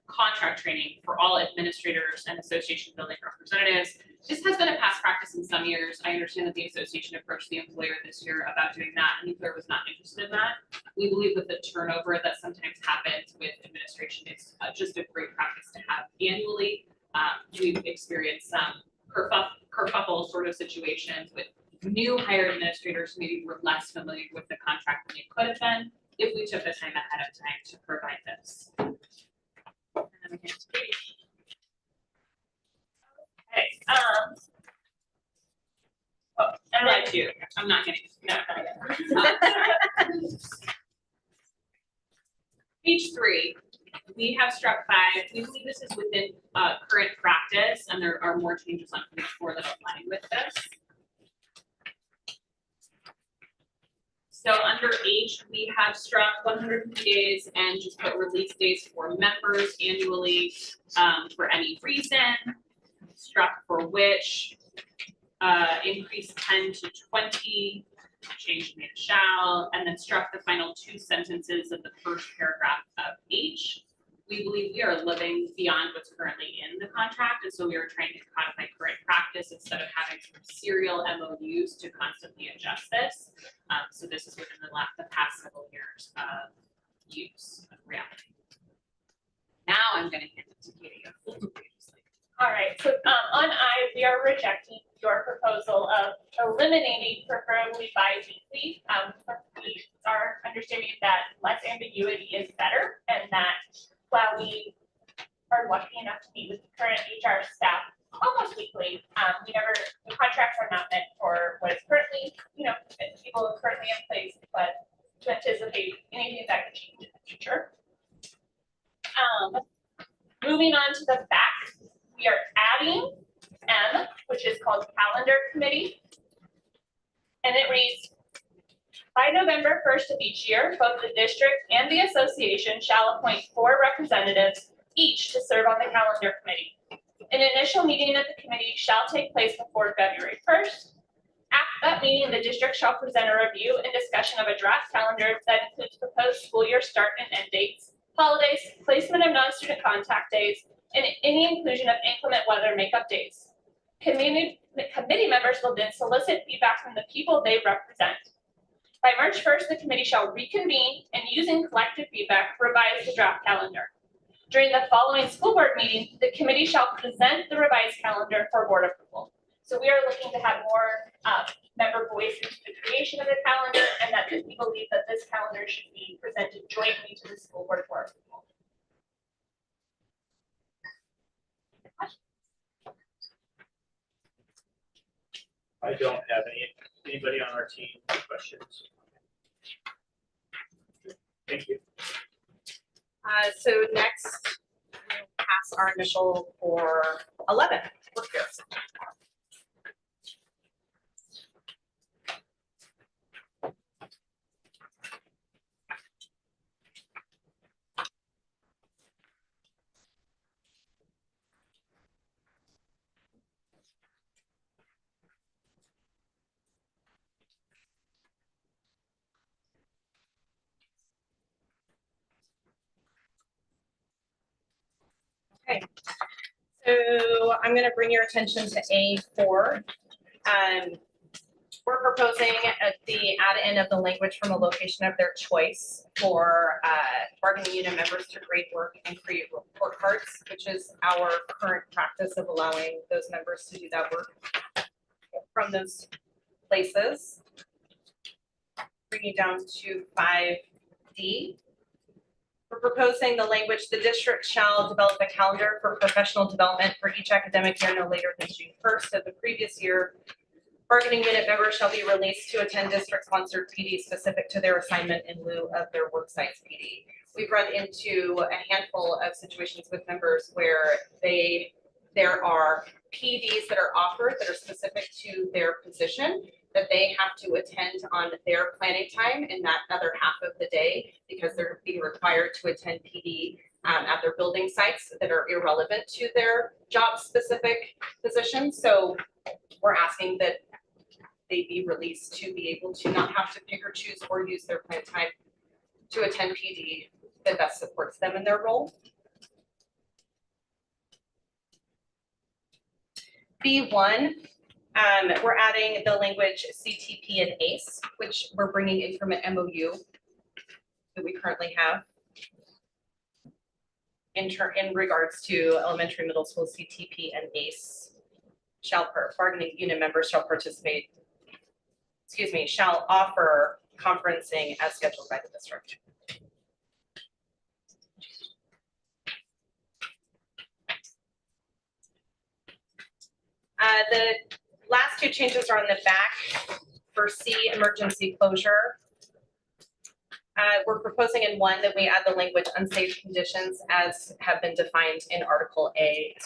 contract training for all administrators and association building representatives. This has been a past practice in some years. I understand that the association approached the employer this year about doing that, and the employer was not interested in that. We believe that the turnover that sometimes happens with administration is just a great practice to have annually. We've experienced some kerfuffle sort of situations with new hired administrators who maybe were less familiar with the contract than they could have been if we took the time ahead of time to provide this. And then we get to Katie.
Okay,
I lied to you. I'm not getting Page 3, we have struck 5. We believe this is within current practice, and there are more changes on page 4 that align with this. So under H, we have struck 150 days and just put release days for members annually for any reason. Struck for which, increase 10 to 20, change made a shall, and then struck the final 2 sentences of the first paragraph of H. We believe we are living beyond what's currently in the contract, and so we are trying to codify current practice instead of having sort of serial MOUs to constantly adjust this. So this is within the past several years of use of reality. Now I'm going to hand it to Katie.
all right, so on I, we are rejecting your proposal of eliminating preferably bi-weekly. We are understanding that less ambiguity is better, and that while we are lucky enough to meet with the current HR staff almost weekly, the contracts are not meant for what is currently, people currently in place, but to anticipate anything that could change in the future. Moving on to the back, we are adding M, which is called Calendar Committee. And it reads, by November 1st of each year, both the district and the association shall appoint 4 representatives each to serve on the Calendar Committee. An initial meeting of the committee shall take place before February 1st. At that meeting, the district shall present a review and discussion of a draft calendar that includes proposed school year start and end dates, holidays, placement of non-student contact days, and any inclusion of inclement weather makeup days. Committee members will then solicit feedback from the people they represent. By March 1st, the committee shall reconvene and, using collective feedback, revise the draft calendar. During the following school board meeting, the committee shall present the revised calendar for board approval. So we are looking to have more member voice in the creation of the calendar, and that we believe that this calendar should be presented jointly to the school board for approval.
I don't have anybody on our team questions. Thank you.
So next, we'll pass our initial for 11. Work here. Okay, so I'm going to bring your attention to A4. We're proposing the add-in of the language from a location of their choice for bargaining unit members to grade work and create report cards, which is our current practice of allowing those members to do that work from those places. Bringing down to 5D. We're proposing the language, the district shall develop a calendar for professional development for each academic year no later than June 1st of the previous year. Bargaining unit members shall be released to attend district-sponsored PD specific to their assignment in lieu of their work sites PD. We've run into a handful of situations with members where there are PDs that are offered that are specific to their position that they have to attend on their planning time in that other half of the day because they're being required to attend PD at their building sites that are irrelevant to their job-specific position. So we're asking that they be released to be able to not have to pick or choose or use their planned time to attend PD that best supports them in their role. B1, we're adding the language CTP and ACE, which we're bringing in from an MOU that we currently have in regards to elementary, middle school CTP and ACE. Bargaining unit members shall participate, shall offer conferencing as scheduled by the district. The last two changes are on the back for C, emergency closure. We're proposing in one that we add the language unsafe conditions as have been defined in Article 8,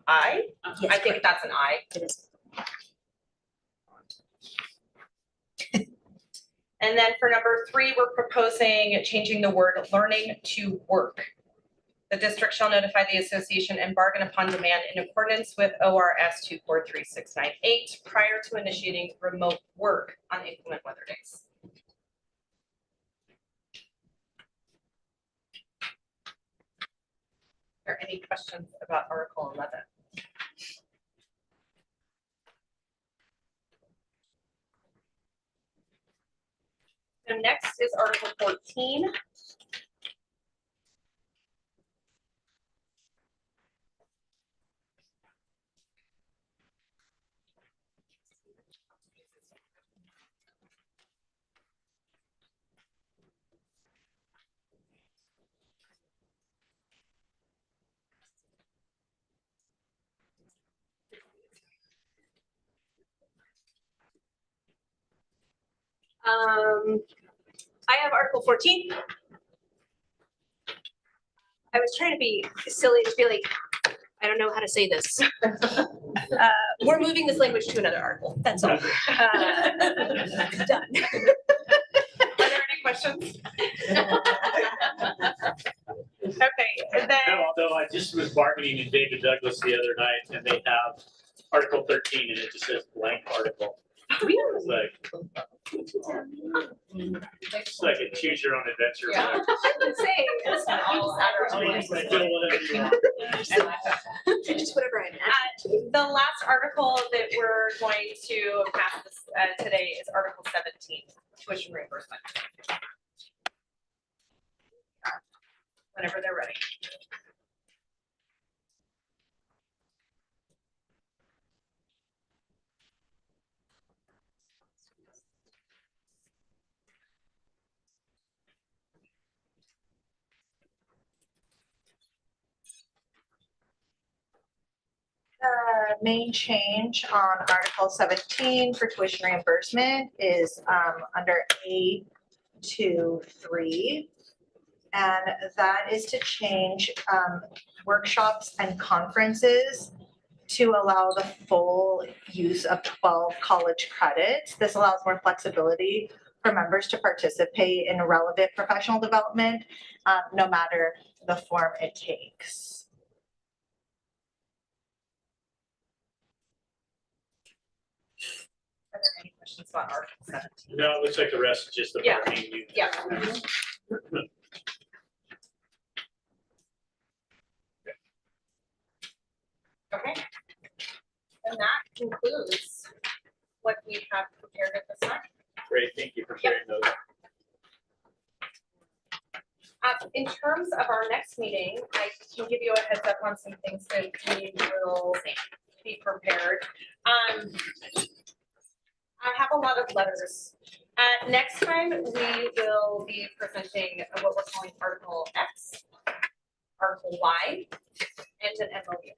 I. I think that's an I.
It is.
And then for number 3, we're proposing changing the word learning to work. The district shall notify the association and bargain upon demand in accordance with ORS 243698 prior to initiating remote work on inclement weather days. Are there any questions about Article 11? So next is Article 14.
I have Article 14. I was trying to be silly, just be like, I don't know how to say this. We're moving this language to another article, that's all. Done.
Are there any questions? Okay, and then.
No, although I just was bargaining in David Douglas the other night and they have Article 13 and it just says blank article. It's like a choose your own adventure.
Yeah.
I would say, it's not all
Like, do whatever you want.
just whatever I'm at.
The last article that we're going to pass this, today is Article 17, tuition reimbursement. Whenever they're ready.
The main change on Article 17 for tuition reimbursement is under A23. And that is to change workshops and conferences to allow the full use of 12 college credits. This allows more flexibility for members to participate in relevant professional development, no matter the form it takes.
Are there any questions about Article 17?
No, it looks like the rest is just the
Yeah.
bargaining unit.
Yeah. Okay. And that concludes what we have prepared at this time.
Great, thank you for sharing those.
In terms of our next meeting, I can give you a heads up on some things that we will be prepared. I have a lot of letters. Next time, we will be presenting what we're calling Article X, Article Y, and an MOU.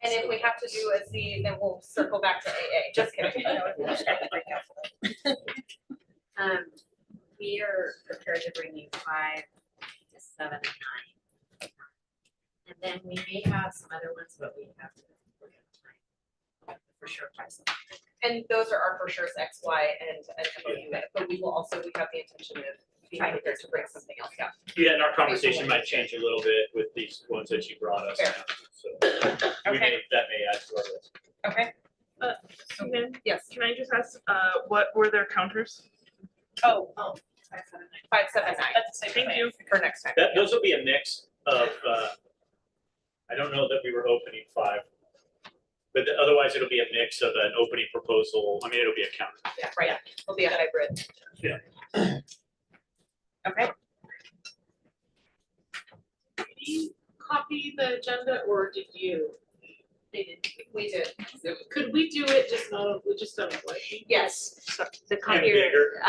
And if we have to do a Z, then we'll circle back to AA. Just kidding.
We are prepared to bring you 5 to 7 and 9. And then we may have some other ones, but we have to look at time. For sure, 5, 7.
And those are our for sure X, Y, and MOU, but we will also, we have the intention of being prepared to bring something else down.
Yeah, and our conversation might change a little bit with these ones that you brought us.
Fair.
So that may add to our list.
Okay.
Susan,
Yes.
can I just ask, what were their counters?
Oh,
5, 7, 9.
5, 7, 9.
That's the same
Thank you.
For next time.
Those will be a mix of, I don't know that we were opening 5. But otherwise, it'll be a mix of an opening proposal. I mean, it'll be a counter.
Yeah, right. It'll be a hybrid.
Yeah.
Okay.
Did you copy the agenda or did you?
We did.
Could we do it just not, we just don't like?
Yes.
The
And
copier,
bigger.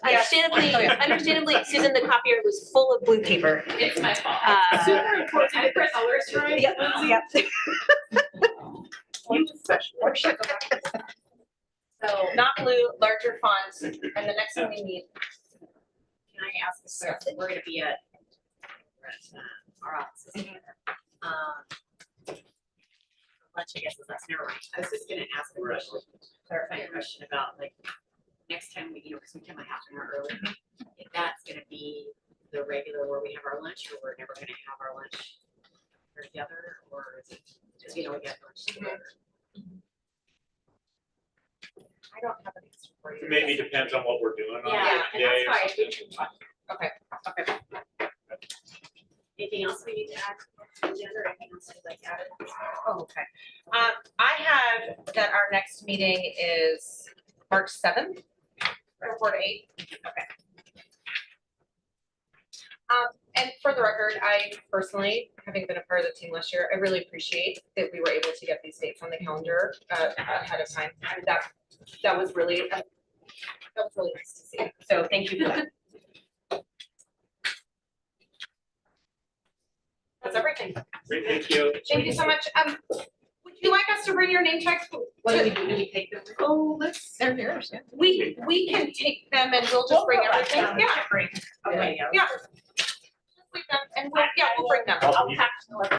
understandably,
Oh, yeah.
understandably, Susan, the copier was full of blue paper.
It's my fault.
Super important to get the colors right.
Yep, yep.
You special.
So not blue, larger fonts, and the next one we need.
Can I ask a question? We're gonna be at our offices. Lunch, I guess, is that's never mind. I was just gonna ask a question, clarifying question about like, next time we, because we come a half an hour early. If that's gonna be the regular where we have our lunch, or we're never gonna have our lunch together, or is it, because we get lunch together?
I don't have an answer for you.
Maybe depends on what we're doing on
Yeah,
the
and
day
that's
or
why I
something.
think we talked.
Okay.
Anything else we need to add to the agenda, or anything else you'd like added?
Oh, okay. I have that our next meeting is March 7th, from 4 to 8. Okay. And for the record, I personally, having been a part of the team last year, I really appreciate that we were able to get these dates on the calendar ahead of time. And that was really nice to see. So thank you for that. That's everything.
Great, thank you.
Thank you so much. Would you like us to bring your name tags?
What do we do? Do we take them?
Oh, they're yours, yeah. We can take them and we'll just bring everything. Yeah.
Okay,
Yeah. Just leave them and we'll bring them.
I'll leave it.